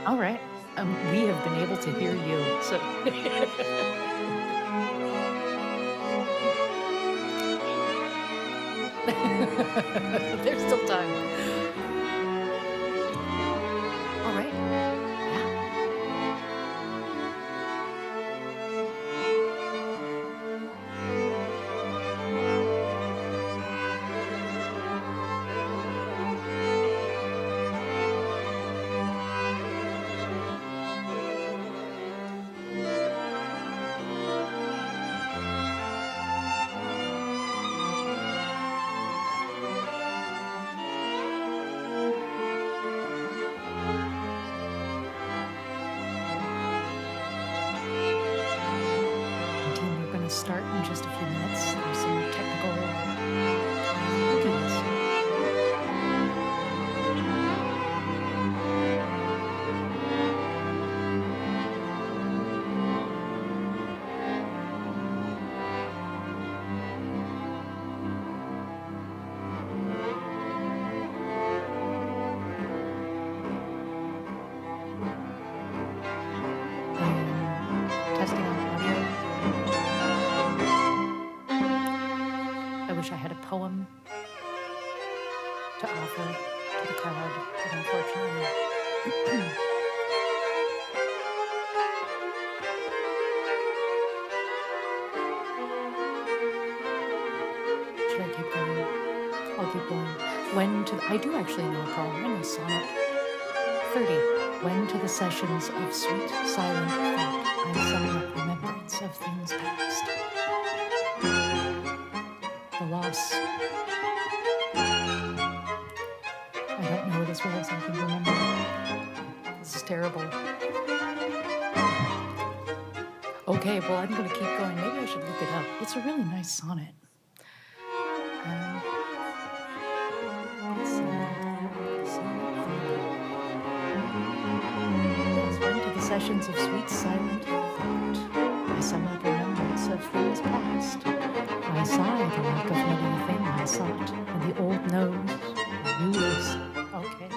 All right. We have been able to hear you. So there's still time. All right. Yeah. And team, we're going to start in just a few minutes. There's some technical difficulties. Testing on audio. I wish I had a poem to offer to the crowd, but unfortunately. Should I keep going? I'll keep going. I do actually know a poem. I know Sonnet 30. When to the sessions of sweet silent thought I summon up remembrance of things past. The loss. I don't know it as well as I can remember. This is terrible. Okay, well, I'm going to keep going. Maybe I should look it up. It's a really nice sonnet. Went to the sessions of sweet silent thought. I sum up remembrance of things past. I sigh the lack of many a thing I sought, and the old knows, new is. Okay.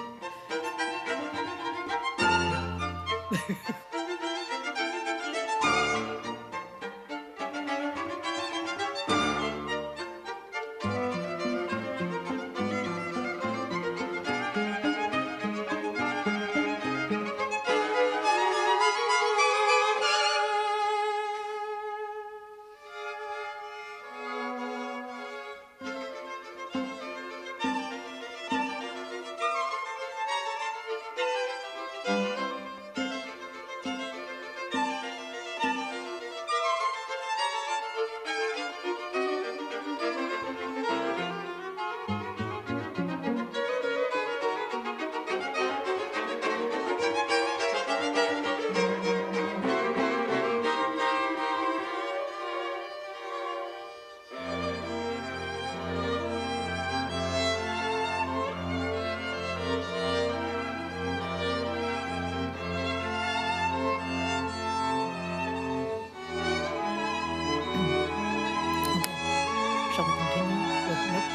Shall we continue with nope?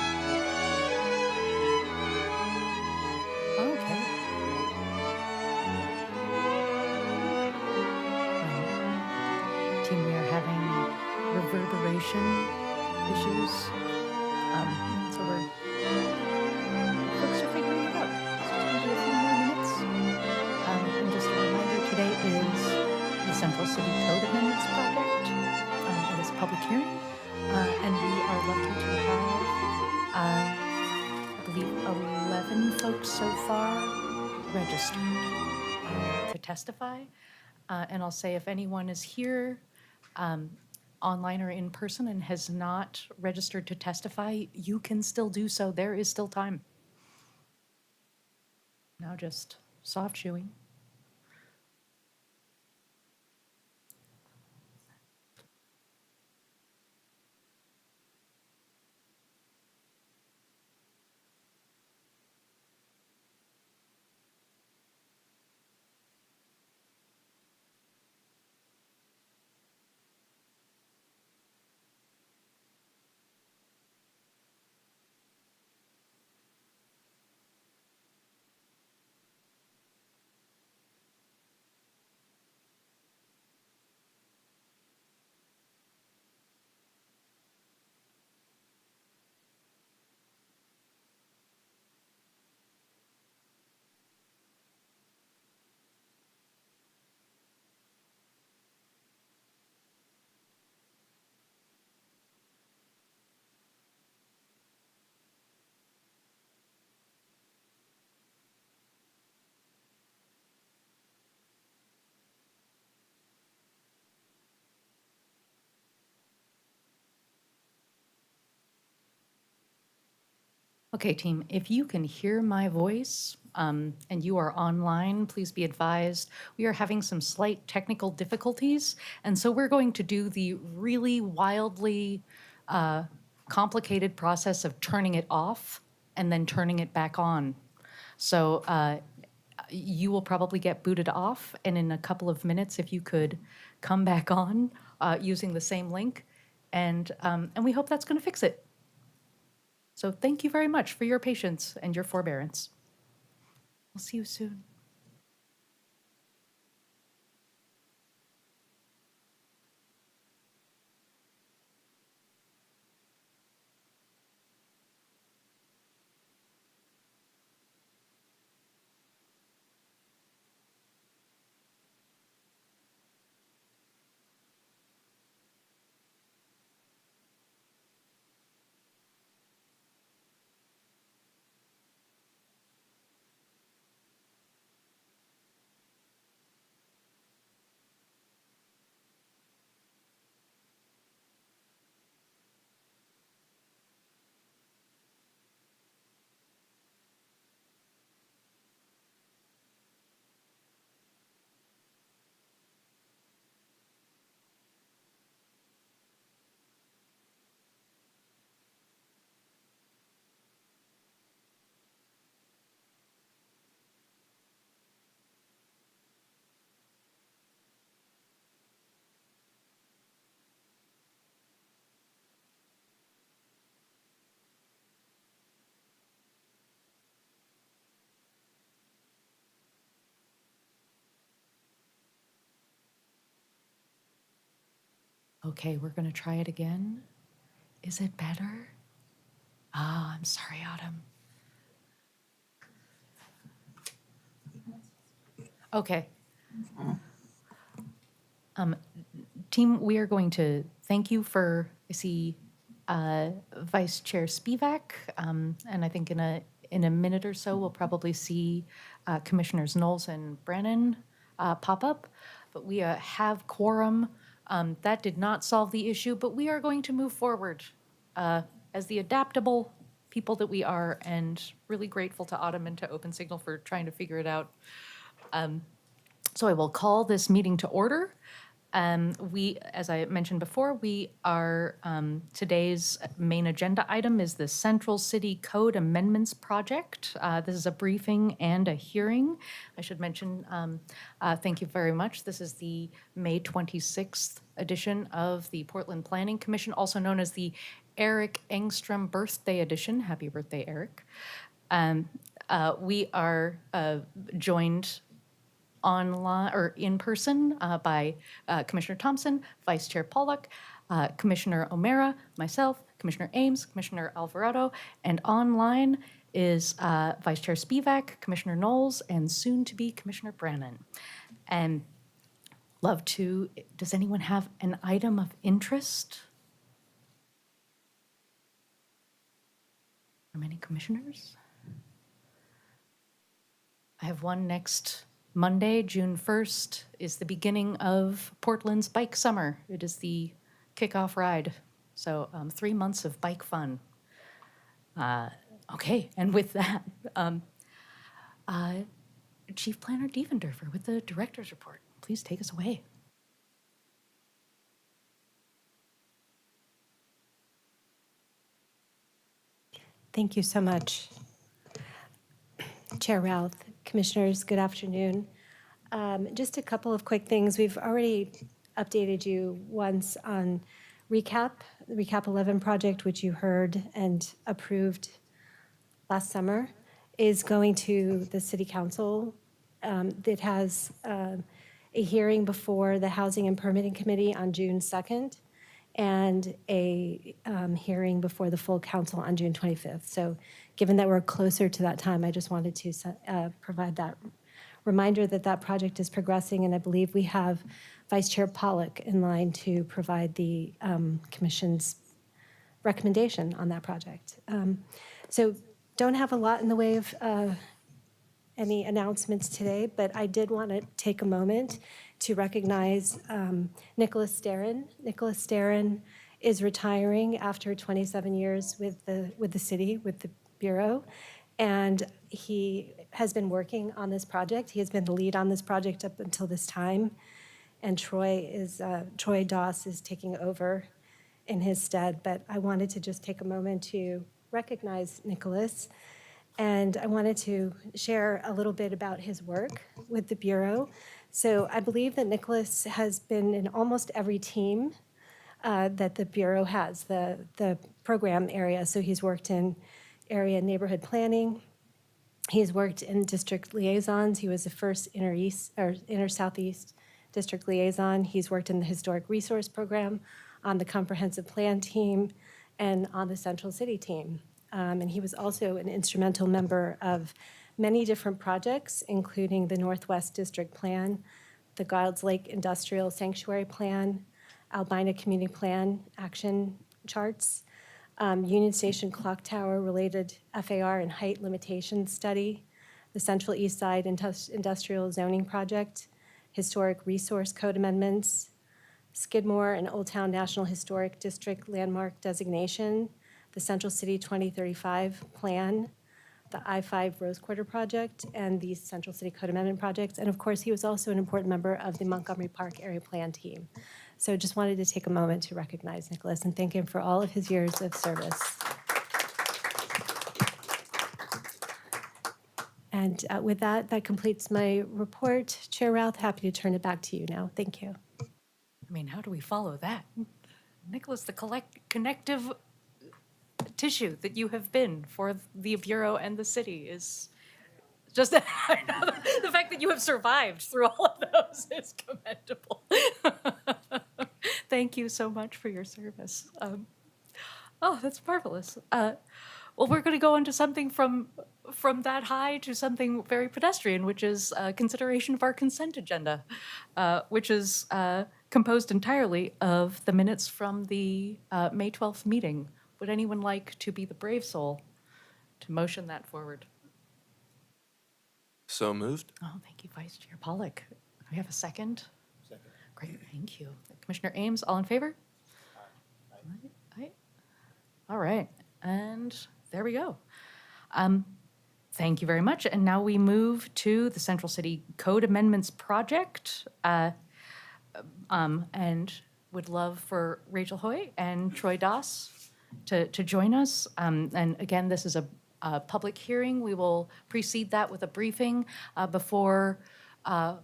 Okay. Team, we are having reverberation issues. So folks are figuring it out. So it's going to be a few more minutes. And just a reminder, today is the Central City Code Amendments Project. It is a public hearing. And we are lucky to have, I believe, 11 folks so far registered to testify. And I'll say if anyone is here online or in person and has not registered to testify, you can still do so. There is still time. Now just soft chewing. Okay, team, if you can hear my voice and you are online, please be advised we are having some slight technical difficulties. And so we're going to do the really wildly complicated process of turning it off and then turning it back on. So you will probably get booted off. And in a couple of minutes, if you could come back on using the same link. And we hope that's going to fix it. So thank you very much for your patience and your forbearance. We'll see you soon. Okay, we're going to try it again. Is it better? Ah, I'm sorry, Autumn. Okay. Team, we are going to thank you for, I see Vice Chair Spivak, and I think in a minute or so, we'll probably see Commissioners Knowles and Brannon pop up. But we have quorum. That did not solve the issue, but we are going to move forward as the adaptable people that we are, and really grateful to Autumn and to OpenSignal for trying to figure it out. So I will call this meeting to order. We, as I mentioned before, we are, today's main agenda item is the Central City Code Amendments Project. This is a briefing and a hearing. I should mention, thank you very much. This is the May 26th edition of the Portland Planning Commission, also known as the Eric Engstrom Birthday Edition. Happy birthday, Eric. We are joined online or in person by Commissioner Thompson, Vice Chair Pollock, Commissioner O'Mara, myself, Commissioner Ames, Commissioner Alvarado, and online is Vice Chair Spivak, Commissioner Knowles, and soon to be Commissioner Brannon. And love to, does anyone have an item of interest from any commissioners? I have one next Monday, June 1st, is the beginning of Portland's Bike Summer. It is the kickoff ride. So 3 months of bike fun. Okay, and with that, Chief Planner Devendorfer with the Director's Report. Please take us away. Thank you so much. Chair Routh, Commissioners, good afternoon. Just a couple of quick things. We've already updated you once on the Recap 11 project, which you heard and approved last summer, is going to the City Council. It has a hearing before the Housing and Permitting Committee on June 2nd and a hearing before the full council on June 25th. So given that we're closer to that time, I just wanted to provide that reminder that that project is progressing, and I believe we have Vice Chair Pollock in line to provide the Commission's recommendation on that project. So don't have a lot in the way of any announcements today, but I did want to take a moment to recognize Nicholas Starren. Nicholas Starren is retiring after 27 years with the city, with the Bureau. And he has been working on this project. He has been the lead on this project up until this time. And Troy Doss is taking over in his stead. But I wanted to just take a moment to recognize Nicholas. And I wanted to share a little bit about his work with the Bureau. So I believe that Nicholas has been in almost every team that the Bureau has, the program area. So he's worked in area neighborhood planning. He's worked in district liaisons. He was the first inner southeast district liaison. He's worked in the historic resource program, on the comprehensive plan team, and on the central city team. And he was also an instrumental member of many different projects, including the Northwest District Plan, the Giles Lake Industrial Sanctuary Plan, Albina Community Plan action charts, Union Station Clock Tower related FAR and height limitation study, the Central East Side Industrial Zoning Project, Historic Resource Code amendments, Skidmore and Old Town National Historic District landmark designation, the Central City 2035 plan, the I-5 Rose Quarter project, and the Central City Code Amendment projects. And of course, he was also an important member of the Montgomery Park Area Plan team. So just wanted to take a moment to recognize Nicholas and thank him for all of his years of service. And with that, that completes my report. Chair Routh, happy to turn it back to you now. Thank you. I mean, how do we follow that? Nicholas, the connective tissue that you have been for the Bureau and the city is just, I know, the fact that you have survived through all of those is commendable. Thank you so much for your service. Oh, that's marvelous. Well, we're going to go on to something from that high to something very pedestrian, which is consideration of our consent agenda, which is composed entirely of the minutes from the May 12th meeting. Would anyone like to be the brave soul to motion that forward? So moved. Oh, thank you, Vice Chair Pollack. Do we have a second? Second. Great, thank you. Commissioner Ames, all in favor? Aye. Aye. All right, and there we go. Thank you very much. And now we move to the Central City Code Amendments Project. And would love for Rachel Hoy and Troy Doss to join us. And again, this is a public hearing. We will precede that with a briefing before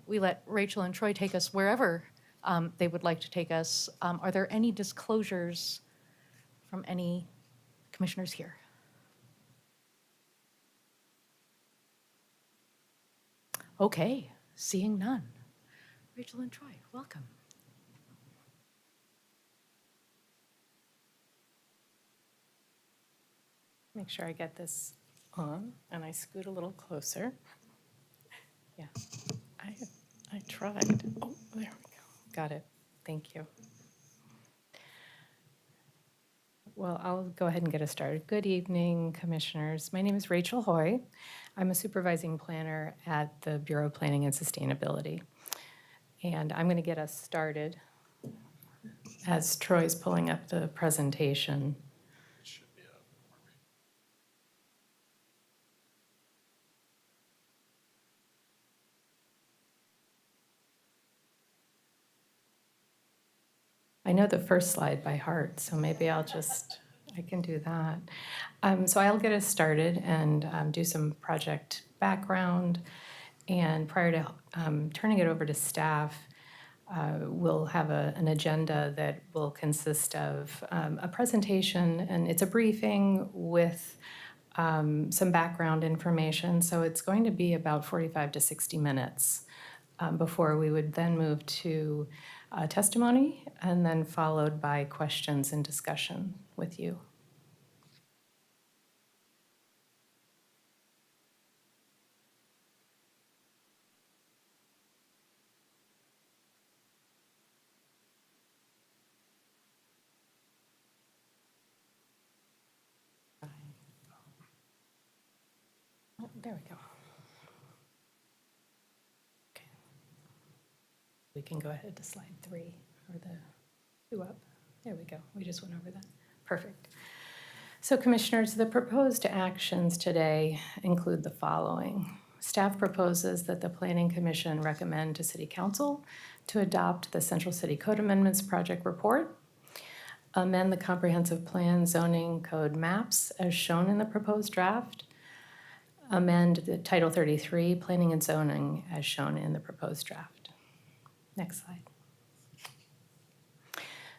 we let Rachel and Troy take us wherever they would like to take us. Are there any disclosures from any commissioners here? Okay, seeing none. Rachel and Troy, welcome. Make sure I get this on, and I scoot a little closer. Yeah, I tried. Oh, there we go. Got it. Thank you. Well, I'll go ahead and get us started. Good evening, commissioners. My name is Rachel Hoy. I'm a supervising planner at the Bureau of Planning and Sustainability. And I'm going to get us started as Troy's pulling up the presentation. I know the first slide by heart, so maybe I can do that. So I'll get us started and do some project background. And prior to turning it over to staff, we'll have an agenda that will consist of a presentation, and it's a briefing with some background information. So it's going to be about 45 to 60 minutes before we would then move to testimony, and then followed by questions and discussion with you. Oh, there we go. We can go ahead to slide 3 or the 2 up. There we go. We just went over that. Perfect. So Commissioners, the proposed actions today include the following. Staff proposes that the Planning Commission recommend to City Council to adopt the Central City Code Amendments Project Report, amend the Comprehensive Plan Zoning Code maps as shown in the proposed draft, amend the Title 33 Planning and Zoning as shown in the proposed draft. Next slide.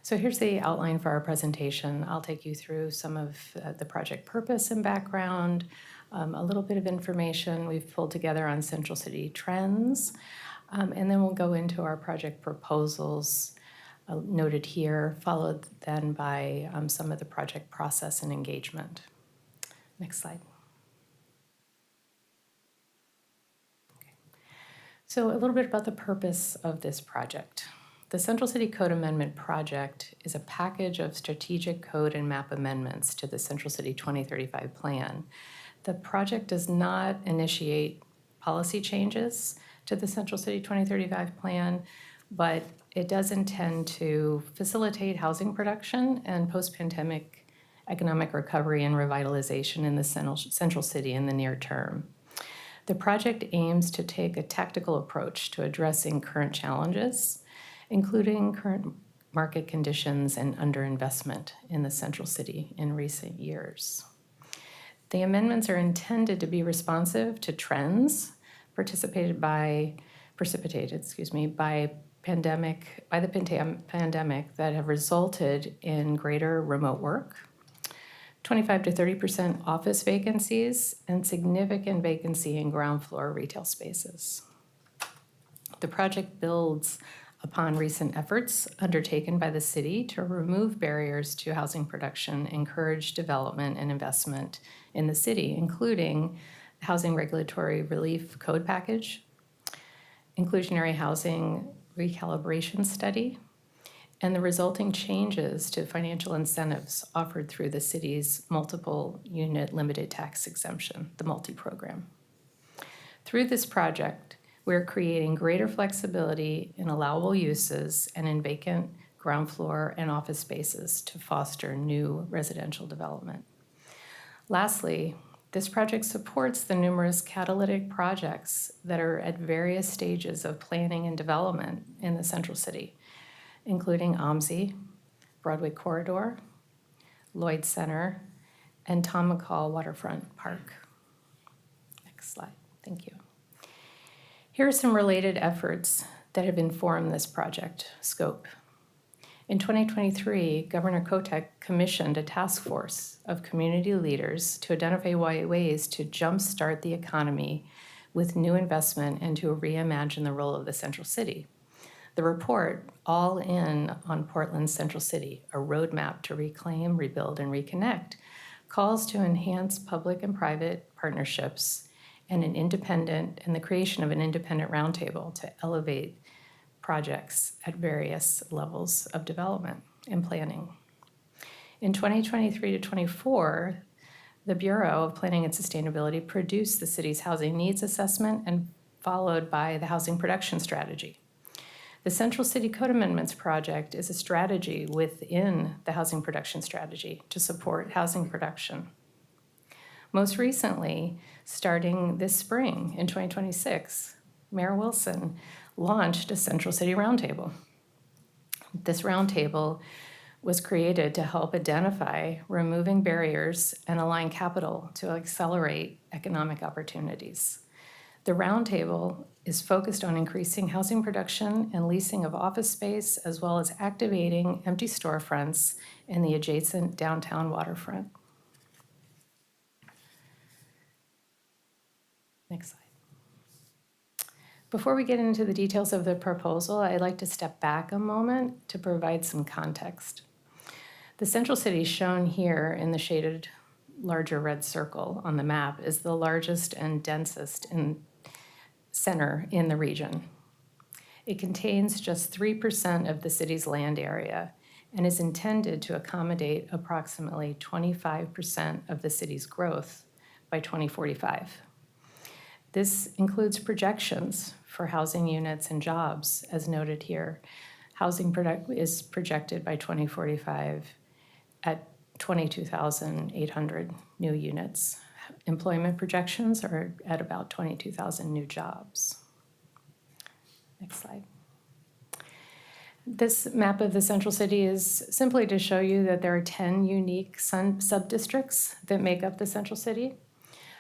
So here's the outline for our presentation. I'll take you through some of the project purpose and background, a little bit of information we've pulled together on Central City trends, and then we'll go into our project proposals noted here, followed then by some of the project process and engagement. Next slide. Okay. So a little bit about the purpose of this project. The Central City Code Amendment Project is a package of strategic code and map amendments to the Central City 2035 plan. The project does not initiate policy changes to the Central City 2035 plan, but it does intend to facilitate housing production and post-pandemic economic recovery and revitalization in the Central City in the near term. The project aims to take a tactical approach to addressing current challenges, including current market conditions and underinvestment in the Central City in recent years. The amendments are intended to be responsive to trends precipitated by the pandemic that have resulted in greater remote work, 25 to 30% office vacancies, and significant vacancy in ground floor retail spaces. The project builds upon recent efforts undertaken by the city to remove barriers to housing production, encourage development and investment in the city, including Housing Regulatory Relief Code Package, Inclusionary Housing Recalibration Study, and the resulting changes to financial incentives offered through the city's multiple unit limited tax exemption, the MULTI program. Through this project, we're creating greater flexibility in allowable uses and in vacant ground floor and office spaces to foster new residential development. Lastly, this project supports the numerous catalytic projects that are at various stages of planning and development in the Central City, including OMSI, Broadway Corridor, Lloyd Center, and Tom McCall Waterfront Park. Next slide, thank you. Here are some related efforts that have informed this project scope. In 2023, Governor Kotek commissioned a task force of community leaders to identify ways to jumpstart the economy with new investment and to reimagine the role of the Central City. The report, All In on Portland's Central City, a roadmap to reclaim, rebuild, and reconnect, calls to enhance public and private partnerships and the creation of an independent roundtable to elevate projects at various levels of development and planning. In 2023 to 24, the Bureau of Planning and Sustainability produced the city's housing needs assessment and followed by the housing production strategy. The Central City Code Amendments Project is a strategy within the housing production strategy to support housing production. Most recently, starting this spring in 2026, Mayor Wilson launched a Central City Roundtable. This roundtable was created to help identify removing barriers and align capital to accelerate economic opportunities. The roundtable is focused on increasing housing production and leasing of office space, as well as activating empty storefronts in the adjacent downtown waterfront. Next slide. Before we get into the details of the proposal, I'd like to step back a moment to provide some context. The Central City shown here in the shaded larger red circle on the map is the largest and densest center in the region. It contains just 3% of the city's land area and is intended to accommodate approximately 25% of the city's growth by 2045. This includes projections for housing units and jobs, as noted here. Housing is projected by 2045 at 22,800 new units. Employment projections are at about 22,000 new jobs. Next slide. This map of the central city is simply to show you that there are 10 unique sub-districts that make up the central city.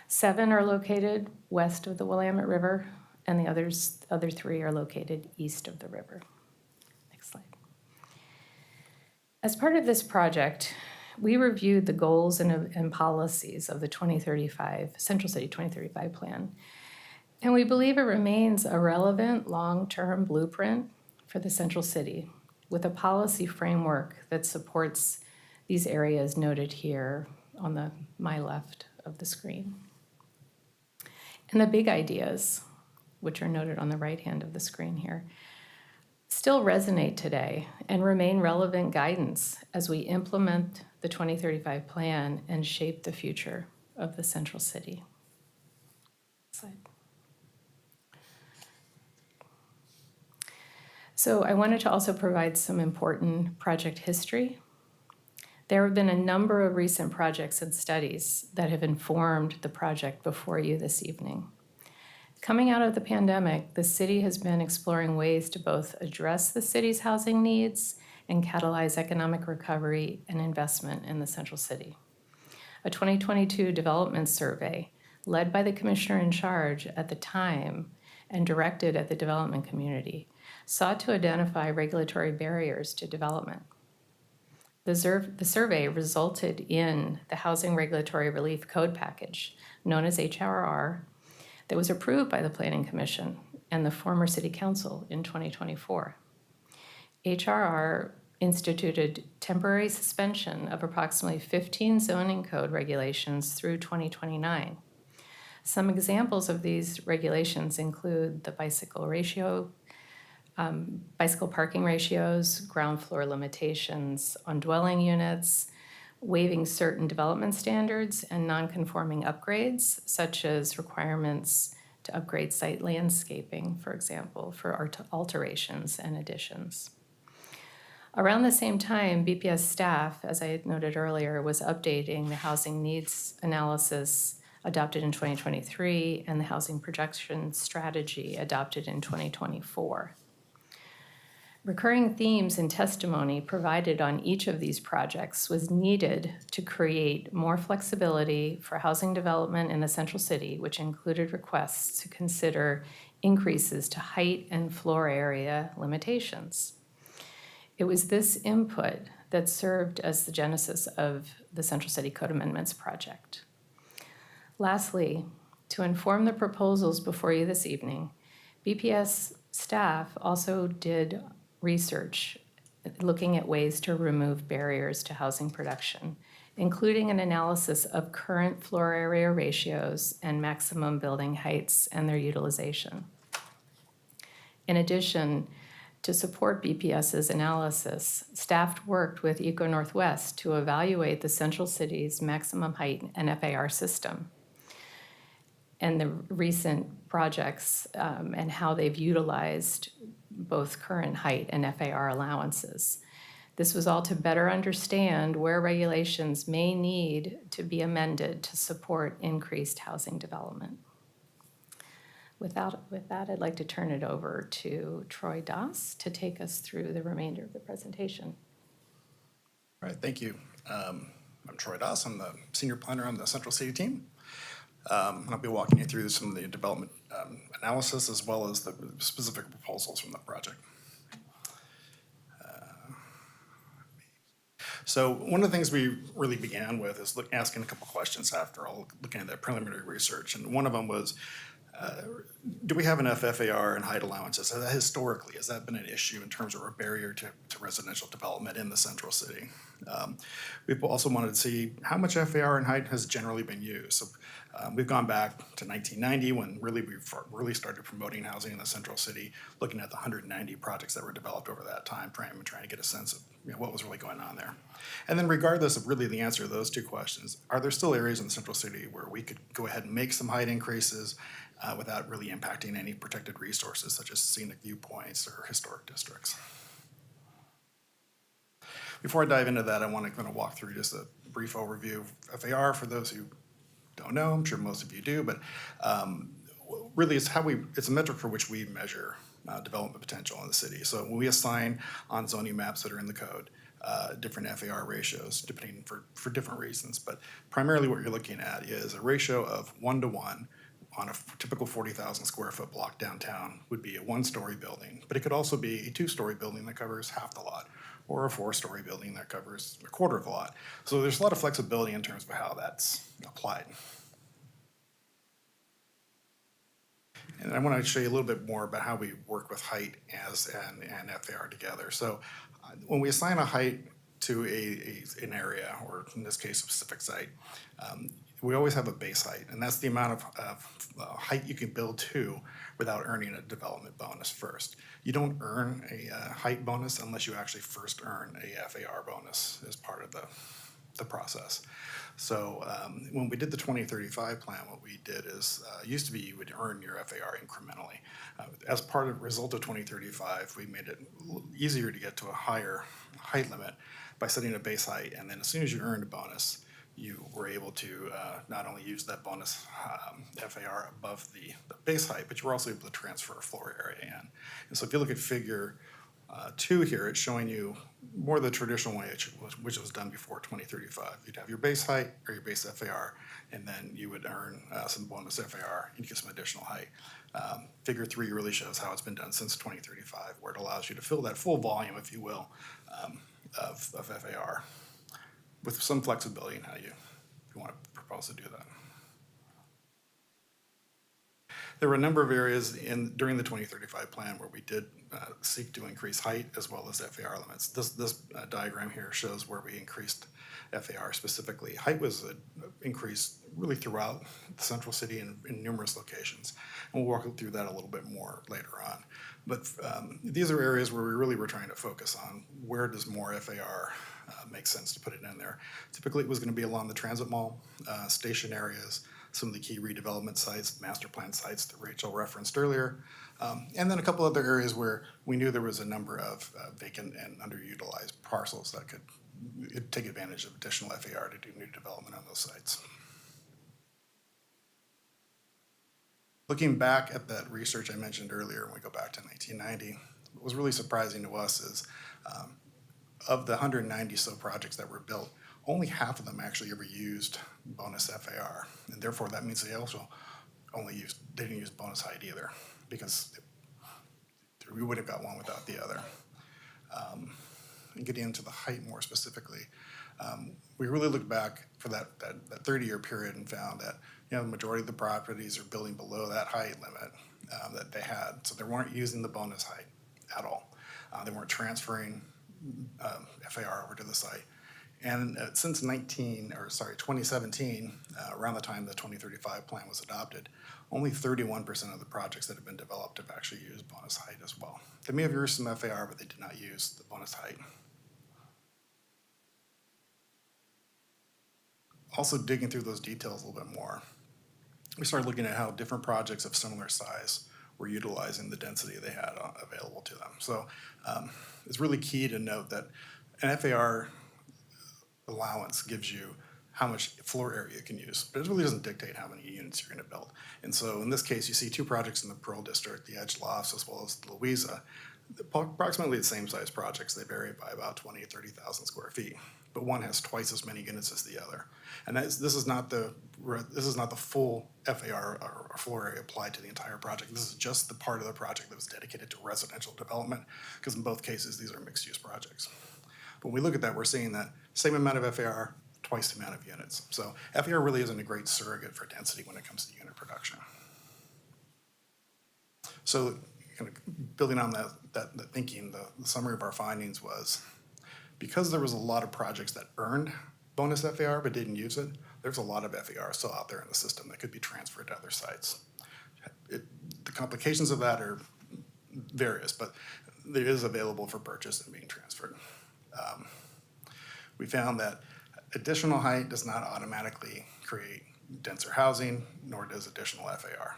7 are located west of the Willamette River, and the other 3 are located east of the river. Next slide. As part of this project, we reviewed the goals and policies of the 2035 Central City 2035 plan, and we believe it remains a relevant long-term blueprint for the central city with a policy framework that supports these areas noted here on my left of the screen. And the big ideas, which are noted on the right hand of the screen here, still resonate today and remain relevant guidance as we implement the 2035 plan and shape the future of the central city. Slide. So I wanted to also provide some important project history. There have been a number of recent projects and studies that have informed the project before you this evening. Coming out of the pandemic, the city has been exploring ways to both address the city's housing needs and catalyze economic recovery and investment in the central city. A 2022 development survey led by the commissioner in charge at the time and directed at the development community sought to identify regulatory barriers to development. The survey resulted in the Housing Regulatory Relief Code Package, known as HRR, that was approved by the Planning Commission and the former City Council in 2024. HRR instituted temporary suspension of approximately 15 zoning code regulations through 2029. Some examples of these regulations include the bicycle parking ratios, ground floor limitations on dwelling units, waiving certain development standards and non-conforming upgrades, such as requirements to upgrade site landscaping, for example, for alterations and additions. Around the same time, BPS staff, as I had noted earlier, was updating the housing needs analysis adopted in 2023 and the housing projection strategy adopted in 2024. Recurring themes and testimony provided on each of these projects was needed to create more flexibility for housing development in the central city, which included requests to consider increases to height and floor area limitations. It was this input that served as the genesis of the Central City Code Amendments project. Lastly, to inform the proposals before you this evening, BPS staff also did research looking at ways to remove barriers to housing production, including an analysis of current floor area ratios and maximum building heights and their utilization. In addition, to support BPS's analysis, staff worked with Eco Northwest to evaluate the central city's maximum height and FAR system and the recent projects and how they've utilized both current height and FAR allowances. This was all to better understand where regulations may need to be amended to support increased housing development. With that, I'd like to turn it over to Troy Doss to take us through the remainder of the presentation. All right, thank you. I'm Troy Doss. I'm the senior planner on the Central City team. I'll be walking you through some of the development analysis as well as the specific proposals from the project. So one of the things we really began with is asking a couple questions after all, looking at the preliminary research. And one of them was, do we have enough FAR and height allowances? Historically, has that been an issue in terms of a barrier to residential development in the central city? We've also wanted to see how much FAR and height has generally been used. So we've gone back to 1990 when we started promoting housing in the central city, looking at the 190 projects that were developed over that time frame and trying to get a sense of what was really going on there. And then regardless of really the answer to those two questions, are there still areas in the central city where we could go ahead and make some height increases without really impacting any protected resources such as scenic viewpoints or historic districts? Before I dive into that, I want to kind of walk through just brief overview of FAR for those who don't know. I'm sure most of you do, but really it's it's a metric for which we measure development potential in the city. So when we assign on zoning maps that are in the code, different FAR ratios, depending for different reasons. But primarily what you're looking at is a ratio of 1-to-1 on a typical 40,000 square foot block downtown would be a 1-story building, but it could also be a 2-story building that covers half the lot, or a 4-story building that covers a quarter of the lot. So there's a lot of flexibility in terms of how that's applied. And I want to show you a little bit more about how we work with height and FAR together. So when we assign a height to an area, or in this case, a specific site, we always have a base height, and that's the amount of height you can build to without earning a development bonus first. You don't earn a height bonus unless you actually first earn a FAR bonus as part of the process. So when we did the 2035 plan, what we did is, used to be you would earn your FAR incrementally. As part of the result of 2035, we made it easier to get to a higher height limit by setting a base height, and then as soon as you earned a bonus, you were able to not only use that bonus FAR above the base height, but you were also able to transfer floor area in. And so if you look at figure 2 here, it's showing you more the traditional way which was done before 2035. You'd have your base height or your base FAR, and then you would earn some bonus FAR and get some additional height. Figure 3 really shows how it's been done since 2035, where it allows you to fill that full volume, if you will, of FAR, with some flexibility in how you want to propose to do that. There were a number of areas during the 2035 plan where we did seek to increase height as well as FAR limits. This diagram here shows where we increased FAR specifically. Height was increased really throughout the central city in numerous locations. And we'll walk through that a little bit more later on. But these are areas where we really were trying to focus on where does more FAR make sense to put it in there. Typically it was going to be along the transit mall, station areas, some of the key redevelopment sites, master plan sites that Rachel referenced earlier, and then a couple other areas where we knew there was a number of vacant and underutilized parcels that could take advantage of additional FAR to do new development on those sites. Looking back at that research I mentioned earlier, when we go back to 1990, what was really surprising to us is of the 190 so projects that were built, only half of them actually ever used bonus FAR, and therefore that means they also they didn't use bonus height either, because we would have got one without the other. And getting into the height more specifically, we really looked back for that 30-year period and found that the majority of the properties are building below that height limit that they had, so they weren't using the bonus height at all. They weren't transferring FAR over to the site. And since 2017, around the time the 2035 plan was adopted, only 31% of the projects that have been developed have actually used bonus height as well. They may have used some FAR, but they did not use the bonus height. Also digging through those details a little bit more, we started looking at how different projects of similar size were utilizing the density they had available to them. So it's really key to note that an FAR allowance gives you how much floor area you can use, but it really doesn't dictate how many units you're going to build. And so in this case, you see 2 projects in the Pearl District, the Edge Lofts as well as the Louisa, approximately the same size projects. They vary by about 20,000 to 30,000 square feet, but one has twice as many units as the other. And this is not the full FAR or floor area applied to the entire project. This is just the part of the project that was dedicated to residential development, because in both cases, these are mixed-use projects. But when we look at that, we're seeing that same amount of FAR, twice the amount of units. So FAR really isn't a great surrogate for density when it comes to unit production. So kind of building on that thinking, the summary of our findings was, because there was a lot of projects that earned bonus FAR but didn't use it, there's a lot of FAR still out there in the system that could be transferred to other sites. The complications of that are various, but it is available for purchase and being transferred. We found that additional height does not automatically create denser housing, nor does additional FAR.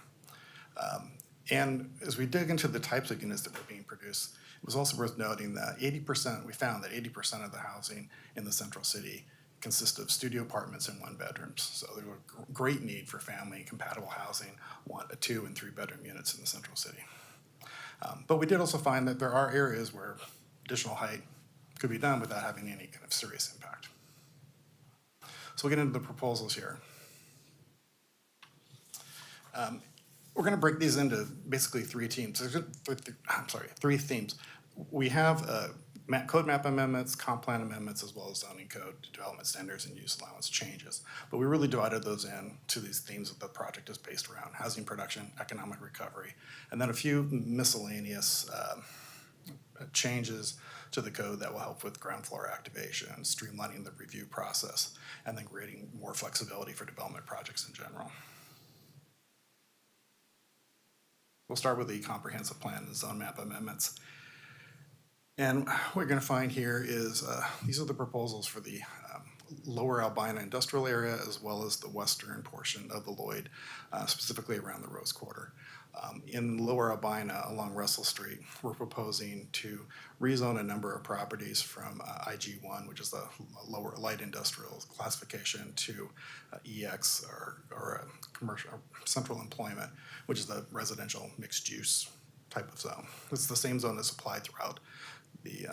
And as we dig into the types of units that were being produced, it was also worth noting that we found that 80% of the housing in the central city consist of studio apartments and 1-bedrooms. So there was a great need for family compatible housing, 2 and 3-bedroom units in the central city. But we did also find that there are areas where additional height could be done without having any kind of serious impact. So we'll get into the proposals here. We're going to break these into basically 3 themes. Three themes. We have code map amendments, comp plan amendments, as well as zoning code development standards and use allowance changes. But we really divided those into these themes that the project is based around: housing production, economic recovery, and then a few miscellaneous changes to the code that will help with ground floor activation, streamlining the review process, and then creating more flexibility for development projects in general. We'll start with the comprehensive plan and zone map amendments. And what you're going to find here is these are the proposals for the lower Albina industrial area, as well as the western portion of the Lloyd, specifically around the Rose Quarter. In lower Albina along Russell Street, we're proposing to rezone a number of properties from IG1, which is the lower light industrial classification, to EX, or commercial or central employment, which is the residential mixed use type of zone. It's the same zone that's applied throughout the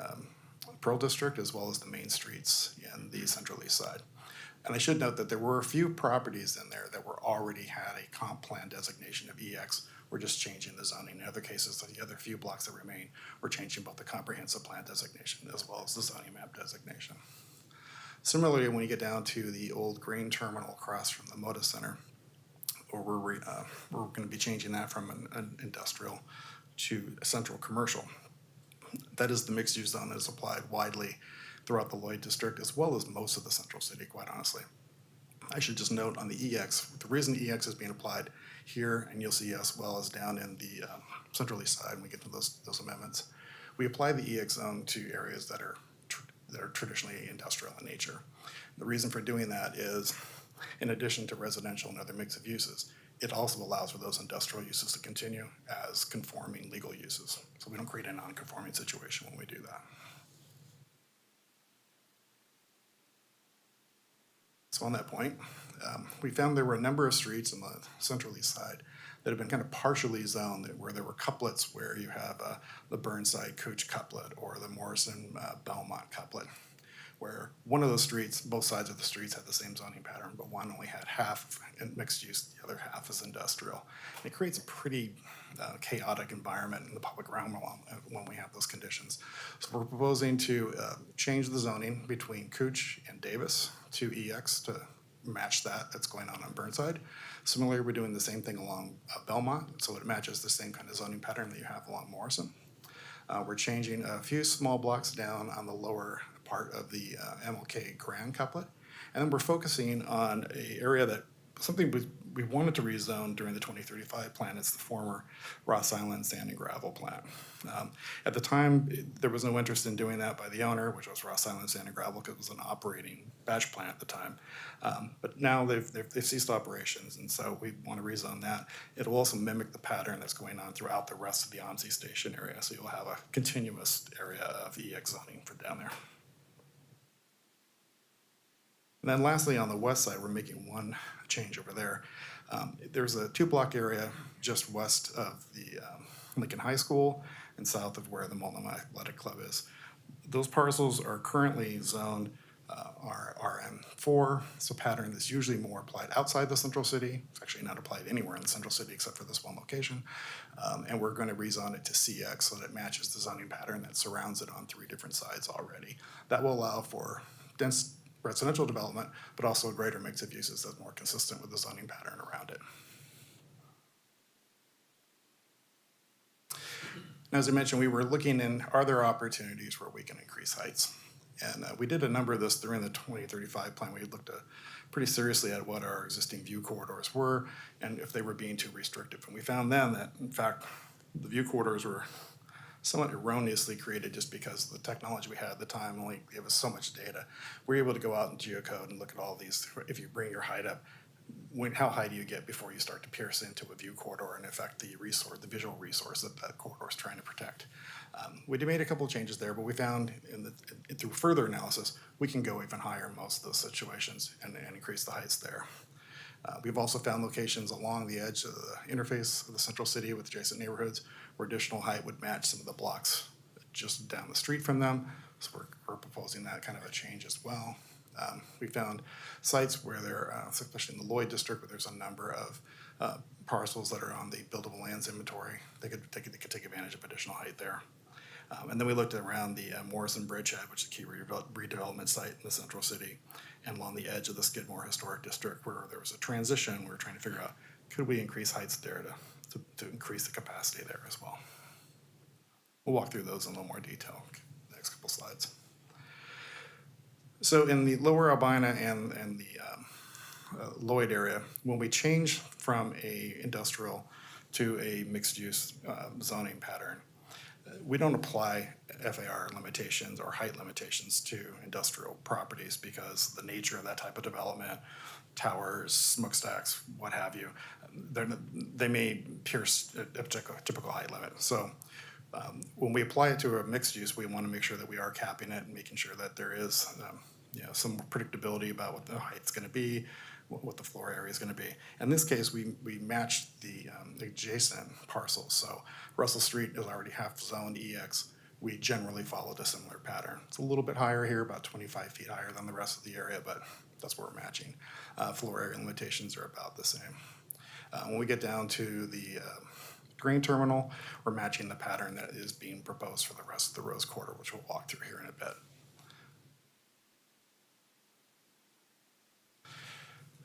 Pearl District, as well as the main streets in the Central East Side. And I should note that there were a few properties in there that already had a comp plan designation of EX. We're just changing the zoning. In other cases, the other few blocks that remain, we're changing both the comprehensive plan designation as well as the zoning map designation. Similarly, when you get down to the old grain terminal across from the Moda Center, or we're going to be changing that from an industrial to a central commercial. That is the mixed-use zone that is applied widely throughout the Lloyd District, as well as most of the central city, quite honestly. I should just note on the EX, the reason EX is being applied here, and you'll see as well as down in the Central East Side when we get to those amendments, we apply the EX zone to areas that are traditionally industrial in nature. The reason for doing that is, in addition to residential and other mix of uses, it also allows for those industrial uses to continue as conforming legal uses. So we don't create a non-conforming situation when we do that. So on that point, we found there were a number of streets in the Central East Side that have been kind of partially zoned, where there were couplets where you have the Burnside Cooch couplet or the Morrison Belmont couplet, where one of those streets, both sides of the streets had the same zoning pattern, but one only had half in mixed use, the other half is industrial. And it creates a pretty chaotic environment in the public realm when we have those conditions. So we're proposing to change the zoning between Cooch and Davis to EX to match that's going on Burnside. Similarly, we're doing the same thing along Belmont, so it matches the same kind of zoning pattern that you have along Morrison. We're changing a few small blocks down on the lower part of the MLK Grand couplet. And then we're focusing on an area that something we wanted to rezone during the 2035 plan. It's the former Ross Island Sand and Gravel plant. At the time, there was no interest in doing that by the owner, which was Ross Island Sand and Gravel, because it was an operating batch plant at the time. But now they've ceased operations, and so we want to rezone that. It'll also mimic the pattern that's going on throughout the rest of the OMSI station area, so you'll have a continuous area of EX zoning for down there. And then lastly, on the west side, we're making one change over there. There's a 2-block area just west of the Lincoln High School and south of where the Multnomah Athletic Club is. Those parcels are currently zoned RM4. It's a pattern that's usually more applied outside the central city. It's actually not applied anywhere in the central city except for this one location. And we're going to rezone it to CX so that it matches the zoning pattern that surrounds it on 3 different sides already. That will allow for dense residential development, but also a greater mix of uses that's more consistent with the zoning pattern around it. Now, as I mentioned, we were looking in, are there opportunities where we can increase heights? And we did a number of this during the 2035 plan. We looked pretty seriously at what our existing view corridors were and if they were being too restrictive. And we found then that, in fact, the view corridors were somewhat erroneously created just because the technology we had at the time only gave us so much data. We were able to go out and geocode and look at all these. If you bring your height up, how high do you get before you start to pierce into a view corridor and affect the resource, the visual resource that that corridor is trying to protect? We made a couple of changes there, but we found through further analysis, we can go even higher in most of those situations and increase the heights there. We've also found locations along the edge of the interface of the central city with adjacent neighborhoods where additional height would match some of the blocks just down the street from them. So we're proposing that kind of a change as well. We found sites where there, especially in the Lloyd district, where there's a number of parcels that are on the buildable lands inventory. They could take advantage of additional height there. And then we looked around the Morrison Bridgehead, which is a key redevelopment site in the central city, and along the edge of the Skidmore Historic District, where there was a transition. We were trying to figure out, could we increase heights there to increase the capacity there as well? We'll walk through those in a little more detail in the next couple slides. So in the lower Albina and the Lloyd area, when we change from a industrial to a mixed-use zoning pattern, we don't apply FAR limitations or height limitations to industrial properties because the nature of that type of development, towers, smokestacks, what have you, they may pierce a typical height limit. So when we apply it to a mixed use, we want to make sure that we are capping it and making sure that there is some predictability about what the height's going to be, what the floor area is going to be. In this case, we matched the adjacent parcels. So Russell Street is already half zoned EX. We generally followed a similar pattern. It's a little bit higher here, about 25 feet higher than the rest of the area, but that's where we're matching. Floor area limitations are about the same. When we get down to the grain terminal, we're matching the pattern that is being proposed for the rest of the Rose Quarter, which we'll walk through here in a bit.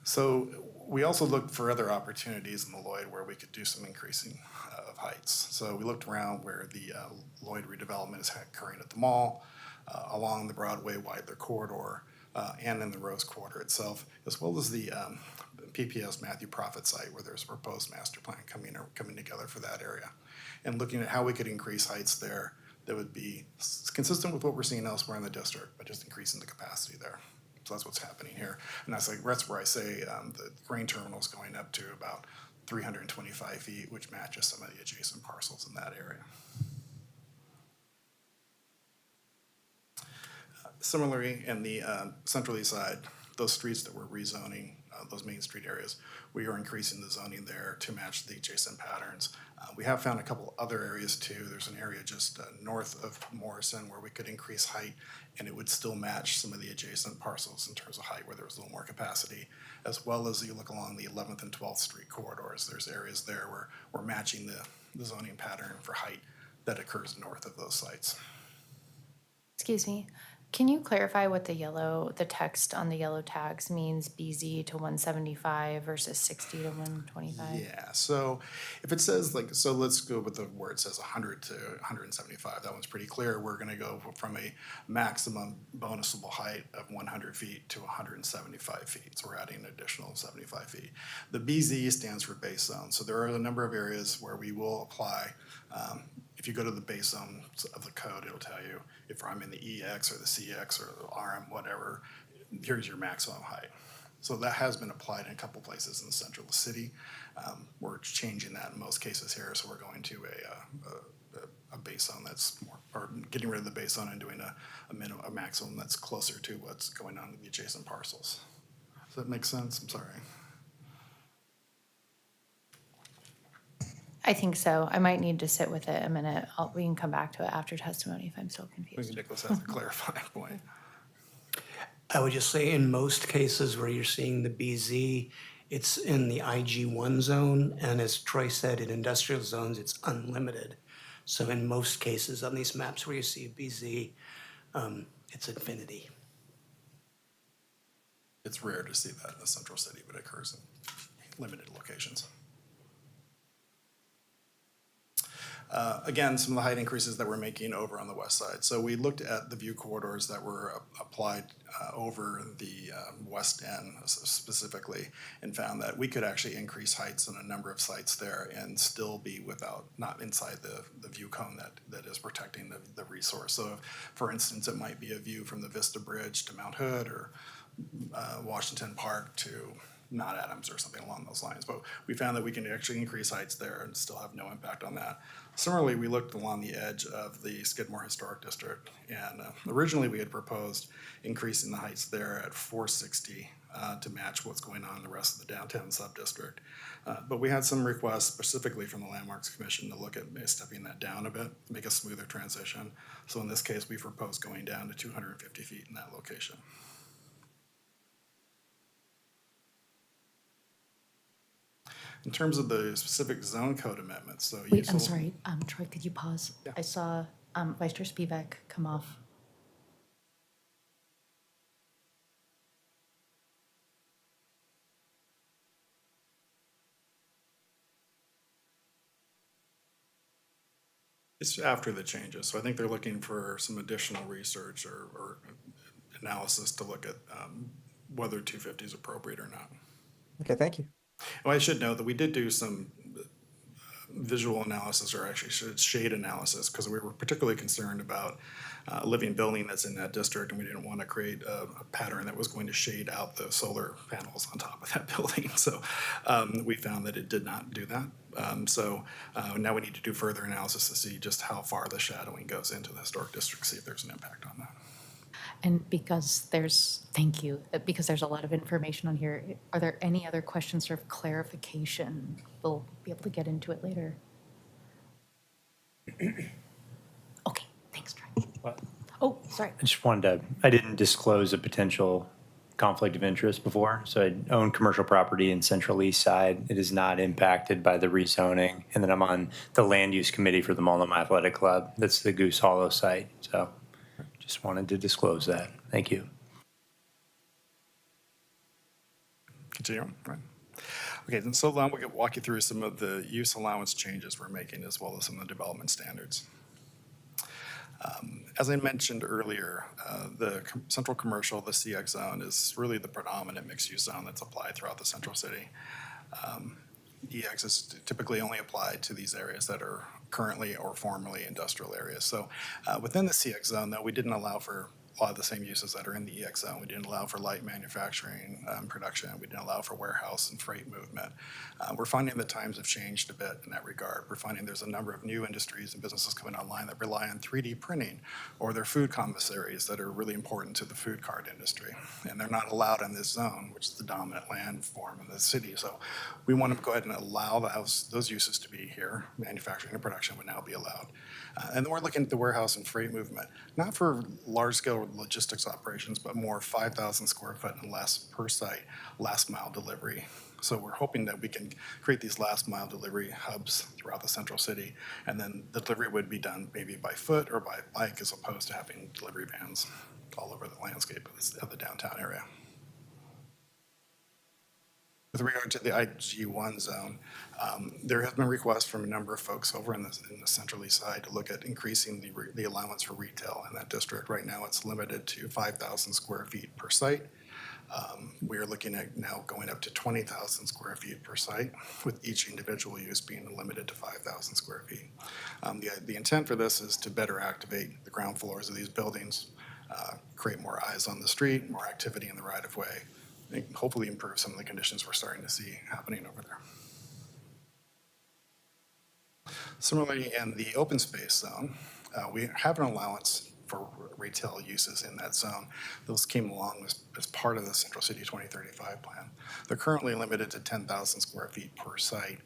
So we also looked for other opportunities in the Lloyd where we could do some increasing of heights. So we looked around where the Lloyd redevelopment is occurring at the mall, along the Broadway Widener corridor, and in the Rose Quarter itself, as well as the PPS Matthew Prophet site where there's a proposed master plan coming together for that area. And looking at how we could increase heights there that would be consistent with what we're seeing elsewhere in the district, but just increasing the capacity there. So that's what's happening here. And that's where I say the grain terminal is going up to about 325 feet, which matches some of the adjacent parcels in that area. Similarly, in the central east side, those streets that we're rezoning, those main street areas, we are increasing the zoning there to match the adjacent patterns. We have found a couple other areas too. There's an area just north of Morrison where we could increase height and it would still match some of the adjacent parcels in terms of height where there was a little more capacity, as well as you look along the 11th and 12th Street corridors. There's areas there where we're matching the zoning pattern for height that occurs north of those sites. Excuse me, can you clarify what the text on the yellow tags means, BZ to 175 versus 60 to 125? Yeah, so if it says so let's go with the where it says 100 to 175. That one's pretty clear. We're gonna go from a maximum bonusable height of 100 feet to 175 feet. So we're adding an additional 75 feet. The BZ stands for base zone. So there are a number of areas where we will apply. If you go to the base zone of the code, it'll tell you if I'm in the EX or the CX or the RM, whatever, here's your maximum height. So that has been applied in a couple places in the central of the city. We're changing that in most cases here, so we're going to a base zone that's more, or getting rid of the base zone and doing a maximum that's closer to what's going on in the adjacent parcels. Does that make sense? I'm sorry. I think so. I might need to sit with it a minute. We can come back to it after testimony if I'm still confused. Nicholas has a clarifying point. I would just say in most cases where you're seeing the BZ, it's in the IG1 zone, and as Troy said, in industrial zones, it's unlimited. So in most cases on these maps where you see BZ, it's infinity. It's rare to see that in the central city, but it occurs in limited locations. Again, some of the height increases that we're making over on the west side. So we looked at the view corridors that were applied over the west end specifically and found that we could actually increase heights on a number of sites there and still be not inside the view cone that is protecting the resource. So for instance, it might be a view from the Vista Bridge to Mount Hood or Washington Park to not Adams or something along those lines. But we found that we can actually increase heights there and still have no impact on that. Similarly, we looked along the edge of the Skidmore Historic District, and originally we had proposed increasing the heights there at 460 to match what's going on in the rest of the downtown sub-district. But we had some requests specifically from the Landmarks Commission to look at stepping that down a bit, make a smoother transition. So in this case, we proposed going down to 250 feet in that location. In terms of the specific zone code amendments, so. Wait, I'm sorry, Troy, could you pause? Yeah. I saw Vice Chair Spivak come off. It's after the changes, so I think they're looking for some additional research or analysis to look at whether 250 is appropriate or not. Okay, thank you. Well, I should note that we did do some visual analysis, or actually shade analysis, because we were particularly concerned about a living building that's in that district, and we didn't want to create a pattern that was going to shade out the solar panels on top of that building. So we found that it did not do that. So now we need to do further analysis to see just how far the shadowing goes into the historic district, see if there's an impact on that. And because thank you, because there's a lot of information on here, are there any other questions or clarification? We'll be able to get into it later. Okay, thanks, Troy. Oh, sorry. I just wanted to, I didn't disclose a potential conflict of interest before. So I own commercial property in Central East Side. It is not impacted by the rezoning. And then I'm on the land use committee for the Multnomah Athletic Club. That's the Goose Hollow site. So just wanted to disclose that. Thank you. Continue on, right? Okay, and so then we can walk you through some of the use allowance changes we're making, as well as some of the development standards. As I mentioned earlier, the central commercial, the CX zone, is really the predominant mixed-use zone that's applied throughout the central city. EX is typically only applied to these areas that are currently or formerly industrial areas. So within the CX zone, though, we didn't allow for a lot of the same uses that are in the EX zone. We didn't allow for light manufacturing production. We didn't allow for warehouse and freight movement. We're finding that times have changed a bit in that regard. We're finding there's a number of new industries and businesses coming online that rely on 3D printing, or their food commissaries that are really important to the food cart industry. And they're not allowed in this zone, which is the dominant land form in the city. So we want to go ahead and allow those uses to be here. Manufacturing and production would now be allowed. And then we're looking at the warehouse and freight movement, not for large-scale logistics operations, but more 5,000 square foot and less per site, last mile delivery. So we're hoping that we can create these last mile delivery hubs throughout the central city, and then the delivery would be done maybe by foot or by bike, as opposed to having delivery vans all over the landscape of the downtown area. With regard to the IG1 zone, there has been requests from a number of folks over in the Central East Side to look at increasing the allowance for retail in that district. Right now, it's limited to 5,000 square feet per site. We are looking at now going up to 20,000 square feet per site, with each individual use being limited to 5,000 square feet. The intent for this is to better activate the ground floors of these buildings, create more eyes on the street, more activity in the right-of-way, and hopefully improve some of the conditions we're starting to see happening over there. Similarly, in the open space zone, we have an allowance for retail uses in that zone. Those came along as part of the Central City 2035 plan. They're currently limited to 10,000 square feet per site,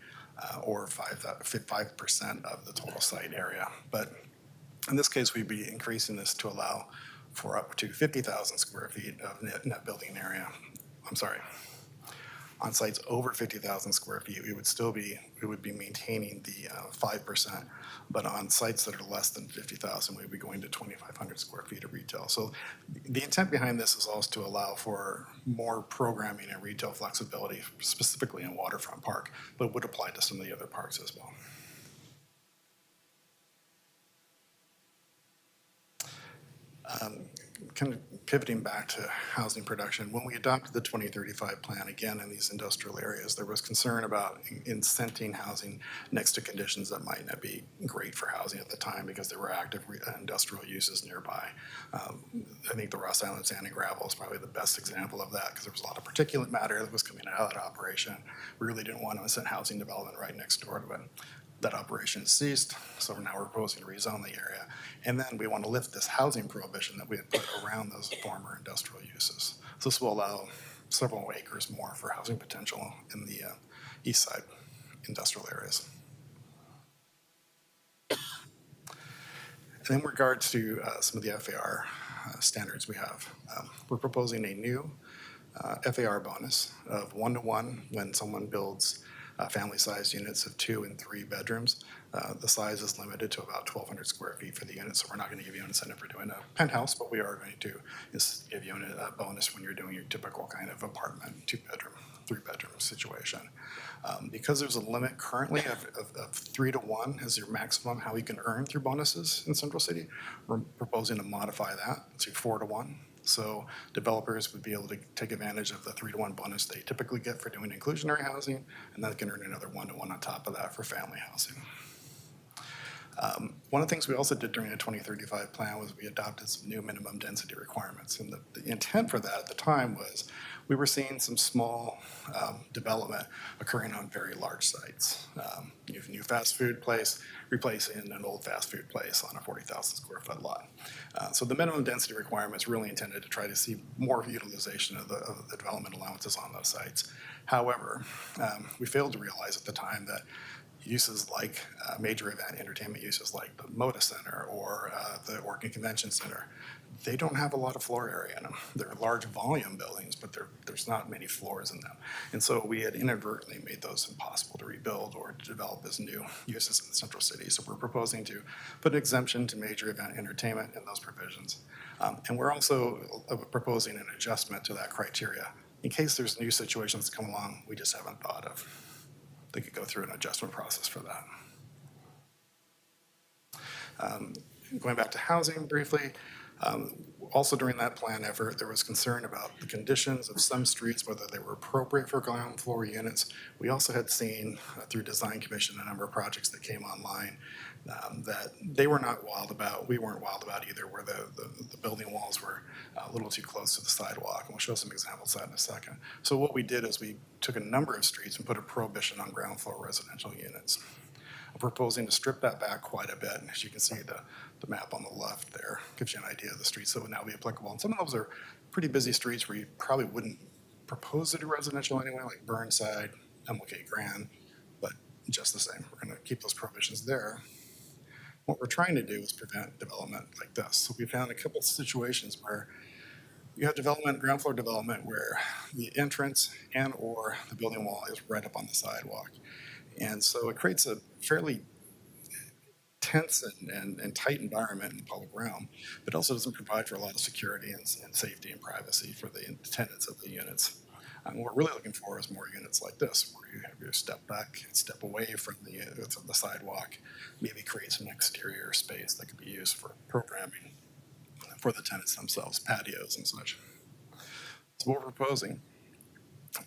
or 5% of the total site area. But in this case, we'd be increasing this to allow for up to 50,000 square feet of net building area. I'm sorry. On sites over 50,000 square feet, we would be maintaining the 5%, but on sites that are less than 50,000, we'd be going to 2,500 square feet of retail. So the intent behind this is also to allow for more programming and retail flexibility, specifically in Waterfront Park, but would apply to some of the other parks as well. kind of pivoting back to housing production, when we adopted the 2035 plan, again, in these industrial areas, there was concern about incenting housing next to conditions that might not be great for housing at the time because there were active industrial uses nearby. I think the Ross Island Sand and Gravel is probably the best example of that because there was a lot of particulate matter that was coming out of that operation. We really didn't want to incent housing development right next door to it. That operation ceased, so now we're proposing to rezone the area. And then we want to lift this housing prohibition that we had put around those former industrial uses. So this will allow several acres more for housing potential in the east side industrial areas. And in regards to some of the FAR standards we have, we're proposing a new FAR bonus of 1-to-1 when someone builds family-sized units of 2 and 3 bedrooms. The size is limited to about 1,200 square feet for the unit, so we're not going to give you an incentive for doing a penthouse, but we are going to give you a bonus when you're doing your typical kind of apartment, 2-bedroom, 3-bedroom situation. Because there's a limit currently of 3-to-1 as your maximum how you can earn through bonuses in Central City, we're proposing to modify that to 4-to-1. So developers would be able to take advantage of the 3-to-1 bonus they typically get for doing inclusionary housing, and then they can earn another 1-to-1 on top of that for family housing. One of the things we also did during the 2035 plan was we adopted some new minimum density requirements. And the intent for that at the time was we were seeing some small development occurring on very large sites. You have a new fast food place replacing an old fast food place on a 40,000 square foot lot. So the minimum density requirements really intended to try to see more utilization of the development allowances on those sites. However, we failed to realize at the time that uses like major event entertainment uses like the Moda Center or the Oregon Convention Center, they don't have a lot of floor area in them. They're large volume buildings, but there's not many floors in them. And so we had inadvertently made those impossible to rebuild or to develop as new uses in the Central City. So we're proposing to put an exemption to major event entertainment in those provisions. And we're also proposing an adjustment to that criteria in case there's new situations that come along we just haven't thought of. They could go through an adjustment process for that. Going back to housing briefly, also during that plan effort, there was concern about the conditions of some streets, whether they were appropriate for ground floor units. We also had seen through Design Commission a number of projects that came online that they were not wild about. We weren't wild about either, where the building walls were a little too close to the sidewalk. And we'll show some examples of that in a second. So what we did is we took a number of streets and put a prohibition on ground floor residential units. I'm proposing to strip that back quite a bit. And as you can see, the map on the left there gives you an idea of the streets that would now be applicable. And some of those are pretty busy streets where you probably wouldn't propose to do residential anyway, like Burnside, MLK Grand, but just the same, we're going to keep those prohibitions there. What we're trying to do is prevent development like this. So we found a couple of situations where you have development, ground floor development, where the entrance and or the building wall is right up on the sidewalk. And so it creates a fairly tense and tight environment in the public realm, but also doesn't provide for a lot of security and safety and privacy for the tenants of the units. What we're really looking for is more units like this, where you have your step back and step away from the sidewalk, maybe create some exterior space that could be used for programming for the tenants themselves, patios and such. So what we're proposing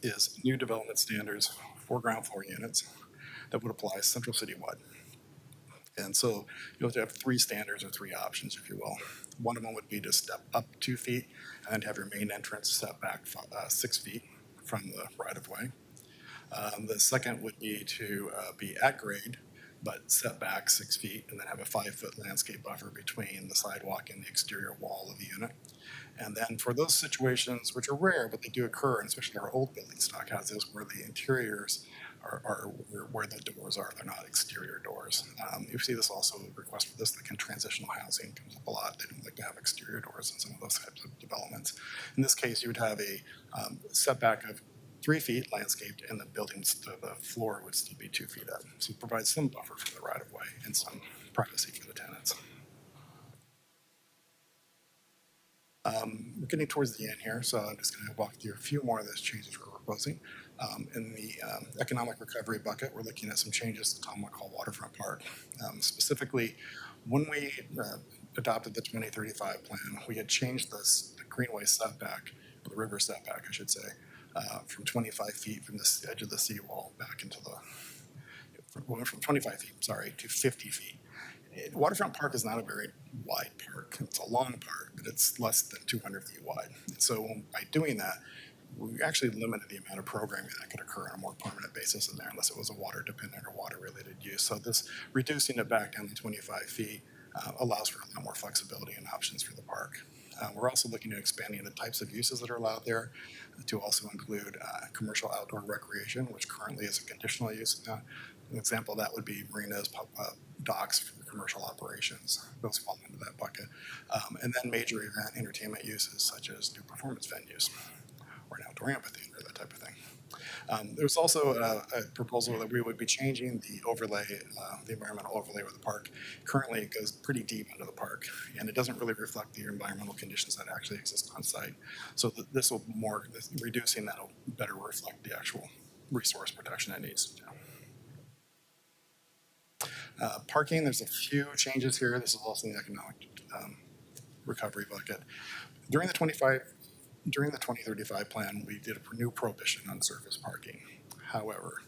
is new development standards for ground floor units that would apply Central City-wide. And so you'll have to have 3 standards or 3 options, if you will. One of them would be to step up 2 feet and have your main entrance step back 6 feet from the right-of-way. The second would be to be at grade, but set back 6 feet and then have a 5-foot landscape buffer between the sidewalk and the exterior wall of the unit. And then for those situations, which are rare, but they do occur, and especially our old building stock has this, where the interiors are where the doors are, they're not exterior doors. You see this also, request for this, like in transitional housing comes up a lot. They don't like to have exterior doors in some of those types of developments. In this case, you would have a setback of 3 feet landscaped, and the floor would still be 2 feet up. So it provides some buffer from the right of way and some privacy for the tenants. We're getting towards the end here, so I'm just going to walk through a few more of those changes we're proposing. In the economic recovery bucket, we're looking at some changes to Tom McCall Waterfront Park. Specifically, when we adopted the 2035 plan, we had changed the greenway setback, or the river setback, I should say, from 25 feet from the edge of the seawall back into the, went from 25 feet, sorry, to 50 feet. Waterfront Park is not a very wide park. It's a long park, but it's less than 200 feet wide. And so by doing that, we actually limited the amount of programming that could occur on a more permanent basis in there unless it was a water dependent or water related use. So this reducing it back down to 25 feet allows for a lot more flexibility and options for the park. We're also looking at expanding the types of uses that are allowed there to also include commercial outdoor recreation, which currently is a conditional use. An example of that would be marinas, docks for commercial operations. Those fall into that bucket. And then major event entertainment uses such as new performance venues or an outdoor amphitheater, that type of thing. There's also a proposal that we would be changing the overlay, the environmental overlay of the park. Currently, it goes pretty deep into the park, and it doesn't really reflect the environmental conditions that actually exist on site. So this will reducing that will better reflect the actual resource protection it needs to do. Parking, there's a few changes here. This is also in the economic recovery bucket. During the 2035 plan, we did a new prohibition on surface parking. However,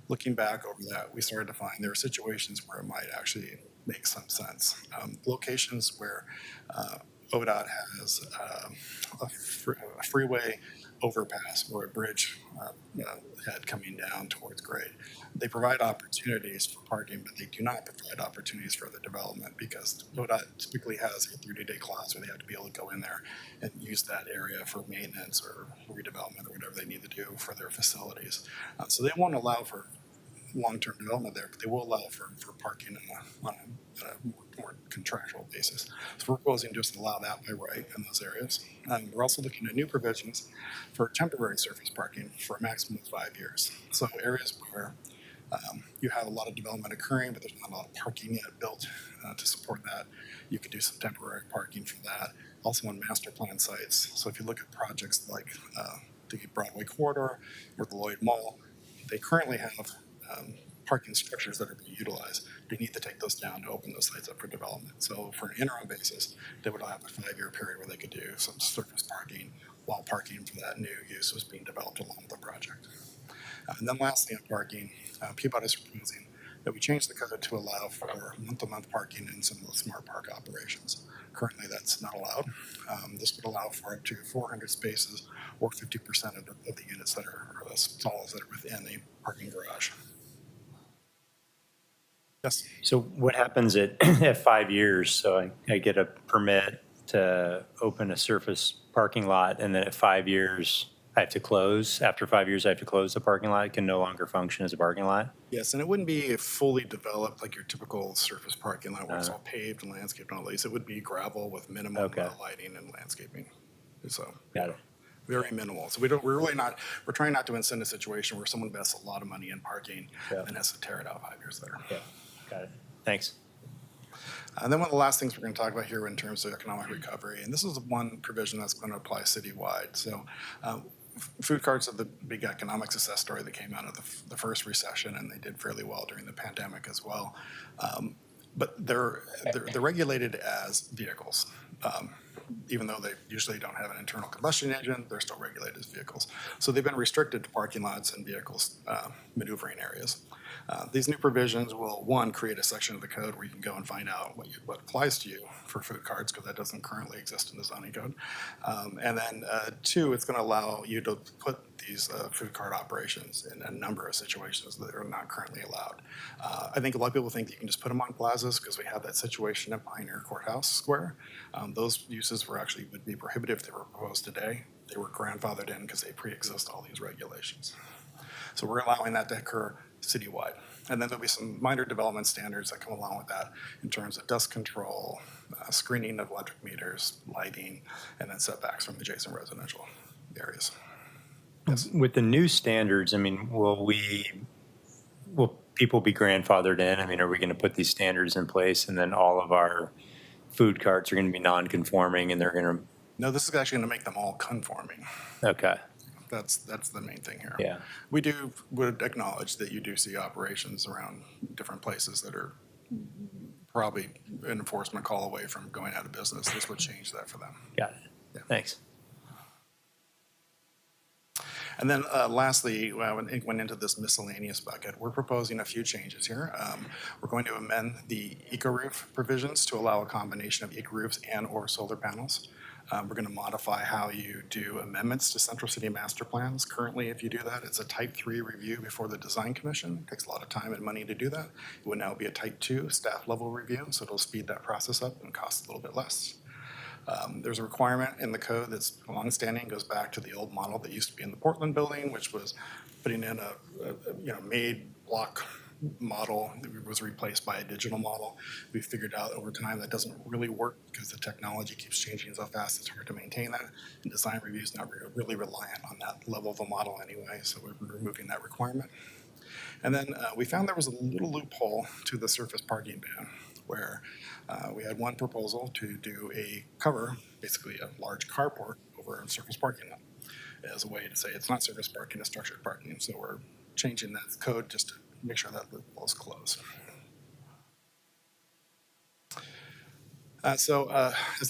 looking back over that, we started to find there are situations where it might actually make some sense. Locations where ODOT has a freeway overpass or a bridge head coming down towards grade. They provide opportunities for parking, but they do not provide opportunities for the development because ODOT typically has a 30-day clause where they have to be able to go in there and use that area for maintenance or redevelopment or whatever they need to do for their facilities. So they won't allow for long-term development there, but they will allow for parking on a more contractual basis. So we're proposing to just allow that by right in those areas. We're also looking at new provisions for temporary surface parking for a maximum of 5 years. So areas where you have a lot of development occurring, but there's not a lot of parking yet built to support that, you could do some temporary parking for that. Also on master plan sites. So if you look at projects like the Broadway corridor or the Lloyd Mall, they currently have parking structures that are being utilized. They need to take those down to open those sites up for development. So for an interim basis, they would have a 5-year period where they could do some surface parking while parking for that new use was being developed along with the project. And then lastly on parking, Peabody is proposing that we change the code to allow for month-to-month parking in some of the smart park operations. Currently, that's not allowed. This would allow for up to 400 spaces or 50% of the units that are, or the stalls that are within a parking garage. Yes. So what happens at 5 years? So I get a permit to open a surface parking lot, and then at 5 years, I have to close. After 5 years, I have to close the parking lot. It can no longer function as a parking lot. Yes, and it wouldn't be fully developed like your typical surface parking lot where it's all paved and landscaped and all these. It would be gravel with minimum lighting and landscaping. So Got it. very minimal. So we're trying not to incent a situation where someone invests a lot of money in parking and has to tear it out 5 years later. Yeah, got it. Thanks. And then one of the last things we're going to talk about here in terms of economic recovery, and this is one provision that's going to apply citywide. So food carts are the big economic success story that came out of the first recession, and they did fairly well during the pandemic as well. But they're regulated as vehicles. Even though they usually don't have an internal combustion engine, they're still regulated as vehicles. So they've been restricted to parking lots and vehicles maneuvering areas. These new provisions will, one, create a section of the code where you can go and find out what applies to you for food carts, because that doesn't currently exist in the zoning code. And then two, it's going to allow you to put these food cart operations in a number of situations that are not currently allowed. I think a lot of people think that you can just put them on plazas because we have that situation at Pioneer Courthouse Square. Those uses would be prohibitive if they were proposed today. They were grandfathered in because they pre-exist all these regulations. So we're allowing that to occur citywide. And then there'll be some minor development standards that come along with that in terms of dust control, screening of electric meters, lighting, and then setbacks from adjacent residential areas. Yes. With the new standards, I mean, will people be grandfathered in? I mean, are we going to put these standards in place and then all of our food carts are going to be non-conforming and they're going to? No, this is actually going to make them all conforming. Okay. That's the main thing here. Yeah. We would acknowledge that you do see operations around different places that are probably an enforcement call away from going out of business. This would change that for them. Got it. Thanks. And then lastly, when it went into this miscellaneous bucket, we're proposing a few changes here. We're going to amend the eco-roof provisions to allow a combination of eco-roofs and/or solar panels. We're going to modify how you do amendments to Central City master plans. Currently, if you do that, it's a Type 3 review before the Design Commission. It takes a lot of time and money to do that. It would now be a Type 2 staff level review, so it'll speed that process up and cost a little bit less. There's a requirement in the code that's longstanding, goes back to the old model that used to be in the Portland building, which was putting in a made block model that was replaced by a digital model. We figured out over time that doesn't really work because the technology keeps changing so fast it's hard to maintain that. And design review is not really reliant on that level of a model anyway, so we're removing that requirement. And then we found there was a little loophole to the surface parking ban where we had one proposal to do a cover, basically a large carport over a surface parking lot as a way to say it's not surface parking, it's structured parking. So we're changing that code just to make sure that loophole is closed. As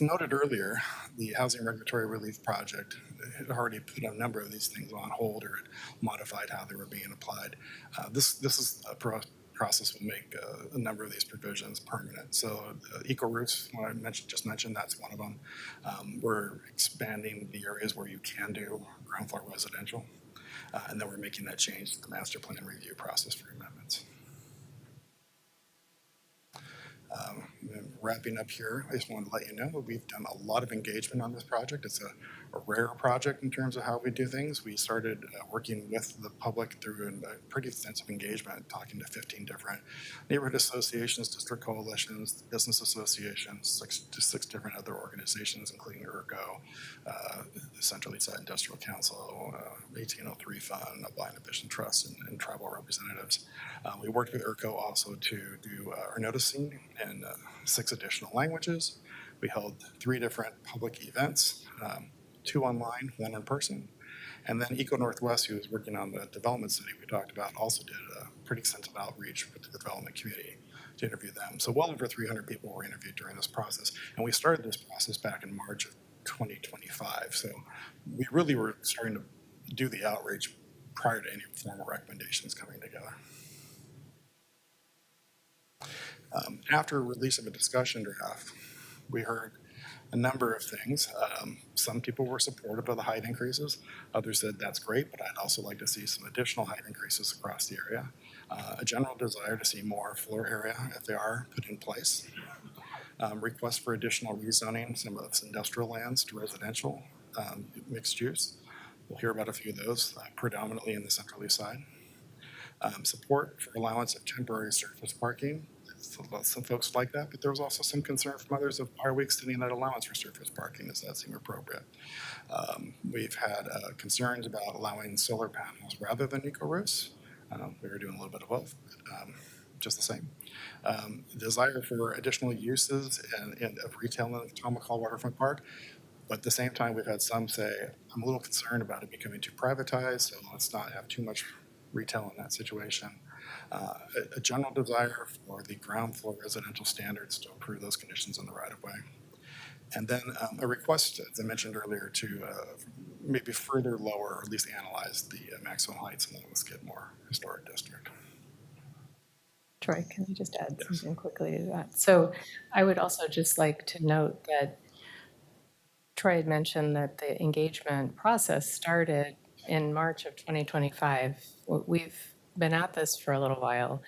noted earlier, the Housing Regulatory Relief Project had already put a number of these things on hold or had modified how they were being applied. This is a process will make a number of these provisions permanent. So eco roofs, what I just mentioned, that's one of them. We're expanding the areas where you can do ground floor residential. And then we're making that change to the master plan review process for amendments. Wrapping up here, I just wanted to let you know we've done a lot of engagement on this project. It's a rare project in terms of how we do things. We started working with the public through a pretty extensive engagement, talking to 15 different neighborhood associations, district coalitions, business associations, six different other organizations, including ERCO, the Central Eastside Industrial Council, 1803 Fund, Blind Ambition Trust, and tribal representatives. We worked with ERCO also to do our noticing in 6 additional languages. We held 3 different public events, 2 online, 1 in person. And then Eco Northwest, who was working on the development study we talked about, also did a pretty extensive outreach with the development community to interview them. So well over 300 people were interviewed during this process. And we started this process back in March of 2025. So we really were starting to do the outreach prior to any formal recommendations coming together. After release of a discussion draft, we heard a number of things. Some people were supportive of the height increases. Others said that's great, but I'd also like to see some additional height increases across the area. A general desire to see more floor area FAR put in place. Requests for additional rezoning, some of this industrial lands to residential, mixed use. We'll hear about a few of those, predominantly in the Central East Side. Support for allowance of temporary surface parking. Some folks like that, but there was also some concern from others of are we extending that allowance for surface parking? Does that seem appropriate? We've had concerns about allowing solar panels rather than eco roofs. We were doing a little bit of both, but, just the same. Desire for additional uses and of retail in the Potomac Hall Waterfront Park. But at the same time, we've had some say, I'm a little concerned about it becoming too privatized, so let's not have too much retail in that situation. A general desire for the ground floor residential standards to improve those conditions in the right of way. And then a request, as I mentioned earlier, to maybe further lower or at least analyze the maximum heights in the Skidmore Historic District. Troy, can I just add something quickly to that? So I would also just like to note that Troy had mentioned that the engagement process started in March of 2025. We've been at this for a little while.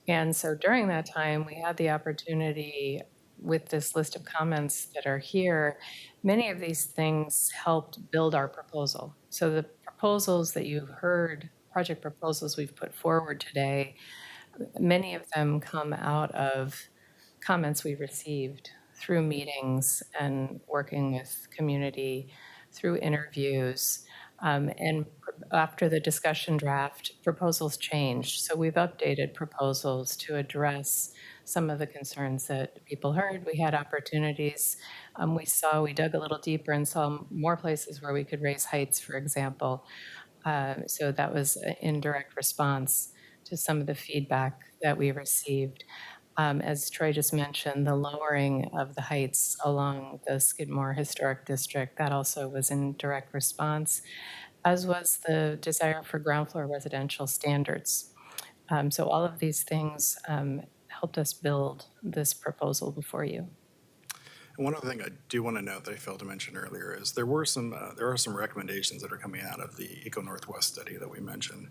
And so during that time, we had the opportunity with this list of comments that are here. Many of these things helped build our proposal. So the proposals that you've heard, project proposals we've put forward today, many of them come out of comments we received through meetings and working with community, through interviews. And after the discussion draft, proposals changed. So we've updated proposals to address some of the concerns that people heard. We had opportunities. We dug a little deeper and saw more places where we could raise heights, for example. So that was in direct response to some of the feedback that we received. As Troy just mentioned, the lowering of the heights along the Skidmore Historic District, that also was in direct response, as was the desire for ground floor residential standards. So all of these things helped us build this proposal before you. And one other thing I do want to note that I failed to mention earlier is there are some recommendations that are coming out of the Eco Northwest study that we mentioned.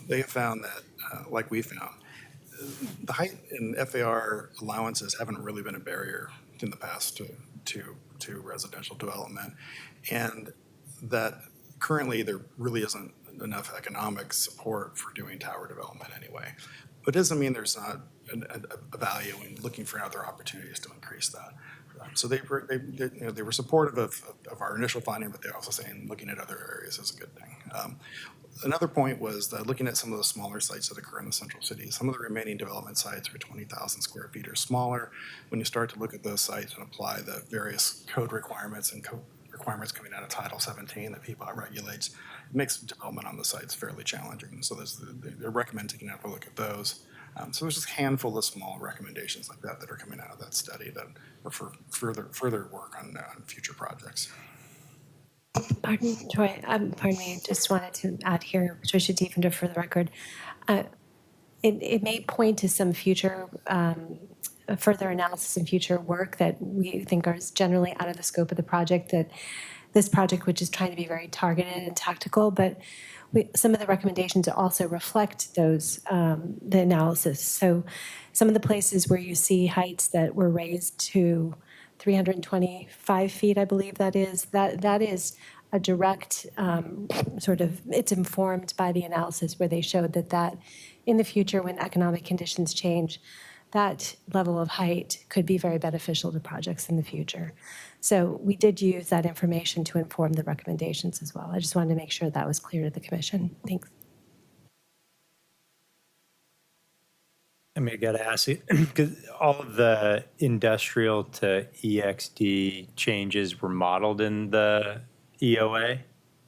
They have found that, like we found, the height in FAR allowances haven't really been a barrier in the past to residential development, and that currently there really isn't enough economic support for doing tower development anyway. But it doesn't mean there's not a value in looking for other opportunities to increase that. So they were supportive of our initial finding, but they're also saying looking at other areas is a good thing. Another point was that looking at some of the smaller sites that occur in the central city, some of the remaining development sites are 20,000 square feet or smaller. When you start to look at those sites and apply the various code requirements and requirements coming out of Title 17 that PPOT regulates, it makes development on the sites fairly challenging. So they recommend taking a look at those. So there's just a handful of small recommendations like that that are coming out of that study that are for further work on future projects. Pardon, Troy, pardon me, just wanted to add here, Patricia Diefender for the record. It may point to some future, further analysis and future work that we think are generally out of the scope of the project, that this project, which is trying to be very targeted and tactical, but some of the recommendations also reflect those, the analysis. So some of the places where you see heights that were raised to 325 feet, I believe that is a direct sort of, it's informed by the analysis where they showed that in the future, when economic conditions change, that level of height could be very beneficial to projects in the future. So we did use that information to inform the recommendations as well. I just wanted to make sure that was clear to the commission. Thanks. I mean, I gotta ask you, because all of the industrial to EXD changes were modeled in the EOA,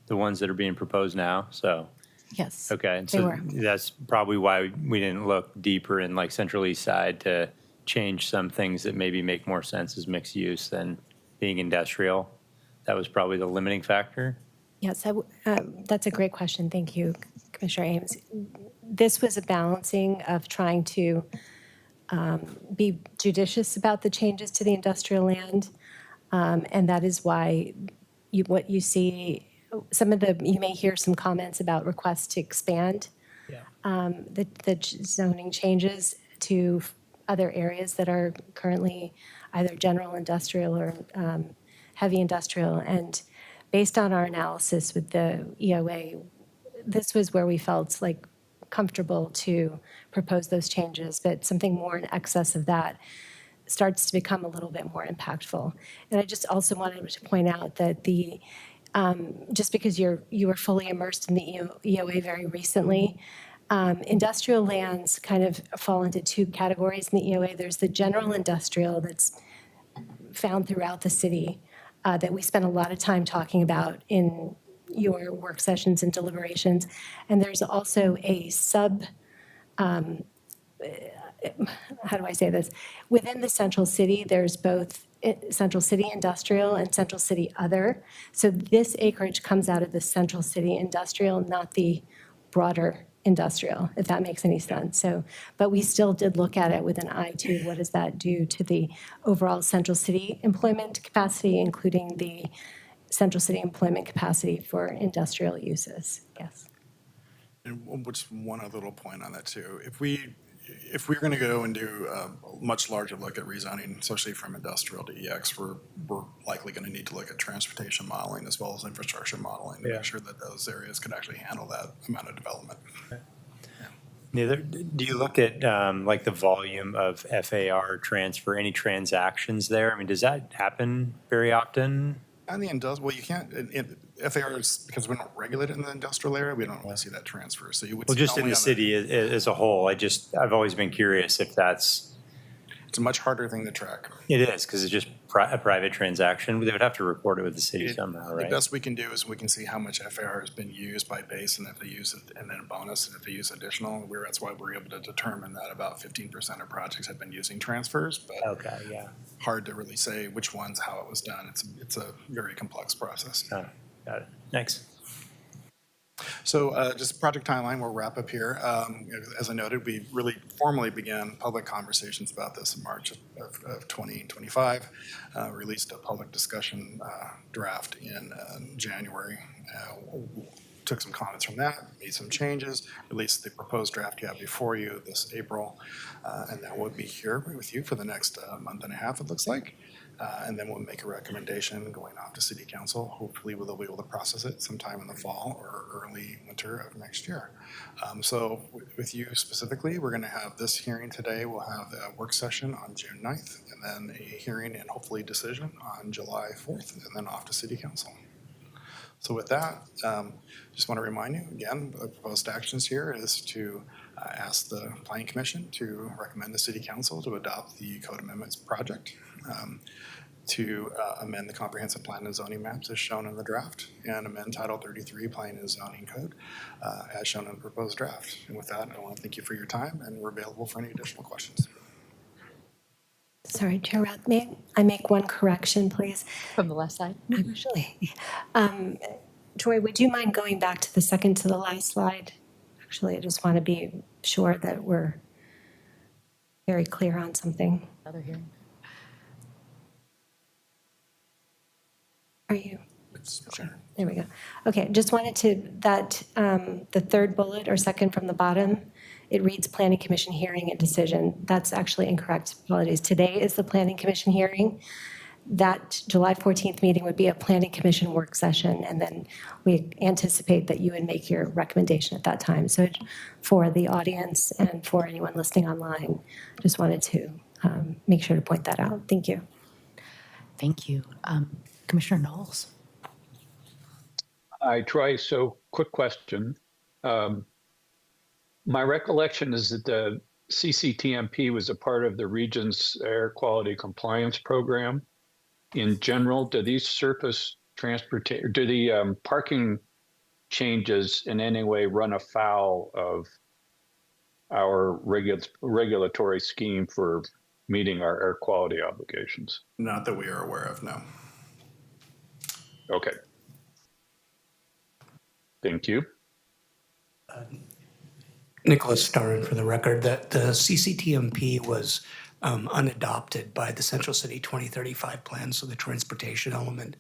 the ones that are being proposed now, so. Yes. Okay, and They so were. that's probably why we didn't look deeper in like Central East Side to change some things that maybe make more sense as mixed use than being industrial. That was probably the limiting factor. Yes, that's a great question. Thank you, Commissioner Ames. This was a balancing of trying to be judicious about the changes to the industrial land. And that is why what you see, you may hear some comments about requests to expand the zoning changes to other areas that are currently either general industrial or heavy industrial. And based on our analysis with the EOA, this was where we felt like comfortable to propose those changes, but something more in excess of that starts to become a little bit more impactful. And I just also wanted to point out that just because you were fully immersed in the EOA very recently, industrial lands kind of fall into two categories in the EOA. There's the general industrial that's found throughout the city that we spend a lot of time talking about in your work sessions and deliberations. And there's also a how do I say this? Within the central city, there's both central city industrial and central city other. So this acreage comes out of the central city industrial, not the broader industrial, if that makes any sense. So, but we still did look at it with an eye to what does that do to the overall central city employment capacity, including the central city employment capacity for industrial uses. Yes. And just one other little point on that too. If we're going to go and do a much larger look at rezoning, especially from industrial to EX, we're likely going to need to look at transportation modeling as well as infrastructure modeling to make sure that those areas could actually handle that amount of development. Neither, do you look at like the volume of FAR transfer, any transactions there? I mean, does that happen very often? On the industrial, well, you can't, FAR is, because we don't regulate it in the industrial area, we don't really see that transfer. So you would Well, see just in only the on city as a whole, I've always been curious if that's It's a much harder thing to track. It is, because it's just a private transaction. They would have to report it with the city somehow, The right? best we can do is we can see how much FAR has been used by base, and if they use it, and then a bonus, and if they use additional, that's why we're able to determine that about 15% of projects have been using transfers, but Okay, yeah. hard to really say which ones, how it was done. It's a very complex process. Got it. Thanks. So just project timeline, we'll wrap up here. As I noted, we really formally began public conversations about this in March of 2025. Released a public discussion draft in January. Took some comments from that, made some changes, released the proposed draft you have before you this April, and that will be here with you for the next month and a half, it looks like. And then we'll make a recommendation going off to City Council. Hopefully we'll be able to process it sometime in the fall or early winter of next year. So with you specifically, we're going to have this hearing today. We'll have a work session on June 9th, and then a hearing and hopefully decision on July 4th, and then off to City Council. So with that, just want to remind you, again, the proposed actions here is to ask the Planning Commission to recommend the City Council to adopt the code amendments project, to amend the comprehensive plan and zoning maps as shown in the draft, and amend Title 33 Planning and Zoning Code as shown in the proposed draft. And with that, I want to thank you for your time, and we're available for any additional questions. Sorry, Chair Rath, may I make one correction, please? From the left side? Actually, Troy, would you mind going back to the second to the last slide? Actually, I just want to be sure that we're very clear on something. Other hearing. Are you? Sure. There we go. Okay, just wanted to, the third bullet or second from the bottom, it reads Planning Commission hearing and decision. That's actually incorrect. Apologies. Today is the Planning Commission hearing. That July 14th meeting would be a Planning Commission work session, and then we anticipate that you would make your recommendation at that time. So for the audience and for anyone listening online, just wanted to make sure to point that out. Thank you. Thank you. Commissioner Knowles? Hi, Troy. So quick question. My recollection is that the CCTMP was a part of the region's air quality compliance program. In general, do these surface transportation, do the parking changes in any way run afoul of our regulatory scheme for meeting our air quality obligations? Not that we are aware of, no. Okay. Thank you. Nicholas Starrin, for the record, that the CCTMP was unadopted by the Central City 2035 plan, so the transportation element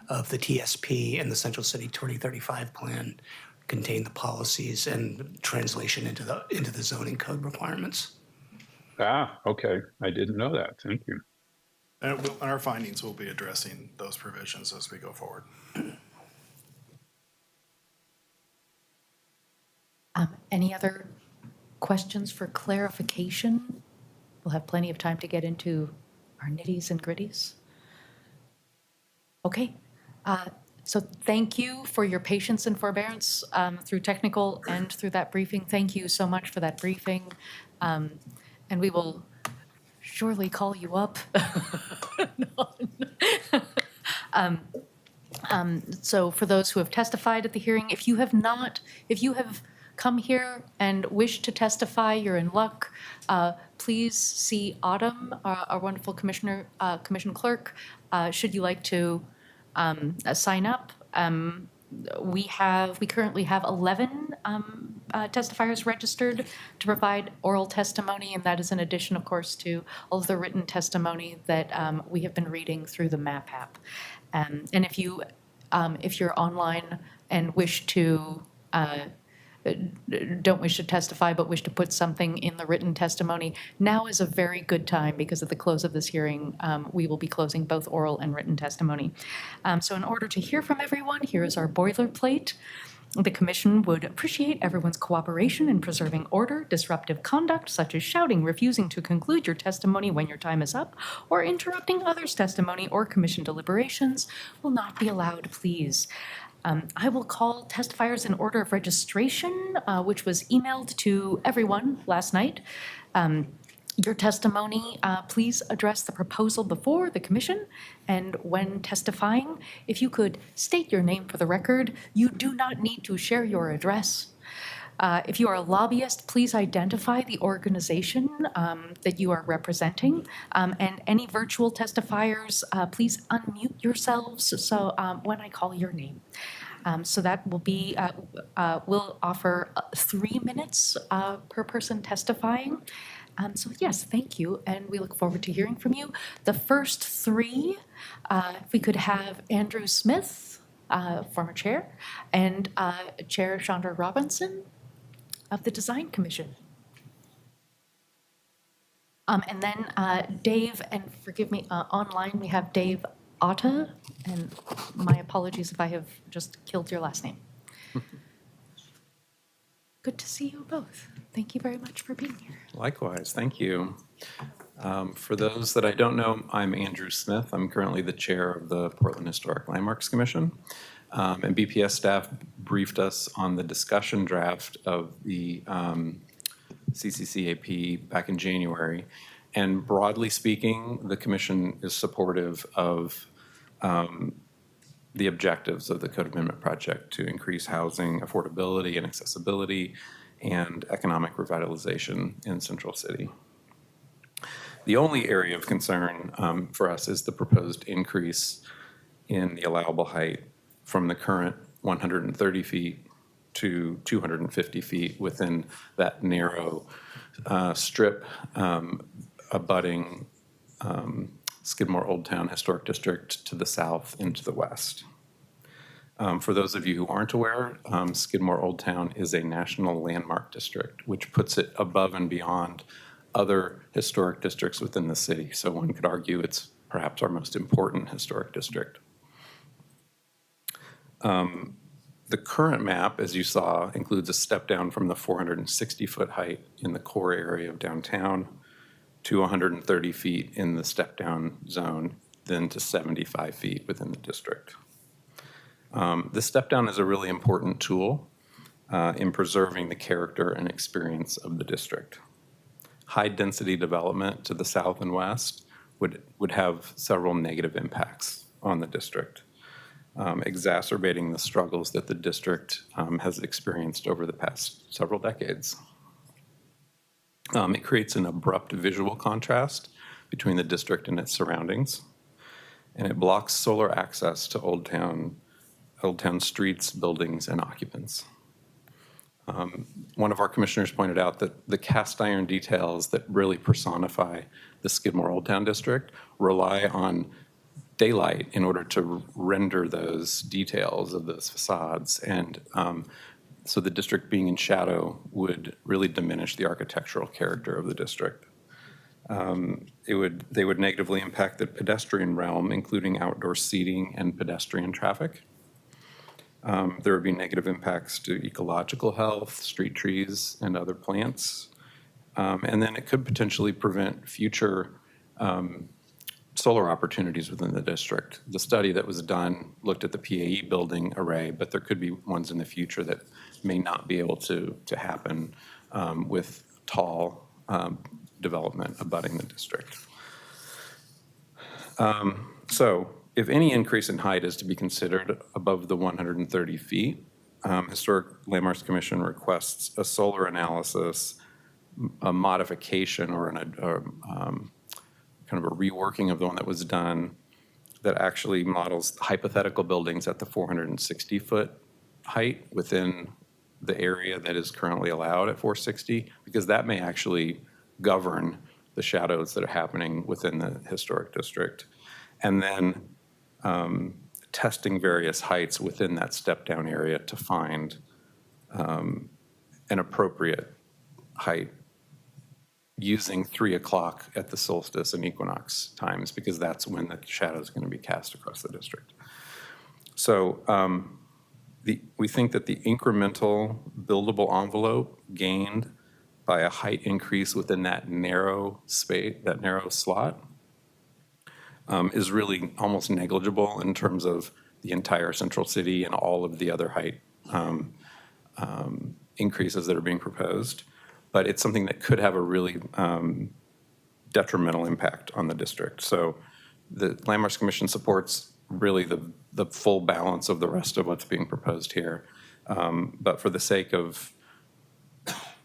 of the TSP and the Central City 2035 plan contain the policies and translation into the zoning code requirements. Ah, okay. I didn't know that. Thank you. And our findings will be addressing those provisions as we go forward. Any other questions for clarification? We'll have plenty of time to get into our nitties and gritties. Okay. So thank you for your patience and forbearance through technical and through that briefing. Thank you so much for that briefing. And we will surely call you up. So for those who have testified at the hearing, if you have come here and wish to testify, you're in luck. Please see Autumn, our wonderful commission clerk, should you like to sign up. We currently have 11 testifiers registered to provide oral testimony, and that is in addition, of course, to all of the written testimony that we have been reading through the MAP app. And if you're online and wish to don't wish to testify but wish to put something in the written testimony, now is a very good time because at the close of this hearing, we will be closing both oral and written testimony. So in order to hear from everyone, here is our boilerplate. The Commission would appreciate everyone's cooperation in preserving order. Disruptive conduct, such as shouting, refusing to conclude your testimony when your time is up, or interrupting others' testimony or Commission deliberations will not be allowed, please. I will call testifiers in order of registration, which was emailed to everyone last night. your testimony, please address the proposal before the commission. And when testifying, if you could state your name for the record, you do not need to share your address. If you are a lobbyist, please identify the organization that you are representing. And any virtual testifiers, please unmute yourselves so when I call your name. So that will be, we'll offer 3 minutes per person testifying. So yes, thank you, and we look forward to hearing from you. The first 3, if we could have Andrew Smith, former chair, and Chair Chandra Robinson of the Design Commission. And then Dave, and forgive me, online we have Dave Otta, and my apologies if I have just killed your last name. Good to see you both. Thank you very much for being here. Likewise, thank you. For those that I don't know, I'm Andrew Smith. I'm currently the chair of the Portland Historic Landmarks Commission. And BPS staff briefed us on the discussion draft of the CCCAP back in January. And broadly speaking, the commission is supportive of the objectives of the Code Amendment project to increase housing affordability and accessibility and economic revitalization in Central City. The only area of concern for us is the proposed increase in the allowable height from the current 130 feet to 250 feet within that narrow strip abutting Skidmore Old Town Historic District to the south and to the west. For those of you who aren't aware, Skidmore Old Town is a national landmark district, which puts it above and beyond other historic districts within the city. So one could argue it's perhaps our most important historic district. The current map, as you saw, includes a step down from the 460-foot height in the core area of downtown to 130 feet in the step-down zone, then to 75 feet within the district. This step-down is a really important tool in preserving the character and experience of the district. High-density development to the south and west would have several negative impacts on the district, exacerbating the struggles that the district has experienced over the past several decades. It creates an abrupt visual contrast between the district and its surroundings, and it blocks solar access to Old Town streets, buildings, and occupants. One of our commissioners pointed out that the cast iron details that really personify the Skidmore Old Town district rely on daylight in order to render those details of those facades. And so the district being in shadow would really diminish the architectural character of the district. They would negatively impact the pedestrian realm, including outdoor seating and pedestrian traffic. There would be negative impacts to ecological health, street trees, and other plants. And then it could potentially prevent future solar opportunities within the district. The study that was done looked at the PAE building array, but there could be ones in the future that may not be able to happen with tall development abutting the district. So if any increase in height is to be considered above the 130 feet, Historic Landmarks Commission requests a solar analysis, a modification, or kind of a reworking of the one that was done that actually models hypothetical buildings at the 460-foot height within the area that is currently allowed at 460, because that may actually govern the shadows that are happening within the historic district. And then testing various heights within that step-down area to find an appropriate height using 3 o'clock at the solstice and equinox times, because that's when the shadow is going to be cast across the district. So we think that the incremental buildable envelope gained by a height increase within that narrow space, that narrow slot, is really almost negligible in terms of the entire central city and all of the other height increases that are being proposed. But it's something that could have a really detrimental impact on the district. So the Landmarks Commission supports really the full balance of the rest of what's being proposed here. But for the sake of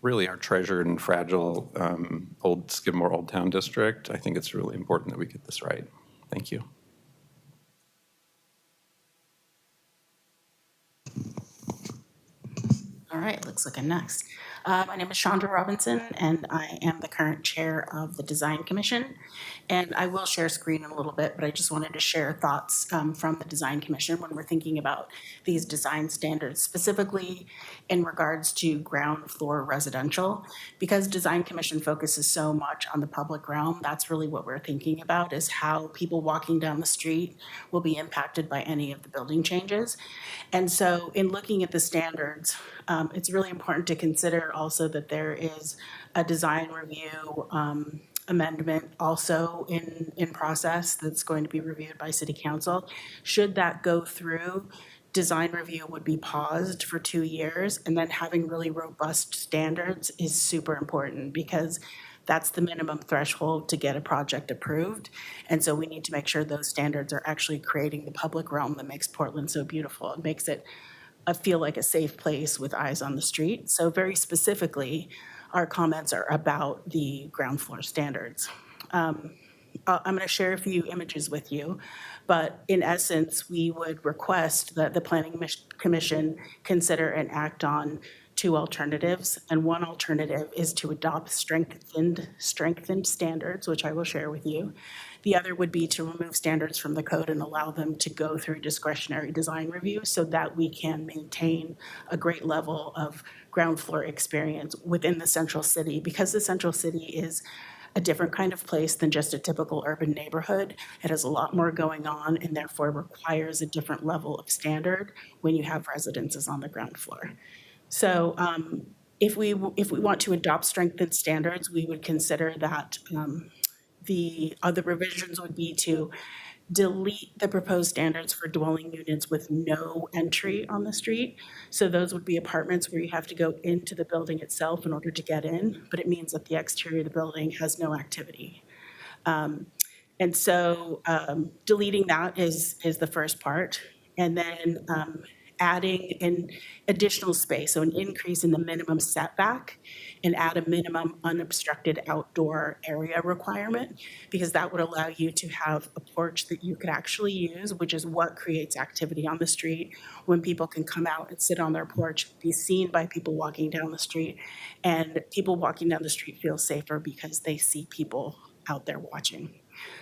really our treasured and fragile old Skidmore Old Town District, I think it's really important that we get this right. Thank you. All right, looks like I'm next. My name is Chandra Robinson, and I am the current chair of the Design Commission. And I will share screen in a little bit, but I just wanted to share thoughts from the Design Commission when we're thinking about these design standards, specifically in regards to ground floor residential. Because Design Commission focuses so much on the public realm, that's really what we're thinking about, is how people walking down the street will be impacted by any of the building changes. And so in looking at the standards, it's really important to consider also that there is a design review amendment also in process that's going to be reviewed by City Council. Should that go through, design review would be paused for 2 years, and then having really robust standards is super important because that's the minimum threshold to get a project approved. And so we need to make sure those standards are actually creating the public realm that makes Portland so beautiful. It makes it feel like a safe place with eyes on the street. So very specifically, our comments are about the ground floor standards. I'm going to share a few images with you, but in essence, we would request that the Planning Commission consider and act on 2 alternatives. And one alternative is to adopt strengthened standards, which I will share with you. The other would be to remove standards from the code and allow them to go through discretionary design review so that we can maintain a great level of ground floor experience within the central city. Because the central city is a different kind of place than just a typical urban neighborhood. It has a lot more going on and therefore requires a different level of standard when you have residences on the ground floor. So if we want to adopt strengthened standards, we would consider that the other revisions would be to delete the proposed standards for dwelling units with no entry on the street. So those would be apartments where you have to go into the building itself in order to get in, but it means that the exterior of the building has no activity. And so deleting that is the first part. And then adding an additional space, so an increase in the minimum setback, and add a minimum unobstructed outdoor area requirement, because that would allow you to have a porch that you could actually use, which is what creates activity on the street, when people can come out and sit on their porch, be seen by people walking down the street, and people walking down the street feel safer because they see people out there watching.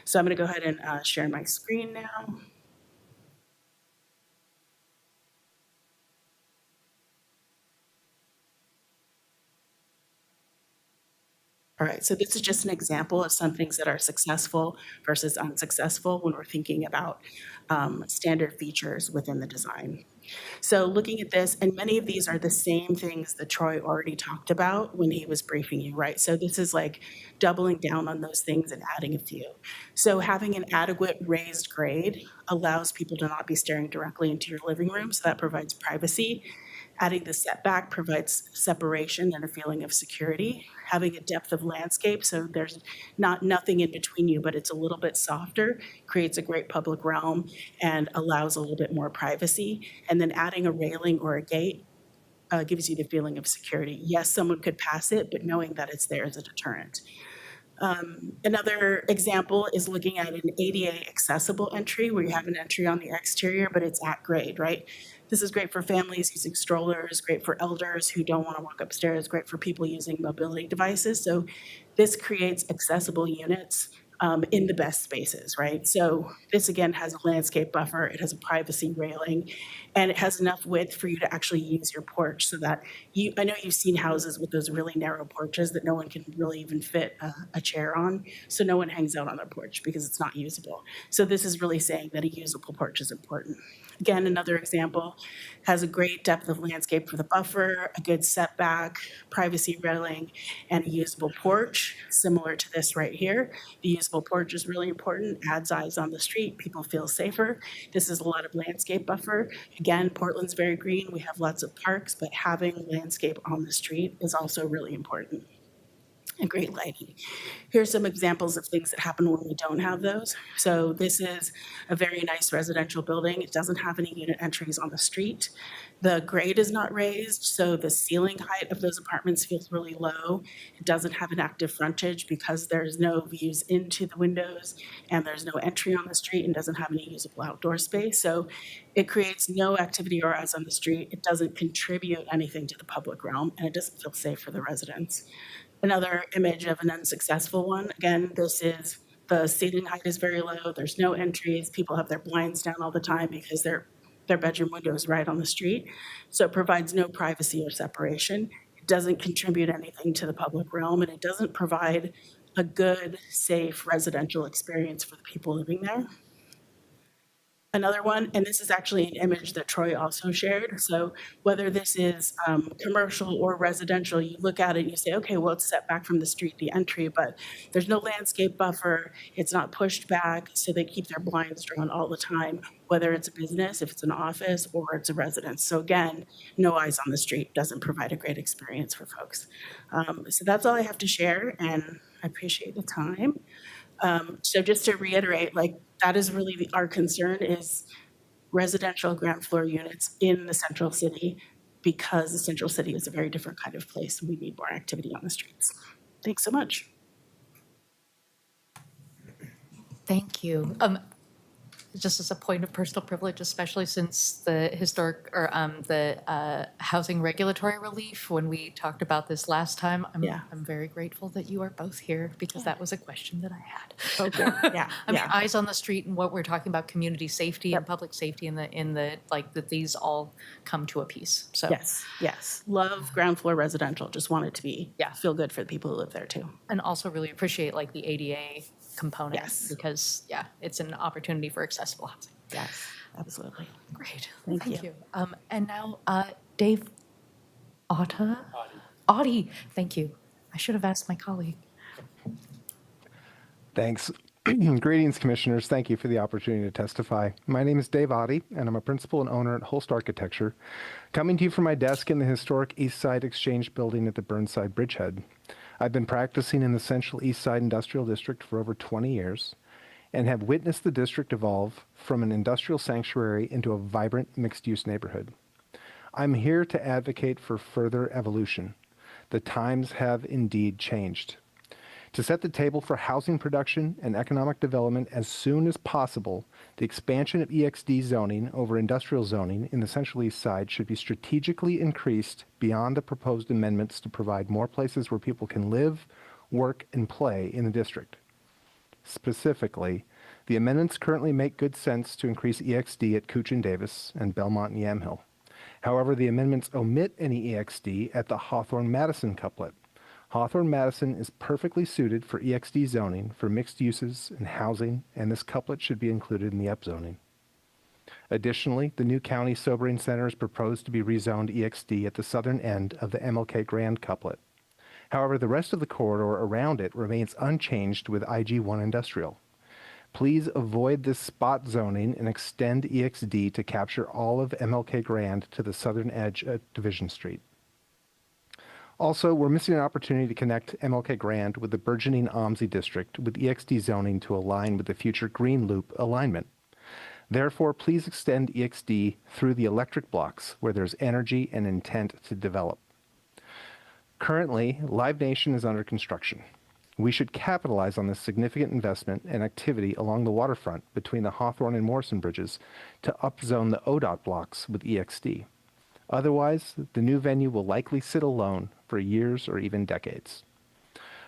So I'm going to go ahead and share my screen now. All right, so this is just an example of some things that are successful versus unsuccessful when we're thinking about standard features within the design. So looking at this, and many of these are the same things that Troy already talked about when he was briefing you, right? So this is like doubling down on those things and adding a few. So having an adequate raised grade allows people to not be staring directly into your living room, so that provides privacy. Adding the setback provides separation and a feeling of security. Having a depth of landscape, so there's nothing in between you, but it's a little bit softer, creates a great public realm and allows a little bit more privacy. And then adding a railing or a gate gives you the feeling of security. Yes, someone could pass it, but knowing that it's there is a deterrent. Another example is looking at an ADA accessible entry where you have an entry on the exterior, but it's at grade, right? This is great for families using strollers, great for elders who don't want to walk upstairs, great for people using mobility devices. So this creates accessible units in the best spaces, right? So this again has a landscape buffer, it has a privacy railing, and it has enough width for you to actually use your porch so that I know you've seen houses with those really narrow porches that no one can really even fit a chair on. So no one hangs out on their porch because it's not usable. So this is really saying that a usable porch is important. Again, another example has a great depth of landscape for the buffer, a good setback, privacy railing, and a usable porch, similar to this right here. The usable porch is really important, adds eyes on the street, people feel safer. This is a lot of landscape buffer. Again, Portland's very green, we have lots of parks, but having landscape on the street is also really important. and great lighting. Here's some examples of things that happen when we don't have those. So this is a very nice residential building. It doesn't have any unit entries on the street. The grade is not raised, so the ceiling height of those apartments feels really low. It doesn't have an active frontage because there's no views into the windows and there's no entry on the street and doesn't have any usable outdoor space. So it creates no activity or eyes on the street. It doesn't contribute anything to the public realm, and it doesn't feel safe for the residents. Another image of an unsuccessful one. Again, this is the ceiling height is very low. There's no entries. People have their blinds down all the time because their bedroom window is right on the street. So it provides no privacy or separation. It doesn't contribute anything to the public realm, and it doesn't provide a good, safe residential experience for the people living there. Another one, and this is actually an image that Troy also shared. So whether this is commercial or residential, you look at it and you say, okay, well, it's set back from the street, the entry, but there's no landscape buffer. It's not pushed back, so they keep their blinds drawn all the time, whether it's a business, if it's an office, or it's a residence. So again, no eyes on the street doesn't provide a great experience for folks. So that's all I have to share, and I appreciate the time. So just to reiterate, like, that is really our concern is residential ground floor units in the central city, because the central city is a very different kind of place. We need more activity on the streets. Thanks so much. Thank you. Just as a point of personal privilege, especially since the historic or the housing regulatory relief, when we talked about this last time, I'm very grateful that you are both here, because that was a question that I had. Okay. Yeah. I mean, eyes on the street and what we're talking about, community safety and public safety in the like, that these all come to a piece. So Yes. Love ground floor residential. Just want it to be feel good for the people who live there too. and also really appreciate like the ADA component, Yes. because it's an opportunity for accessible housing. Yes, absolutely. Great, Thank you. And now Dave Audie, thank you. I should have asked my colleague. Thanks. Greetings, commissioners. Thank you for the opportunity to testify. My name is Dave Audie, and I'm a principal and owner at Holst Architecture, coming to you from my desk in the historic East Side Exchange Building at the Burnside Bridgehead. I've been practicing in the Central East Side Industrial District for over 20 years and have witnessed the district evolve from an industrial sanctuary into a vibrant mixed-use neighborhood. I'm here to advocate for further evolution. The times have indeed changed. To set the table for housing production and economic development as soon as possible, the expansion of EXD zoning over industrial zoning in the Central East Side should be strategically increased beyond the proposed amendments to provide more places where people can live, work, and play in the district. Specifically, the amendments currently make good sense to increase EXD at Cooch and Davis and Belmont and Yamhill. However, the amendments omit any EXD at the Hawthorne-Madison couplet. Hawthorne-Madison is perfectly suited for EXD zoning for mixed uses and housing, and this couplet should be included in the upzoning. Additionally, the new county sobering center is proposed to be rezoned EXD at the southern end of the MLK Grand couplet. However, the rest of the corridor around it remains unchanged with IG1 industrial. Please avoid this spot zoning and extend EXD to capture all of MLK Grand to the southern edge at Division Street. Also, we're missing an opportunity to connect MLK Grand with the burgeoning OMSI district with EXD zoning to align with the future Green Loop alignment. Therefore, please extend EXD through the electric blocks where there's energy and intent to develop. Currently, Live Nation is under construction. We should capitalize on this significant investment and activity along the waterfront between the Hawthorne and Morrison bridges to upzone the ODOT blocks with EXD. Otherwise, the new venue will likely sit alone for years or even decades.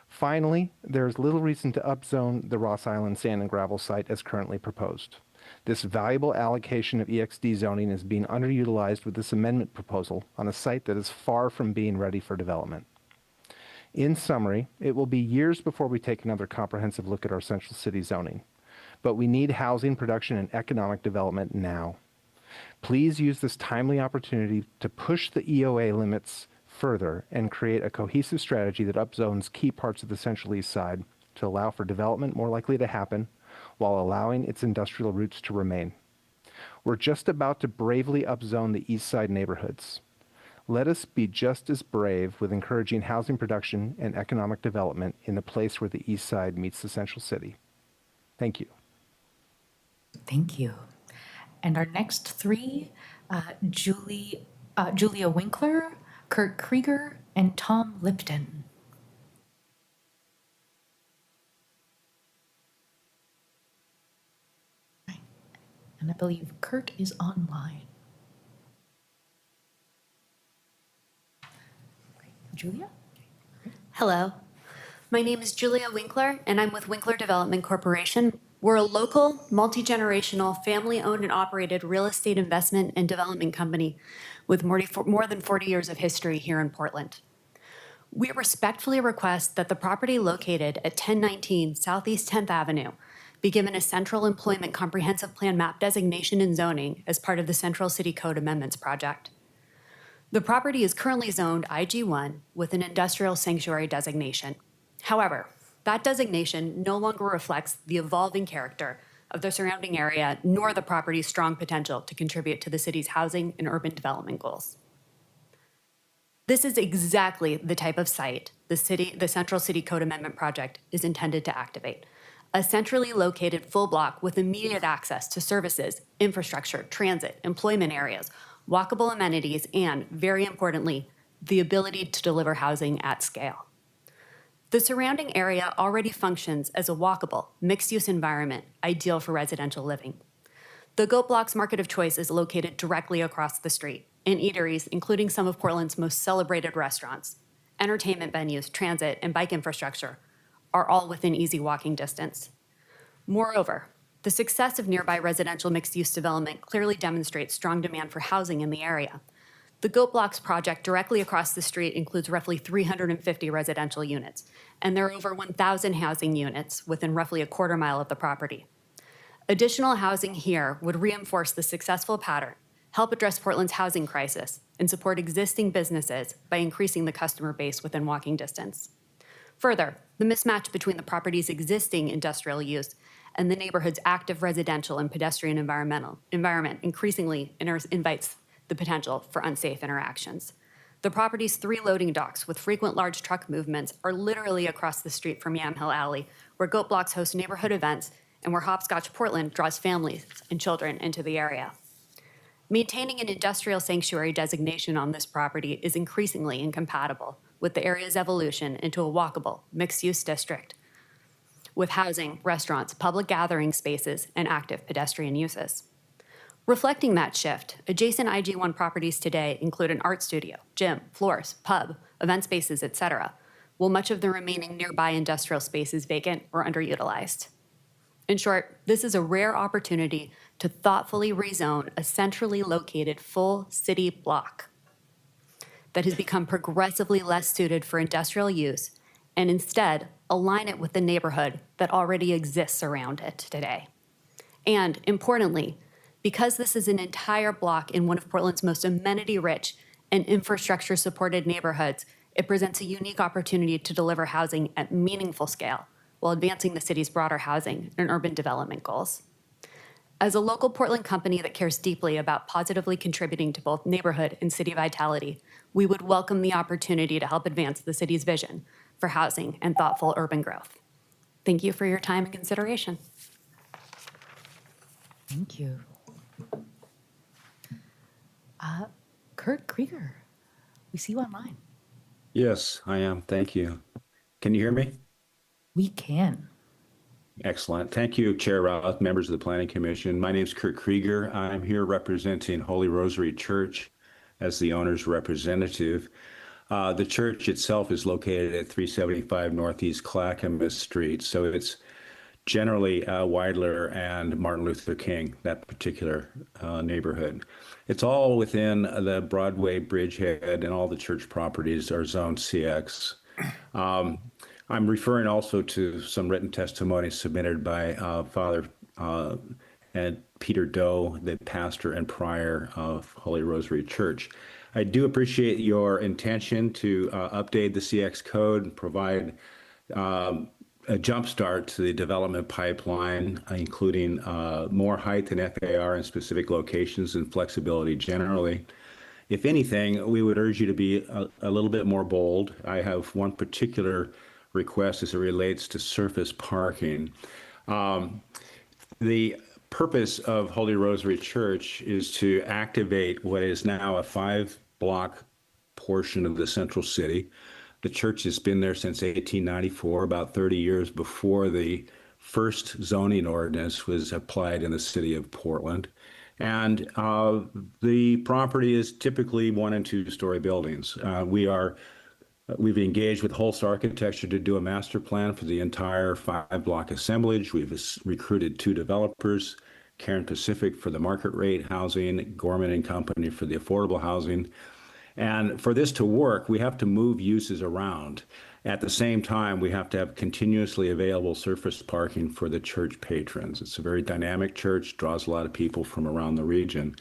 Finally, there is little reason to upzone the Ross Island sand and gravel site as currently proposed. This valuable allocation of EXD zoning is being underutilized with this amendment proposal on a site that is far from being ready for development. In summary, it will be years before we take another comprehensive look at our central city zoning, but we need housing production and economic development now. Please use this timely opportunity to push the EOA limits further and create a cohesive strategy that upzones key parts of the Central East Side to allow for development more likely to happen while allowing its industrial roots to remain. We're just about to bravely upzone the East Side neighborhoods. Let us be just as brave with encouraging housing production and economic development in the place where the East Side meets the Central City. Thank you. Thank you. And our next three, Julia Winkler, Kurt Krieger, and Tom Lipton. And I believe Kurt is online. Julia? Hello, my name is Julia Winkler, and I'm with Winkler Development Corporation. We're a local, multi-generational, family-owned and operated real estate investment and development company with more than 40 years of history here in Portland. We respectfully request that the property located at 1019 Southeast 10th Avenue be given a Central Employment Comprehensive Plan map designation and zoning as part of the Central City Code Amendments project. The property is currently zoned IG1 with an industrial sanctuary designation. However, that designation no longer reflects the evolving character of the surrounding area nor the property's strong potential to contribute to the city's housing and urban development goals. This is exactly the type of site the Central City Code Amendment project is intended to activate. A centrally located full block with immediate access to services, infrastructure, transit, employment areas, walkable amenities, and, very importantly, the ability to deliver housing at scale. The surrounding area already functions as a walkable, mixed-use environment ideal for residential living. The Goat Block's market of choice is located directly across the street, and eateries, including some of Portland's most celebrated restaurants, entertainment venues, transit, and bike infrastructure, are all within easy walking distance. Moreover, the success of nearby residential mixed-use development clearly demonstrates strong demand for housing in the area. The Goat Blocks project directly across the street includes roughly 350 residential units, and there are over 1,000 housing units within roughly a quarter mile of the property. Additional housing here would reinforce the successful pattern, help address Portland's housing crisis, and support existing businesses by increasing the customer base within walking distance. Further, the mismatch between the property's existing industrial use and the neighborhood's active residential and pedestrian environment increasingly invites the potential for unsafe interactions. The property's 3 loading docks with frequent large truck movements are literally across the street from Yamhill Alley, where Goat Blocks host neighborhood events and where Hopscotch Portland draws families and children into the area. Maintaining an industrial sanctuary designation on this property is increasingly incompatible with the area's evolution into a walkable, mixed-use district with housing, restaurants, public gathering spaces, and active pedestrian uses. Reflecting that shift, adjacent IG1 properties today include an art studio, gym, floors, pub, event spaces, etc., while much of the remaining nearby industrial space is vacant or underutilized. In short, this is a rare opportunity to thoughtfully rezone a centrally located full city block that has become progressively less suited for industrial use and instead align it with the neighborhood that already exists around it today. And importantly, because this is an entire block in one of Portland's most amenity-rich and infrastructure-supported neighborhoods, it presents a unique opportunity to deliver housing at meaningful scale while advancing the city's broader housing and urban development goals. As a local Portland company that cares deeply about positively contributing to both neighborhood and city vitality, we would welcome the opportunity to help advance the city's vision for housing and thoughtful urban growth. Thank you for your time and consideration. Thank you. Kurt Krieger, we see you online. Yes, I am. Thank you. Can you hear me? We can. Excellent. Thank you, Chair Roth, members of the Planning Commission. My name is Kurt Krieger. I'm here representing Holy Rosary Church as the owner's representative. The church itself is located at 375 Northeast Clackamas Street, so it's generally Weidler and Martin Luther King, that particular neighborhood. It's all within the Broadway bridgehead, and all the church properties are zoned CX. I'm referring also to some written testimony submitted by Father and Peter Doe, the pastor and prior of Holy Rosary Church. I do appreciate your intention to update the CX code and provide a jumpstart to the development pipeline, including more height and FAR in specific locations and flexibility generally. if anything, we would urge you to be a little bit more bold. I have one particular request as it relates to surface parking. The purpose of Holy Rosary Church is to activate what is now a 5-block portion of the central city. The church has been there since 1894, about 30 years before the first zoning ordinance was applied in the city of Portland. And the property is typically 1- and 2-story buildings. We've engaged with Holst Architecture to do a master plan for the entire 5-block assemblage. We've recruited 2 developers, Cairn Pacific for the market rate housing, Gorman and Company for the affordable housing. And for this to work, we have to move uses around. At the same time, we have to have continuously available surface parking for the church patrons. It's a very dynamic church, draws a lot of people from around the region.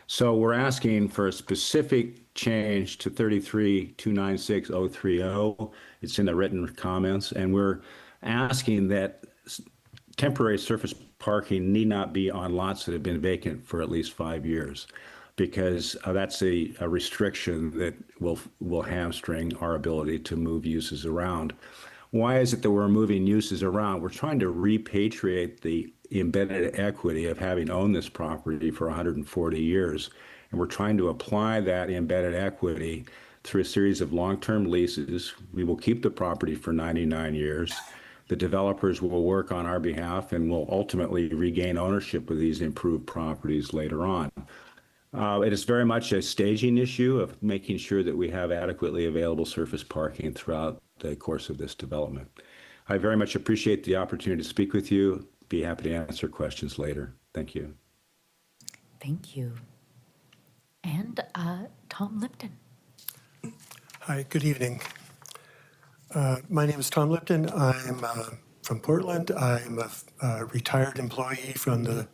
So we're asking for a specific change to 33-296-030. It's in the written comments, and we're asking that temporary surface parking need not be on lots that have been vacant for at least 5 years, because that's a restriction that will hamstring our ability to move uses around. Why is it that we're moving uses around? We're trying to repatriate the embedded equity of having owned this property for 140 years. And we're trying to apply that embedded equity through a series of long-term leases. We will keep the property for 99 years. The developers will work on our behalf and will ultimately regain ownership of these improved properties later on. It is very much a staging issue of making sure that we have adequately available surface parking throughout the course of this development. I very much appreciate the opportunity to speak with you. Be happy to answer questions later. Thank you. Thank you. And Tom Lipton. Hi, good evening. My name is Tom Lipton. I'm from Portland. I'm a retired employee from the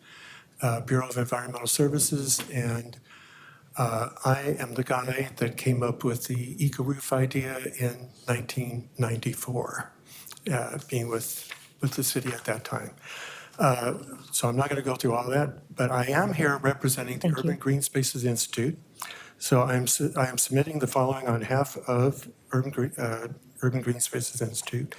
Bureau of Environmental Services, and I am the guy that came up with the eco-roof idea in 1994, being with the city at that time. So I'm not going to go through all that, but I am here representing the Urban Green Spaces Institute. So I am submitting the following on behalf of Urban Green Spaces Institute.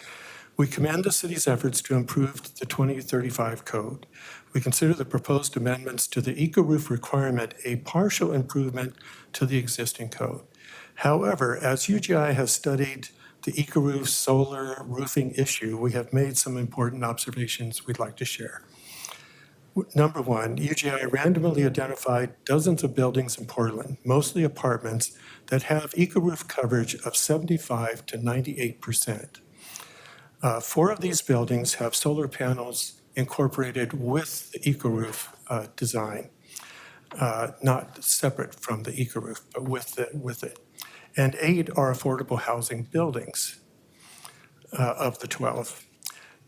We commend the city's efforts to improve the 2035 code. We consider the proposed amendments to the eco-roof requirement a partial improvement to the existing code. However, as UGI has studied the eco-roof solar roofing issue, we have made some important observations we'd like to share. Number one, UGI randomly identified dozens of buildings in Portland, mostly apartments, that have eco-roof coverage of 75 to 98%. 4 of these buildings have solar panels incorporated with the eco-roof design, not separate from the eco-roof, but with it. And 8 are affordable housing buildings of the 12.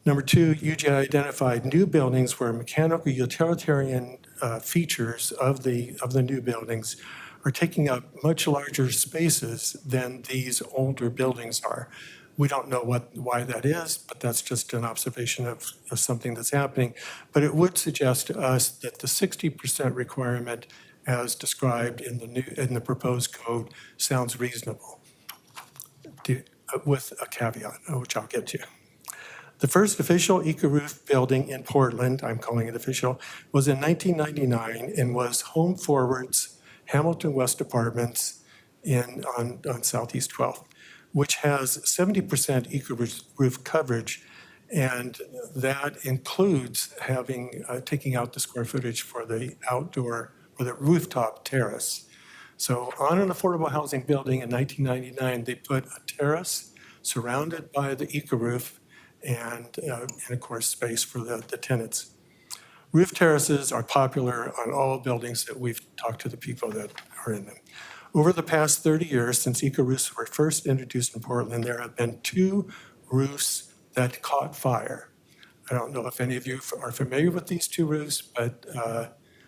Number 2, UGI identified new buildings where mechanical utilitarian features of the new buildings are taking up much larger spaces than these older buildings are. We don't know why that is, but that's just an observation of something that's happening. But it would suggest to us that the 60% requirement as described in the proposed code sounds reasonable, with a caveat, which I'll get to. The first official eco-roof building in Portland, I'm calling it official, was in 1999 and was Home Forward's Hamilton West Apartments on Southeast 12th, which has 70% eco-roof coverage, and that includes taking out the square footage for the outdoor or the rooftop terrace. So on an affordable housing building in 1999, they put a terrace surrounded by the eco-roof and of course, space for the tenants. Roof terraces are popular on all buildings that we've talked to the people that are in them. Over the past 30 years, since eco-roofs were first introduced in Portland, there have been 2 roofs that caught fire. I don't know if any of you are familiar with these 2 roofs, but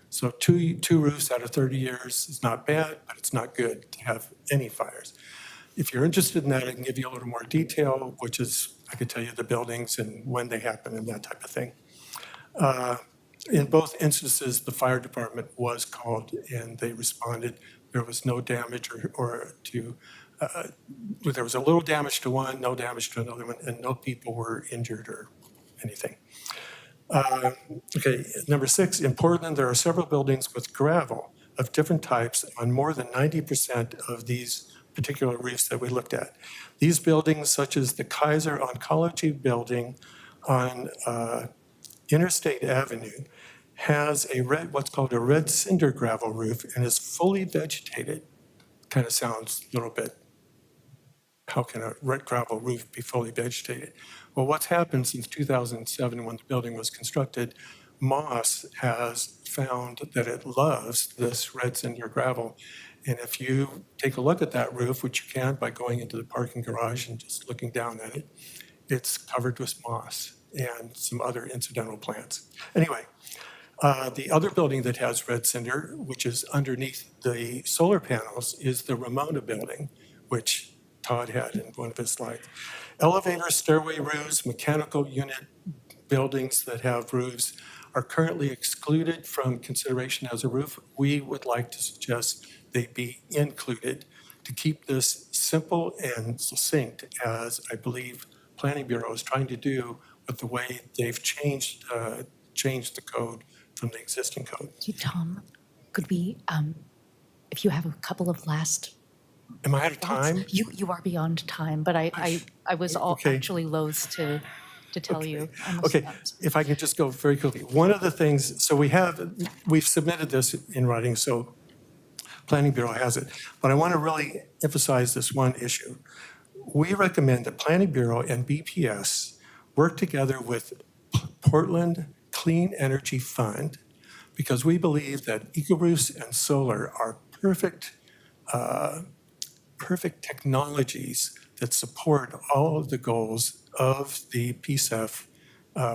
so two roofs out of 30 years is not bad, but it's not good to have any fires. If you're interested in that, I can give you a little more detail, which is, I could tell you the buildings and when they happen and that type of thing. In both instances, the fire department was called and they responded there was no damage there was a little damage to one, no damage to another one, and no people were injured or anything. Okay, number 6, in Portland, there are several buildings with gravel of different types on more than 90% of these particular roofs that we looked at. These buildings, such as the Kaiser Oncology building on Interstate Avenue, has what's called a red cinder gravel roof and is fully vegetated. Kind of sounds a little bit, how can a red gravel roof be fully vegetated? Well, what's happened since 2007 when the building was constructed, moss has found that it loves this red cinder gravel. And if you take a look at that roof, which you can by going into the parking garage and just looking down at it, it's covered with moss and some other incidental plants. Anyway, the other building that has red cinder, which is underneath the solar panels, is the Ramona building, which Todd had in one of his slides. Elevator, stairway roofs, mechanical unit buildings that have roofs are currently excluded from consideration as a roof. We would like to suggest they be included to keep this simple and succinct, as I believe Planning Bureau is trying to do with the way they've changed the code from the existing code. Hey, Tom, could we, if you have a couple of last Am I out of time? You are beyond time, but I was actually loath to tell you. Okay, if I can just go very quickly. One of the things, so we've submitted this in writing, so Planning Bureau has it. But I want to really emphasize this one issue. We recommend that Planning Bureau and BPS work together with Portland Clean Energy Fund, because we believe that eco-roofs and solar are perfect technologies that support all of the goals of the PSEF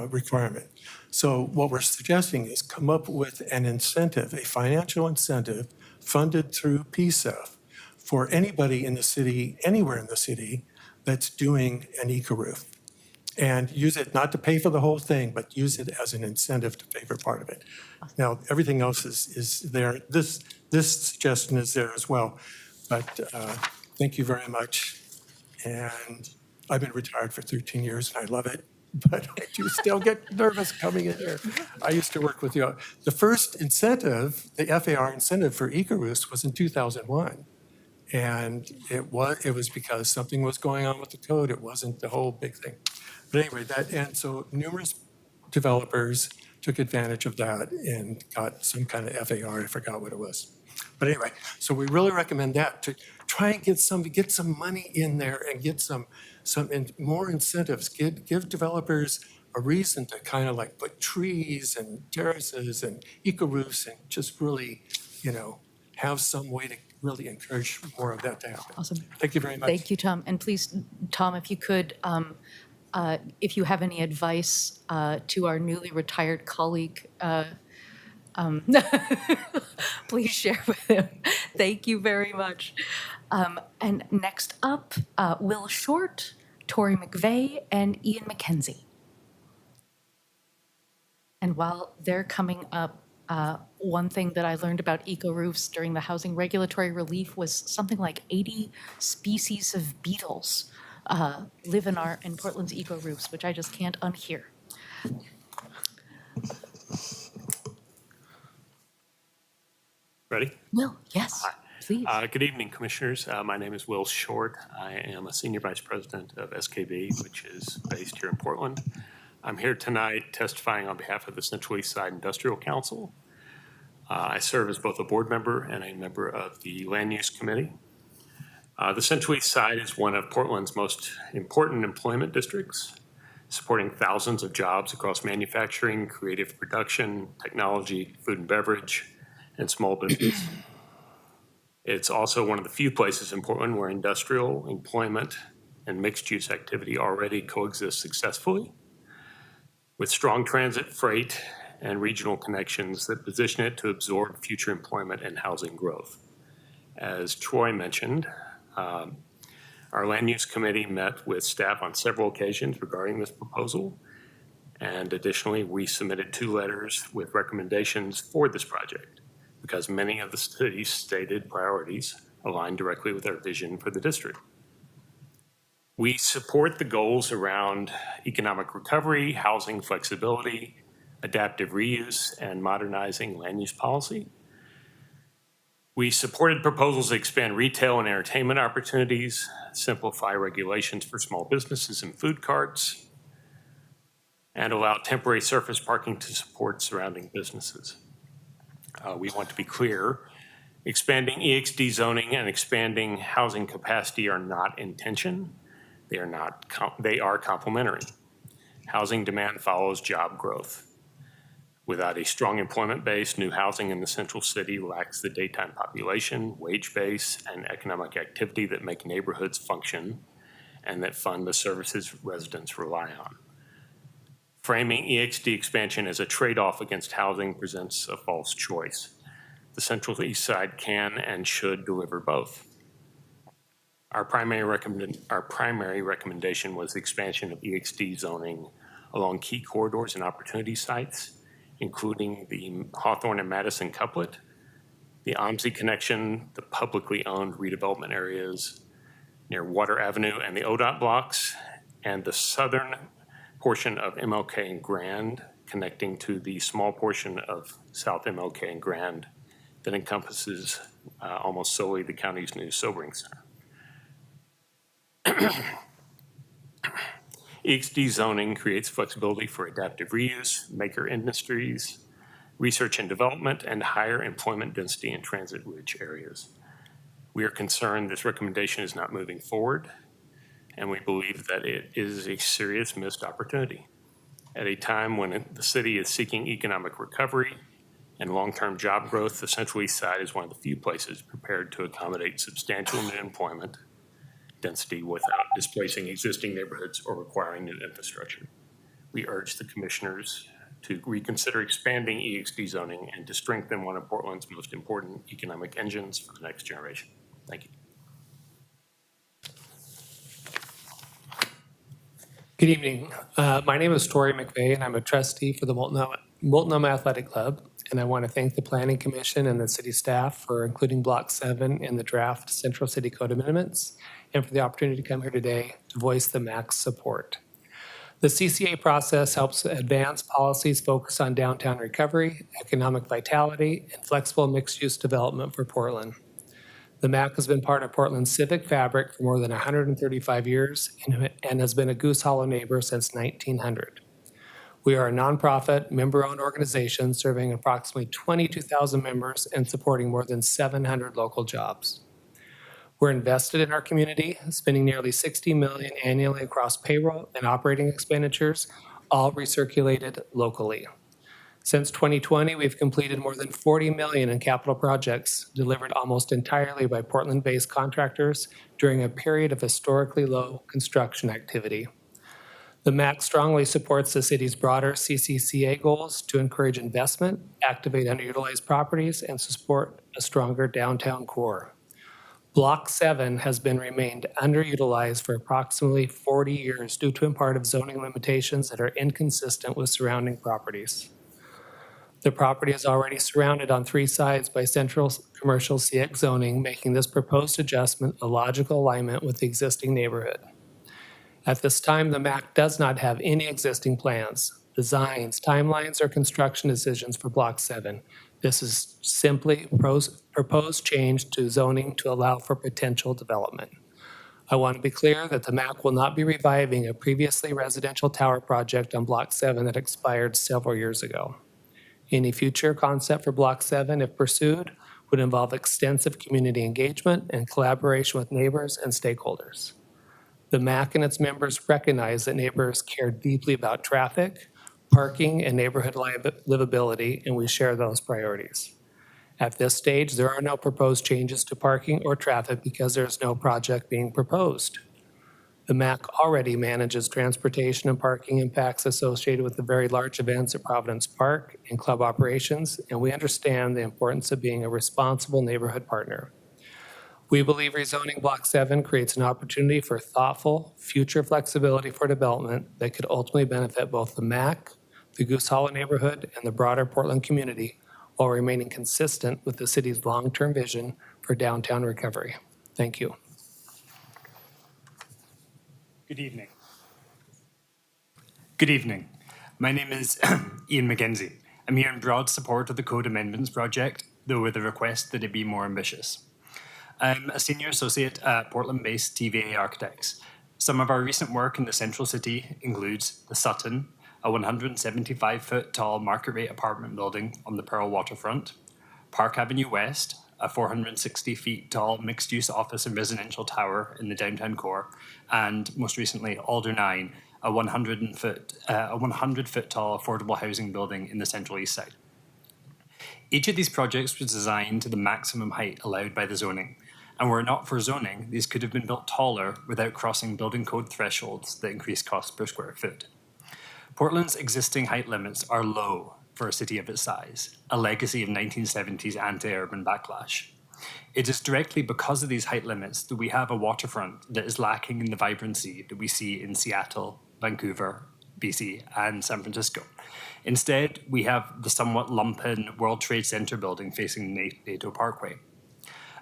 requirement. So what we're suggesting is come up with an incentive, a financial incentive funded through PSEF for anybody in the city, anywhere in the city, that's doing an eco-roof. And use it not to pay for the whole thing, but use it as an incentive to pay for part of it. Now, everything else is there. This suggestion is there as well. But thank you very much. And I've been retired for 13 years and I love it, but I do still get nervous coming in here. I used to work with you. The first incentive, the FAR incentive for eco-roofs was in 2001. And it was because something was going on with the code. It wasn't the whole big thing. But anyway, and so numerous developers took advantage of that and got some kind of FAR. I forgot what it was. But anyway, so we really recommend that to try and get some money in there and get some more incentives. Give developers a reason to kind of like put trees and terraces and eco-roofs and just really, have some way to really encourage more of that to happen. Awesome. Thank you very much. Thank you, Tom. And please, Tom, if you could, if you have any advice to our newly retired colleague, please share with him. Thank you very much. And next up, Will Short, Tori McVeigh, and Ian McKenzie. And while they're coming up, one thing that I learned about eco-roofs during the housing regulatory relief was something like 80 species of beetles live in Portland's eco-roofs, which I just can't unhear. Ready? Will, yes, please. Good evening, Commissioners. My name is Will Short. I am a Senior Vice President of SKB, which is based here in Portland. I'm here tonight testifying on behalf of the Central East Side Industrial Council. I serve as both a board member and a member of the Land Use Committee. The Central East Side is one of Portland's most important employment districts, supporting thousands of jobs across manufacturing, creative production, technology, food and beverage, and small business. It's also one of the few places in Portland where industrial employment and mixed-use activity already coexist successfully, with strong transit, freight, and regional connections that position it to absorb future employment and housing growth. As Troy mentioned, our Land Use Committee met with staff on several occasions regarding this proposal. And additionally, we submitted 2 letters with recommendations for this project. because many of the city's stated priorities align directly with our vision for the district. We support the goals around economic recovery, housing flexibility, adaptive reuse, and modernizing land use policy. We supported proposals to expand retail and entertainment opportunities, simplify regulations for small businesses and food carts, and allow temporary surface parking to support surrounding businesses. We want to be clear, expanding EXD zoning and expanding housing capacity are not in tension. They are complementary. Housing demand follows job growth. Without a strong employment base, new housing in the central city lacks the daytime population, wage base, and economic activity that make neighborhoods function and that fund the services residents rely on. Framing EXD expansion as a trade-off against housing presents a false choice. The Central East Side can and should deliver both. Our primary recommendation was the expansion of EXD zoning along key corridors and opportunity sites, including the Hawthorne and Madison couplet, the OMSI connection, the publicly owned redevelopment areas near Water Avenue and the ODOT blocks, and the southern portion of MLK and Grand, connecting to the small portion of South MLK and Grand that encompasses almost solely the county's new sobering center. EXD zoning creates flexibility for adaptive reuse, maker industries, research and development, and higher employment density in transit-rich areas. We are concerned this recommendation is not moving forward, and we believe that it is a serious missed opportunity. At a time when the city is seeking economic recovery and long-term job growth, the Central East Side is one of the few places prepared to accommodate substantial new employment density without displacing existing neighborhoods or requiring new infrastructure. We urge the commissioners to reconsider expanding EXD zoning and to strengthen one of Portland's most important economic engines for the next generation. Thank you. Good evening. My name is Tori McVeigh, and I'm a trustee for the Multnomah Athletic Club. And I want to thank the Planning Commission and the city staff for including Block 7 in the draft Central City Code Amendments, and for the opportunity to come here today to voice the MAC's support. The CCA process helps advance policies focused on downtown recovery, economic vitality, and flexible mixed-use development for Portland. The MAC has been part of Portland's civic fabric for more than 135 years and has been a Goose Hollow neighbor since 1900. We are a nonprofit, member-owned organization serving approximately 22,000 members and supporting more than 700 local jobs. We're invested in our community, spending nearly $60 million annually across payroll and operating expenditures, all recirculated locally. Since 2020, we've completed more than $40 million in capital projects delivered almost entirely by Portland-based contractors during a period of historically low construction activity. The MAC strongly supports the city's broader CCCA goals to encourage investment, activate underutilized properties, and support a stronger downtown core. Block 7 has been remained underutilized for approximately 40 years due to in part of zoning limitations that are inconsistent with surrounding properties. The property is already surrounded on 3 sides by central commercial CX zoning, making this proposed adjustment a logical alignment with the existing neighborhood. At this time, the MAC does not have any existing plans, designs, timelines, or construction decisions for Block 7. This is simply proposed change to zoning to allow for potential development. I want to be clear that the MAC will not be reviving a previously residential tower project on Block 7 that expired several years ago. Any future concept for Block 7, if pursued, would involve extensive community engagement and collaboration with neighbors and stakeholders. The MAC and its members recognize that neighbors care deeply about traffic, parking, and neighborhood livability, and we share those priorities. At this stage, there are no proposed changes to parking or traffic because there is no project being proposed. The MAC already manages transportation and parking impacts associated with the very large events at Providence Park and club operations, and we understand the importance of being a responsible neighborhood partner. We believe rezoning Block 7 creates an opportunity for thoughtful, future flexibility for development that could ultimately benefit both the MAC, the Goose Hollow neighborhood, and the broader Portland community, while remaining consistent with the city's long-term vision for downtown recovery. Thank you. Good evening. Good evening. My name is Ian McKenzie. I'm here in broad support of the Code Amendments project, though with a request that it be more ambitious. I'm a senior associate at Portland-based TVA Architects. Some of our recent work in the central city includes the Sutton, a 175-foot tall market rate apartment building on the Pearl waterfront, Park Avenue West, a 460 feet tall mixed-use office and residential tower in the downtown core, and most recently Alder 9, a 100-foot tall affordable housing building in the Central East Side. Each of these projects was designed to the maximum height allowed by the zoning, and were it not for zoning, these could have been built taller without crossing building code thresholds that increase cost per square foot. Portland's existing height limits are low for a city of its size, a legacy of 1970s anti-urban backlash. It is directly because of these height limits that we have a waterfront that is lacking in the vibrancy that we see in Seattle, Vancouver, BC, and San Francisco. Instead, we have the somewhat lumpen World Trade Center building facing NATO Parkway.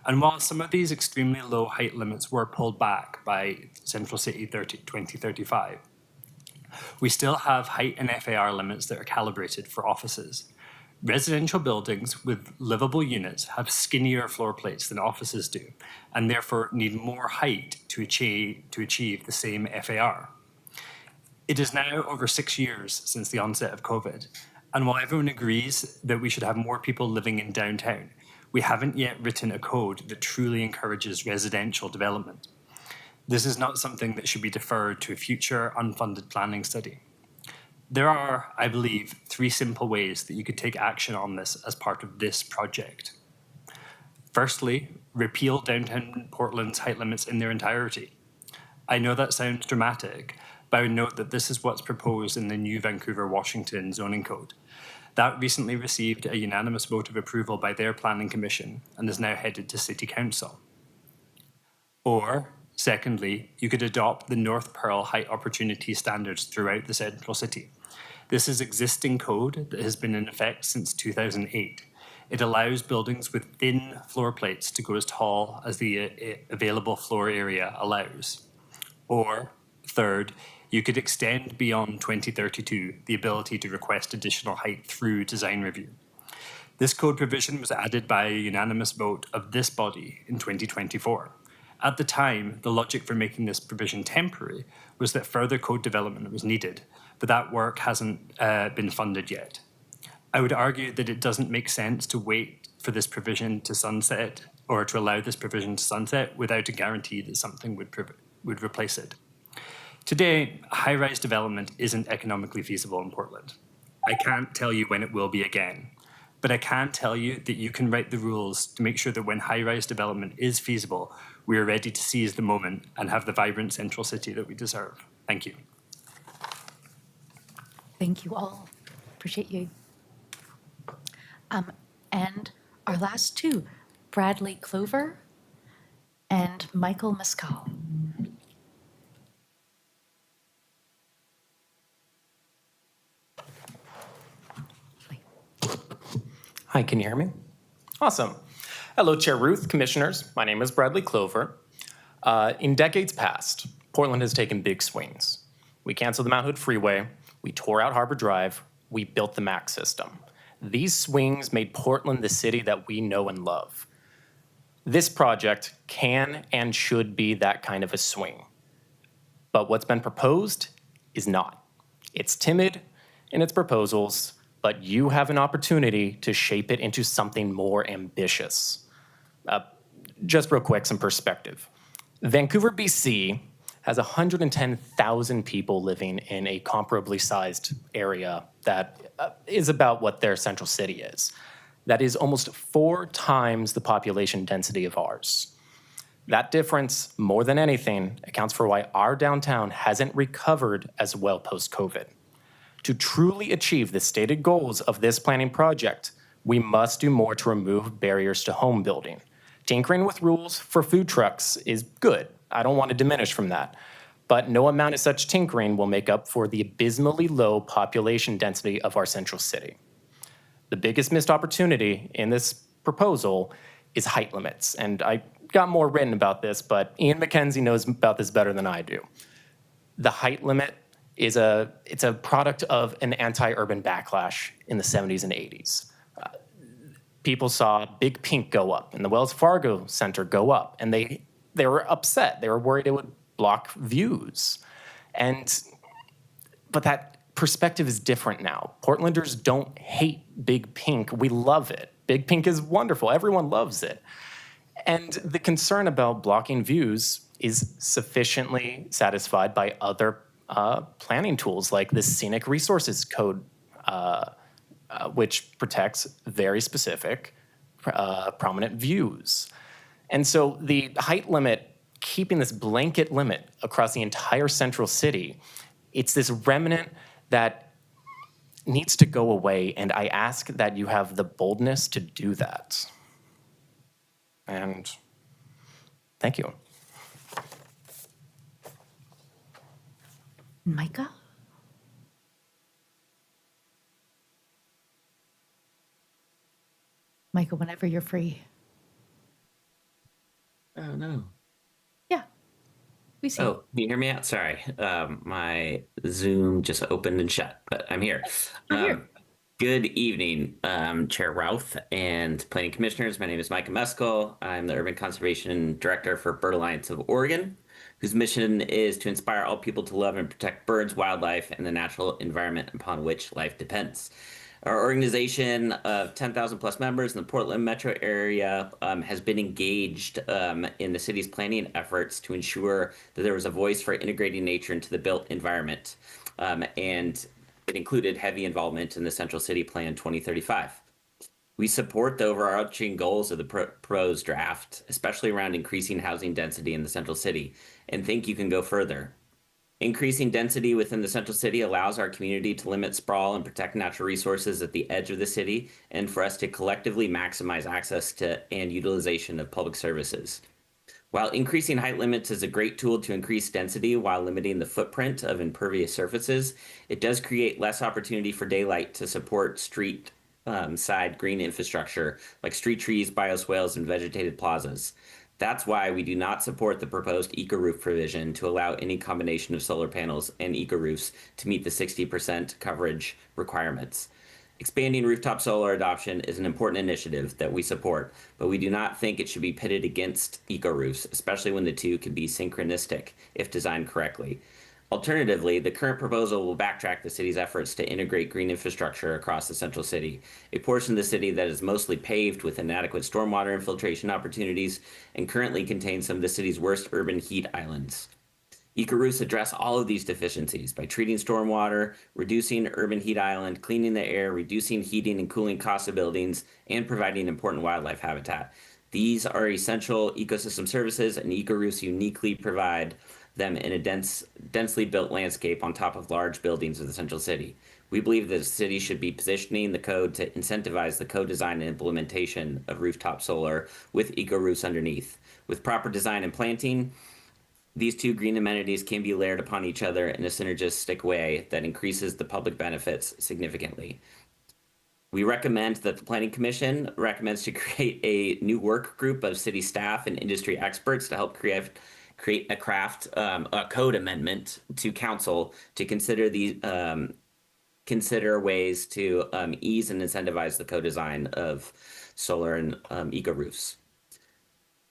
And while some of these extremely low height limits were pulled back by Central City 2035, we still have height and FAR limits that are calibrated for offices. Residential buildings with livable units have skinnier floor plates than offices do, and therefore need more height to achieve the same FAR. It is now over 6 years since the onset of COVID, and while everyone agrees that we should have more people living in downtown, we haven't yet written a code that truly encourages residential development. This is not something that should be deferred to a future unfunded planning study. There are, I believe, 3 simple ways that you could take action on this as part of this project. Firstly, repeal downtown Portland's height limits in their entirety. I know that sounds dramatic, but I would note that this is what's proposed in the new Vancouver-Washington zoning code. That recently received a unanimous vote of approval by their planning commission and is now headed to City Council. Or, secondly, you could adopt the North Pearl height opportunity standards throughout the central city. This is existing code that has been in effect since 2008. It allows buildings with thin floor plates to go as tall as the available floor area allows. Or, third, you could extend beyond 2032 the ability to request additional height through design review. This code provision was added by a unanimous vote of this body in 2024. At the time, the logic for making this provision temporary was that further code development was needed, but that work hasn't been funded yet. I would argue that it doesn't make sense to wait for this provision to sunset or to allow this provision to sunset without a guarantee that something would replace it. Today, high-rise development isn't economically feasible in Portland. I can't tell you when it will be again, but I can tell you that you can write the rules to make sure that when high-rise development is feasible, we are ready to seize the moment and have the vibrant central city that we deserve. Thank you. Thank you all. Appreciate you. And our last 2, Bradley Clover and Michael Mescal. Hi, can you hear me? Awesome. Hello, Chair Ruth, Commissioners. My name is Bradley Clover. In decades past, Portland has taken big swings. We canceled the Mount Hood Freeway, we tore out Harbor Drive, we built the MAX system. These swings made Portland the city that we know and love. This project can and should be that kind of a swing. But what's been proposed is not. It's timid in its proposals, but you have an opportunity to shape it into something more ambitious. Just real quick, some perspective. Vancouver, BC has 110,000 people living in a comparably sized area that is about what their central city is. That is almost 4 times the population density of ours. That difference, more than anything, accounts for why our downtown hasn't recovered as well post-COVID. To truly achieve the stated goals of this planning project, we must do more to remove barriers to home building. Tinkering with rules for food trucks is good. I don't want to diminish from that. But no amount of such tinkering will make up for the abysmally low population density of our central city. the biggest missed opportunity in this proposal is height limits. And I got more written about this, but Ian McKenzie knows about this better than I do. The height limit it's a product of an anti-urban backlash in the 70s and 80s. People saw Big Pink go up and the Wells Fargo Center go up, and they were upset. They were worried it would block views. But that perspective is different now. Portlanders don't hate Big Pink. We love it. Big Pink is wonderful. Everyone loves it. And the concern about blocking views is sufficiently satisfied by other planning tools like the Scenic Resources Code, which protects very specific prominent views. And so the height limit, keeping this blanket limit across the entire central city, it's this remnant that needs to go away, and I ask that you have the boldness to do that. And thank you. Micah? Micah, whenever you're free. Oh, no. Yeah, we see. Oh, can you hear me out? Sorry. My Zoom just opened and shut, but I'm here. Good evening, Chair Routh and Planning Commissioners. My name is Micah Meskel. I'm the Urban Conservation Director for Bird Alliance of Oregon, whose mission is to inspire all people to love and protect birds, wildlife, and the natural environment upon which life depends. Our organization of 10,000 plus members in the Portland metro area has been engaged in the city's planning efforts to ensure that there was a voice for integrating nature into the built environment. And it included heavy involvement in the Central City Plan 2035. We support the overarching goals of the proposed draft, especially around increasing housing density in the Central City, and think you can go further. Increasing density within the Central City allows our community to limit sprawl and protect natural resources at the edge of the city, and for us to collectively maximize access to and utilization of public services. While increasing height limits is a great tool to increase density while limiting the footprint of impervious surfaces, it does create less opportunity for daylight to support street side green infrastructure like street trees, bioswales, and vegetated plazas. That's why we do not support the proposed eco-roof provision to allow any combination of solar panels and eco-roofs to meet the 60% coverage requirements. Expanding rooftop solar adoption is an important initiative that we support, but we do not think it should be pitted against eco-roofs, especially when the two can be synchronistic if designed correctly. Alternatively, the current proposal will backtrack the city's efforts to integrate green infrastructure across the Central City, a portion of the city that is mostly paved with inadequate stormwater infiltration opportunities and currently contains some of the city's worst urban heat islands. Eco-roofs address all of these deficiencies by treating stormwater, reducing urban heat island, cleaning the air, reducing heating and cooling costs of buildings, and providing important wildlife habitat. These are essential ecosystem services, and eco-roofs uniquely provide them in a densely built landscape on top of large buildings of the Central City. We believe that the city should be positioning the code to incentivize the co-design and implementation of rooftop solar with eco-roofs underneath. With proper design and planting, these two green amenities can be layered upon each other in a synergistic way that increases the public benefits significantly. We recommend that the Planning Commission recommends to create a new work group of city staff and industry experts to help create a code amendment to council to consider ways to ease and incentivize the co-design of solar and eco roofs.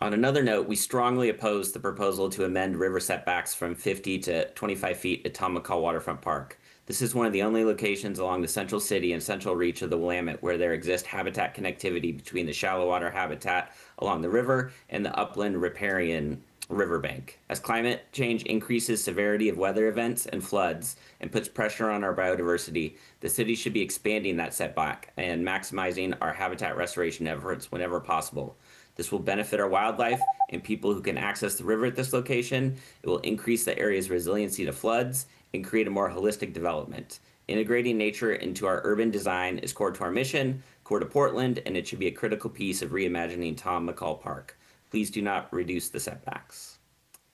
On another note, we strongly oppose the proposal to amend river setbacks from 50 to 25 feet at Tom McCall Waterfront Park. This is one of the only locations along the central city and central reach of the Willamette where there exists habitat connectivity between the shallow water habitat along the river and the upland riparian riverbank. As climate change increases severity of weather events and floods and puts pressure on our biodiversity, the city should be expanding that setback and maximizing our habitat restoration efforts whenever possible. This will benefit our wildlife and people who can access the river at this location. It will increase the area's resiliency to floods and create a more holistic development. Integrating nature into our urban design is core to our mission, core to Portland, and it should be a critical piece of reimagining Tom McCall Park. Please do not reduce the setbacks.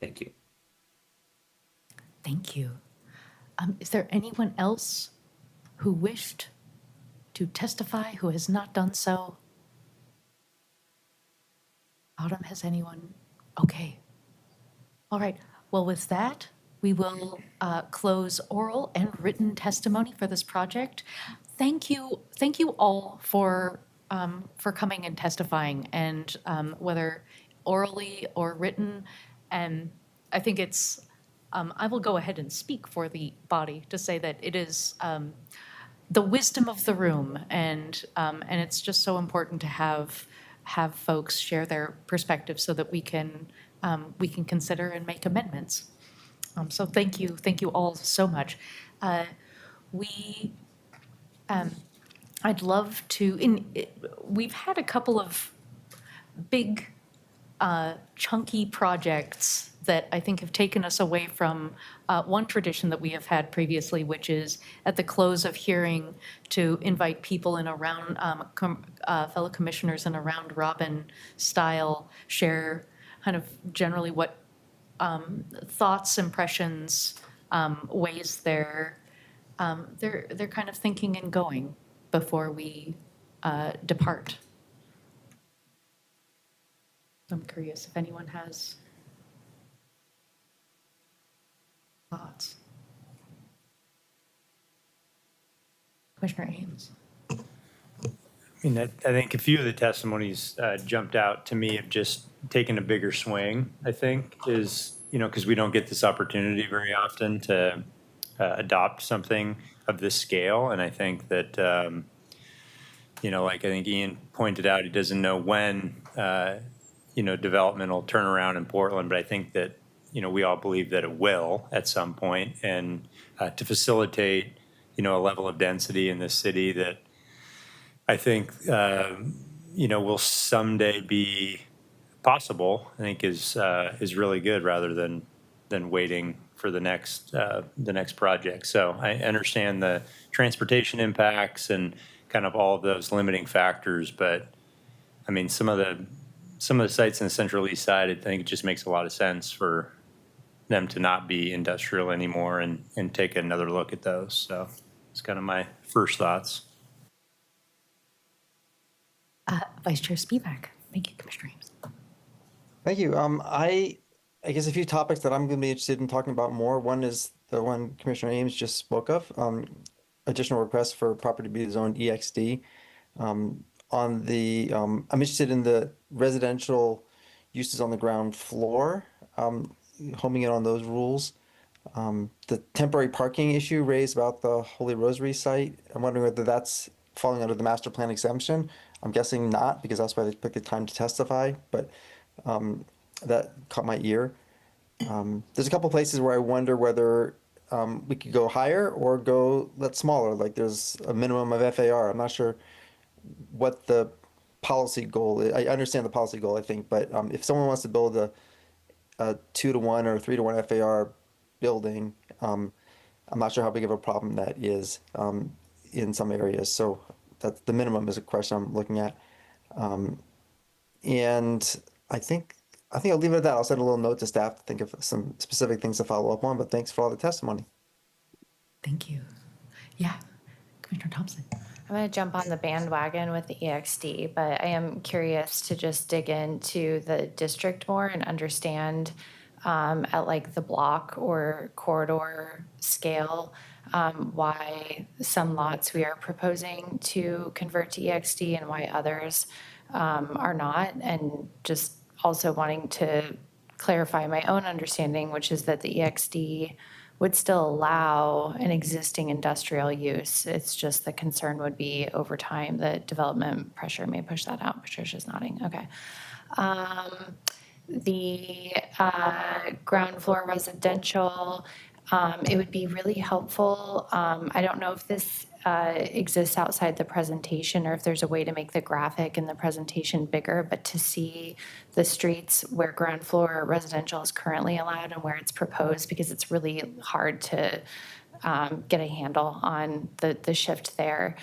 Thank you. Thank you. Is there anyone else who wished to testify who has not done so? Autumn, has anyone? Okay. All right. Well, with that, we will close oral and written testimony for this project. Thank you all for coming and testifying, and whether orally or written. And I think it's, I will go ahead and speak for the body to say that it is the wisdom of the room, and it's just so important to have folks share their perspectives so that we can consider and make amendments. So thank you all so much. I'd love to. We've had a couple of big, chunky projects that I think have taken us away from one tradition that we have had previously, which is at the close of hearing to invite people in around fellow commissioners in a round robin style, share kind of generally what thoughts, impressions, ways they're kind of thinking and going before we depart. I'm curious if anyone has thoughts. Commissioner Ames. I mean, I think a few of the testimonies jumped out to me of just taking a bigger swing, I think, is, because we don't get this opportunity very often to adopt something of this scale. And I think that, like I think Ian pointed out, he doesn't know when, development will turn around in Portland, but I think that, we all believe that it will at some point. And to facilitate, a level of density in this city that I think, will someday be possible, I think is really good rather than waiting for the next project. So I understand the transportation impacts and kind of all of those limiting factors, but I mean, some of the sites in the Central East Side, I think it just makes a lot of sense for them to not be industrial anymore and take another look at those. So it's kind of my first thoughts. Vice Chair Spivak. Thank you, Commissioner Ames. Thank you. I guess a few topics that I'm going to be interested in talking about more. One is the one Commissioner Ames just spoke of, additional requests for property to be zoned EXD. I'm interested in the residential uses on the ground floor, homing in on those rules. The temporary parking issue raised about the Holy Rosary site, I'm wondering whether that's falling under the master plan exemption. I'm guessing not, because that's why they took the time to testify, but that caught my ear. There's a couple places where I wonder whether we could go higher or go let smaller, like there's a minimum of FAR. I'm not sure what the policy goal is. I understand the policy goal, I think, but if someone wants to build a 2-to-1 or 3-to-1 FAR building, I'm not sure how big of a problem that is in some areas. So that's the minimum is a question I'm looking at. And I think I'll leave it at that. I'll send a little note to staff to think of some specific things to follow up on, but thanks for all the testimony. Thank you. Yeah, Commissioner Thompson. I'm going to jump on the bandwagon with the EXD, but I am curious to just dig into the district more and understand at like the block or corridor scale why some lots we are proposing to convert to EXD and why others are not, and just also wanting to clarify my own understanding, which is that the EXD would still allow an existing industrial use. It's just the concern would be over time, the development pressure may push that out. Patricia's nodding, okay. The ground floor residential, it would be really helpful. I don't know if this exists outside the presentation or if there's a way to make the graphic in the presentation bigger, but to see the streets where ground floor residential is currently allowed and where it's proposed, because it's really hard to get a handle on the shift there.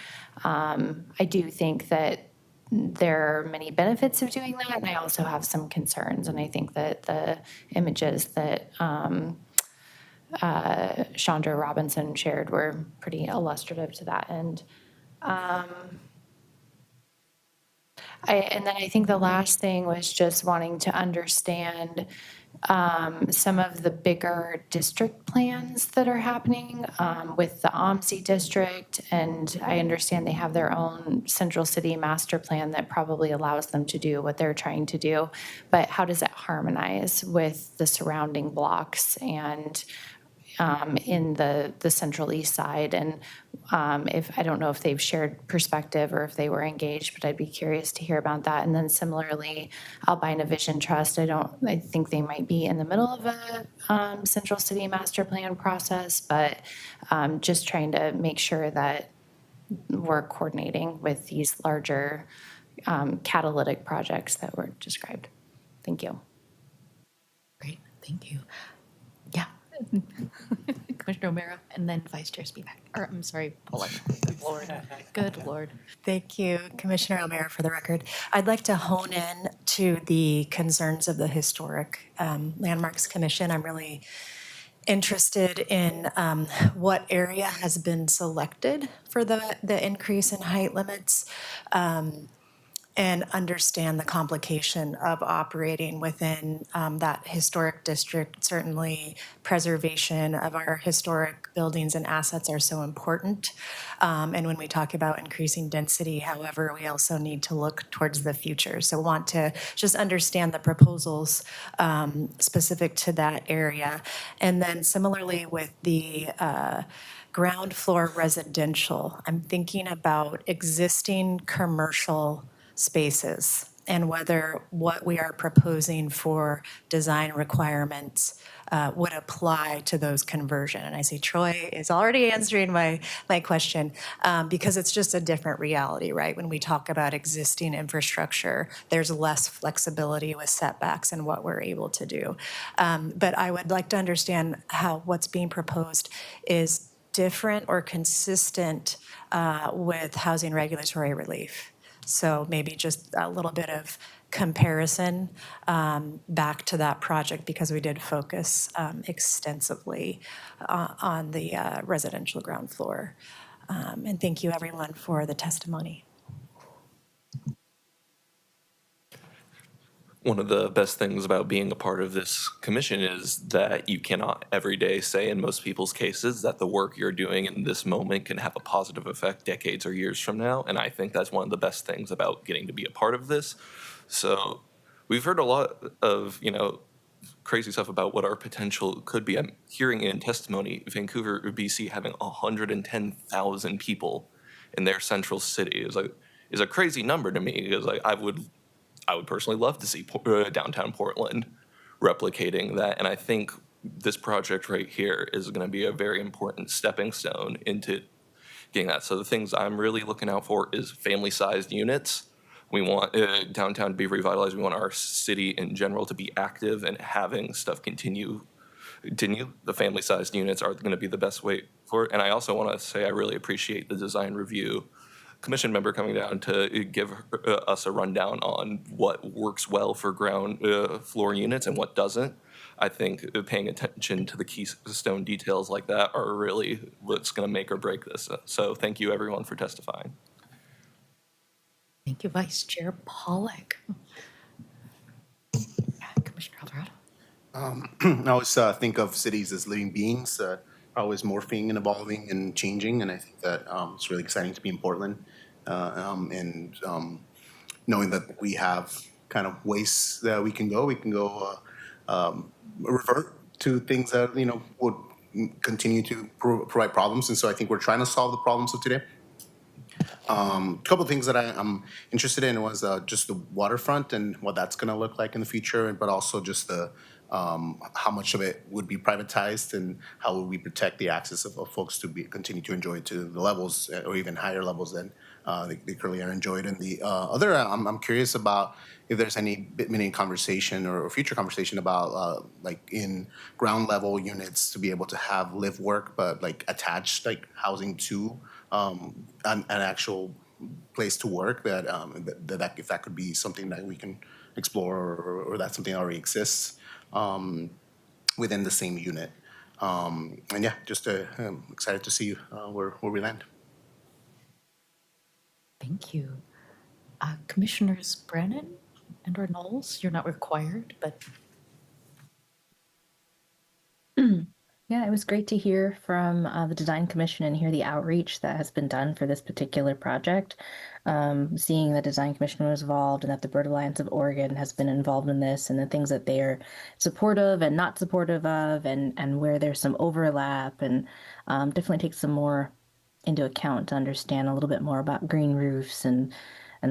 I do think that there are many benefits of doing that, and I also have some concerns, and I think that the images that Chandra Robinson shared were pretty illustrative to that end. And then I think the last thing was just wanting to understand some of the bigger district plans that are happening with the OMSI district. And I understand they have their own central city master plan that probably allows them to do what they're trying to do. But how does it harmonize with the surrounding blocks and in the Central East Side? And if, I don't know if they've shared perspective or if they were engaged, but I'd be curious to hear about that. And then similarly, Albina Vision Trust, I think they might be in the middle of a Central City Master Plan process, but just trying to make sure that we're coordinating with these larger catalytic projects that were described. Thank you. Great, thank you. Yeah. Commissioner O'Meara, and then Vice Chair Spivak. Or, I'm sorry, Pollock. Good Lord. Good Lord. Thank you, Commissioner O'Meara, for the record. I'd like to hone in to the concerns of the Historic Landmarks Commission. I'm really interested in what area has been selected for the increase in height limits. And understand the complication of operating within that historic district. Certainly, preservation of our historic buildings and assets are so important. And when we talk about increasing density, however, we also need to look towards the future. So want to just understand the proposals specific to that area. And then similarly with the ground floor residential, I'm thinking about existing commercial spaces and whether what we are proposing for design requirements would apply to those conversion. And I see Troy is already answering my question because it's just a different reality, right? When we talk about existing infrastructure, there's less flexibility with setbacks and what we're able to do. But I would like to understand how what's being proposed is different or consistent with housing regulatory relief. So maybe just a little bit of comparison back to that project because we did focus extensively on the residential ground floor. And thank you everyone for the testimony. One of the best things about being a part of this commission is that you cannot every day say in most people's cases that the work you're doing in this moment can have a positive effect decades or years from now. And I think that's one of the best things about getting to be a part of this. So we've heard a lot of, crazy stuff about what our potential could be. I'm hearing in testimony, Vancouver, BC having 110,000 people in their central city is a crazy number to me because I would personally love to see downtown Portland replicating that. And I think this project right here is going to be a very important stepping stone into getting that. So the things I'm really looking out for is family-sized units. We want downtown to be revitalized. We want our city in general to be active and having stuff continue. The family-sized units are going to be the best way for it. And I also want to say I really appreciate the design review commission member coming down to give us a rundown on what works well for ground floor units and what doesn't. I think paying attention to the keystone details like that are really what's going to make or break this. So thank you everyone for testifying. Thank you, Vice Chair Pollock. Commissioner Alvarado. I always think of cities as living beings, always morphing and evolving and changing, and I think that it's really exciting to be in Portland and knowing that we have kind of ways that we can go revert to things that would continue to provide problems, and so I think we're trying to solve the problems of today. A couple of things that I'm interested in was just the waterfront and what that's going to look like in the future, but also just the how much of it would be privatized and how would we protect the access of folks to continue to enjoy it to the levels or even higher levels than they currently are enjoyed. And the other, I'm curious about if there's been any conversation or future conversation about like in ground level units to be able to have live work, but like attached like housing to an actual place to work that if that could be something that we can explore or that's something that already exists within the same unit. And yeah, just excited to see where we land. Thank you. Commissioners Brennan and or Knowles, you're not required, but Yeah, it was great to hear from the Design Commission and hear the outreach that has been done for this particular project. Seeing the Design Commission was involved and that the Bird Alliance of Oregon has been involved in this and the things that they're supportive and not supportive of and where there's some overlap and definitely take some more into account to understand a little bit more about green roofs and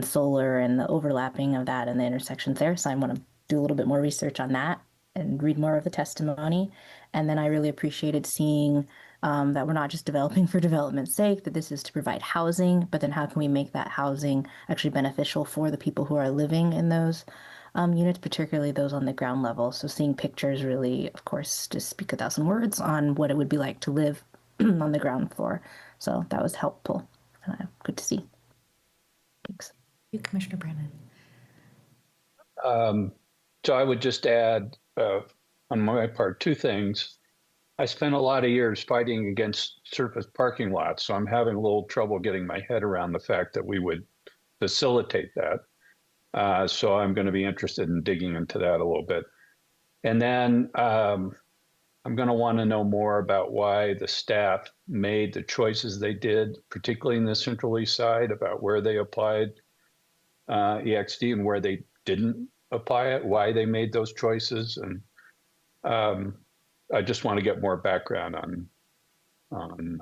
solar and the overlapping of that and the intersections there. So I want to do a little bit more research on that and read more of the testimony. And then I really appreciated seeing that we're not just developing for development's sake, that this is to provide housing, but then how can we make that housing actually beneficial for the people who are living in those units, particularly those on the ground level. So seeing pictures really, of course, just speak 1,000 words on what it would be like to live on the ground floor. So that was helpful. Good to see. Thanks. you, Commissioner Brennan. So I would just add, on my part, two things. I spent a lot of years fighting against surface parking lots, so I'm having a little trouble getting my head around the fact that we would facilitate that. So I'm going to be interested in digging into that a little bit. And then I'm going to want to know more about why the staff made the choices they did, particularly in the Central East Side, about where they applied EXD and where they didn't apply it, why they made those choices. And I just want to get more background on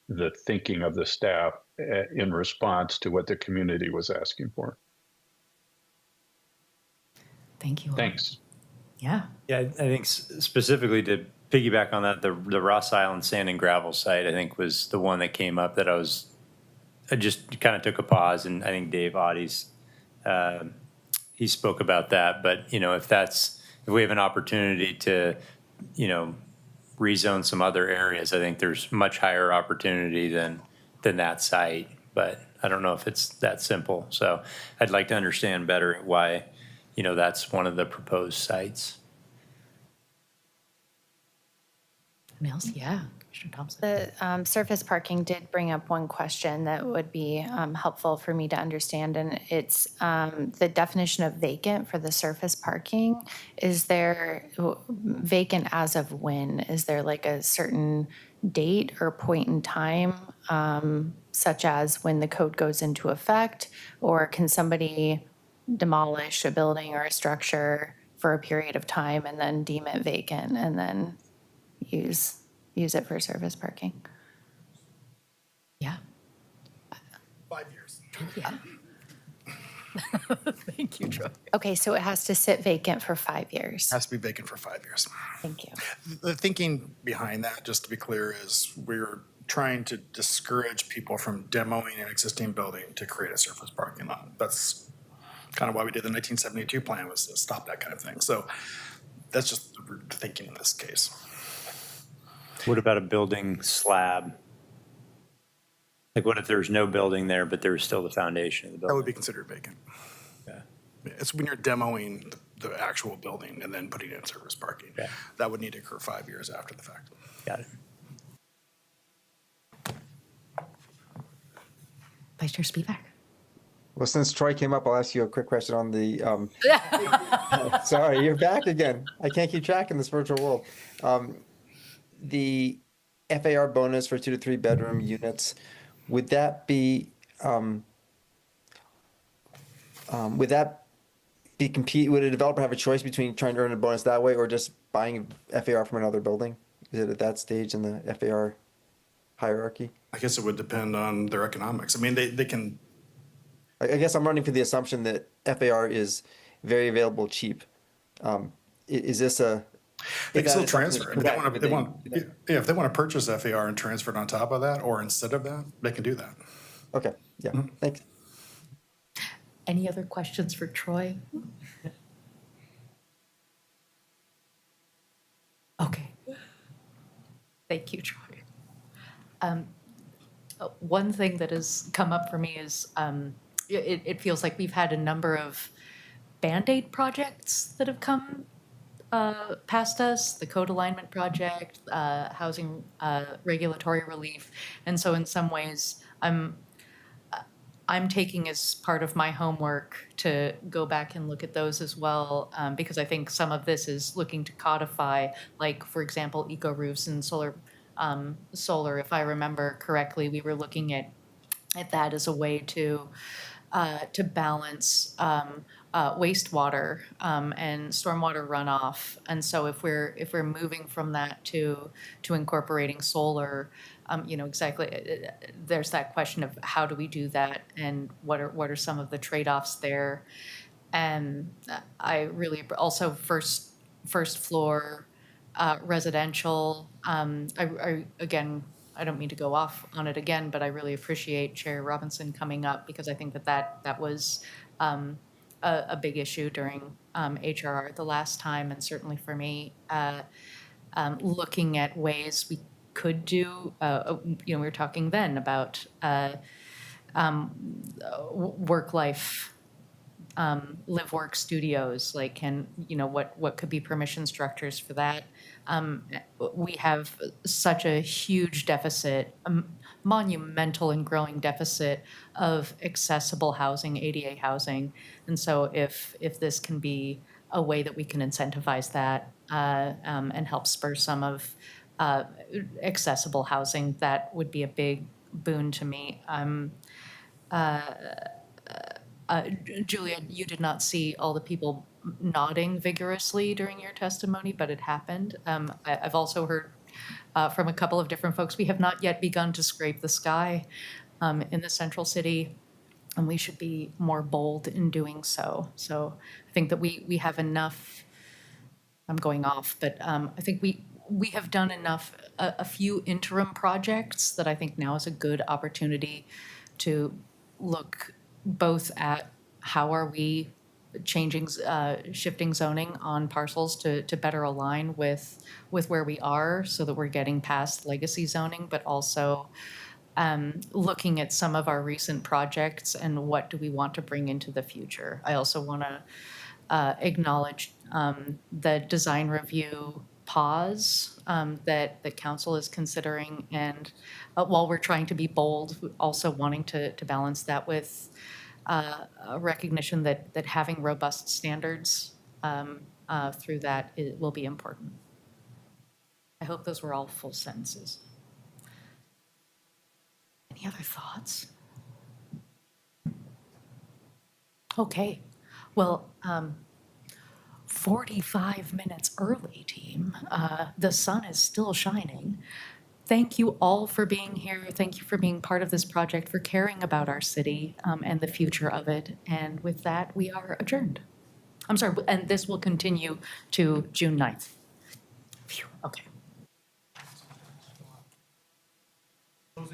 the thinking of the staff in response to what the community was asking for. Thank you. Thanks. Yeah. Yeah, I think specifically to piggyback on that, the Ross Island Sand and Gravel site, I think was the one that came up that I just kind of took a pause, and I think Dave Audie's, he spoke about that. But, if we have an opportunity to, rezone some other areas, I think there's much higher opportunity than that site. But I don't know if it's that simple. So I'd like to understand better why, that's one of the proposed sites. Anyone else? Yeah, Commissioner Thompson. The surface parking did bring up one question that would be helpful for me to understand, and it's the definition of vacant for the surface parking. Is there vacant as of when? Is there like a certain date or point in time, such as when the code goes into effect, or can somebody demolish a building or a structure for a period of time and then deem it vacant and then use it for surface parking? Yeah. 5 years. Yeah. Thank you, Troy. Okay, so it has to sit vacant for 5 years. Has to be vacant for 5 years. Thank you. The thinking behind that, just to be clear, is we're trying to discourage people from demoing an existing building to create a surface parking lot. That's kind of why we did the 1972 plan, was to stop that kind of thing. So that's just the thinking in this case. What about a building slab? Like, what if there's no building there, but there's still the foundation of the That building? would be considered vacant. Yeah. It's when you're demoing the actual building and then putting it in surface parking. Yeah. That would need to occur 5 years after the fact. Got it. Vice Chair Spivak. Well, since Troy came up, I'll ask you a quick question on the, sorry, you're back again. I can't keep track in this virtual world. The FAR bonus for 2 to 3 bedroom units, would that be would a developer have a choice between trying to earn a bonus that way or just buying FAR from another building? Is it at that stage in the FAR hierarchy? I guess it would depend on their economics. I mean, they can. I guess I'm running for the assumption that FAR is very available, cheap. Is this a? They can still transfer. If they want to purchase FAR and transfer it on top of that or instead of that, they can do that. Okay. Yeah. Thanks. Any other questions for Troy? Okay. Thank you, Troy. One thing that has come up for me is it feels like we've had a number of Band-Aid projects that have come past us, the code alignment project, housing regulatory relief. And so in some ways, I'm taking as part of my homework to go back and look at those as well, because I think some of this is looking to codify, like, for example, eco roofs and solar. Solar, if I remember correctly, we were looking at that as a way to balance wastewater and stormwater runoff. And so if we're moving from that to incorporating solar, exactly, there's that question of how do we do that, and what are some of the trade-offs there. And I really also first floor residential. Again, I don't mean to go off on it again, but I really appreciate Chair Robinson coming up, because I think that was a big issue during HRR the last time, and certainly for me, looking at ways we could do. We were talking then about work-life, live-work studios, like, what could be permission structures for that? We have such a huge deficit, a monumental and growing deficit of accessible housing, ADA housing. And so if this can be a way that we can incentivize that and help spur some of accessible housing, that would be a big boon to me. Julia, you did not see all the people nodding vigorously during your testimony, but it happened. I've also heard from a couple of different folks, we have not yet begun to scrape the sky in the central city, and we should be more bold in doing so. So I think that we have enough. I'm going off, but I think we have done enough, a few interim projects that I think now is a good opportunity to look both at how are we shifting zoning on parcels to better align with where we are, so that we're getting past legacy zoning, but also looking at some of our recent projects and what do we want to bring into the future. I also want to acknowledge the design review pause that council is considering, and while we're trying to be bold, also wanting to balance that with a recognition that having robust standards through that will be important. I hope those were all full sentences. Any other thoughts? Okay, well, 45 minutes early, team. The sun is still shining. Thank you all for being here. Thank you for being part of this project, for caring about our city and the future of it. And with that, we are adjourned. I'm sorry, and this will continue to June 9th. Phew, okay. Oh,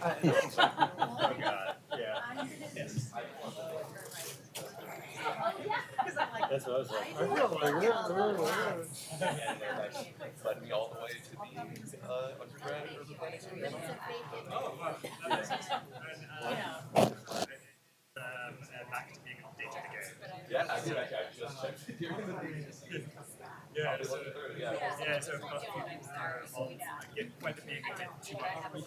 God, yeah. That's what I was like. Led me all the way to the undergrad or the planning school. Back to being updated again. Yeah, I just checked. Yeah, so a few things there. Went to being a bit too much.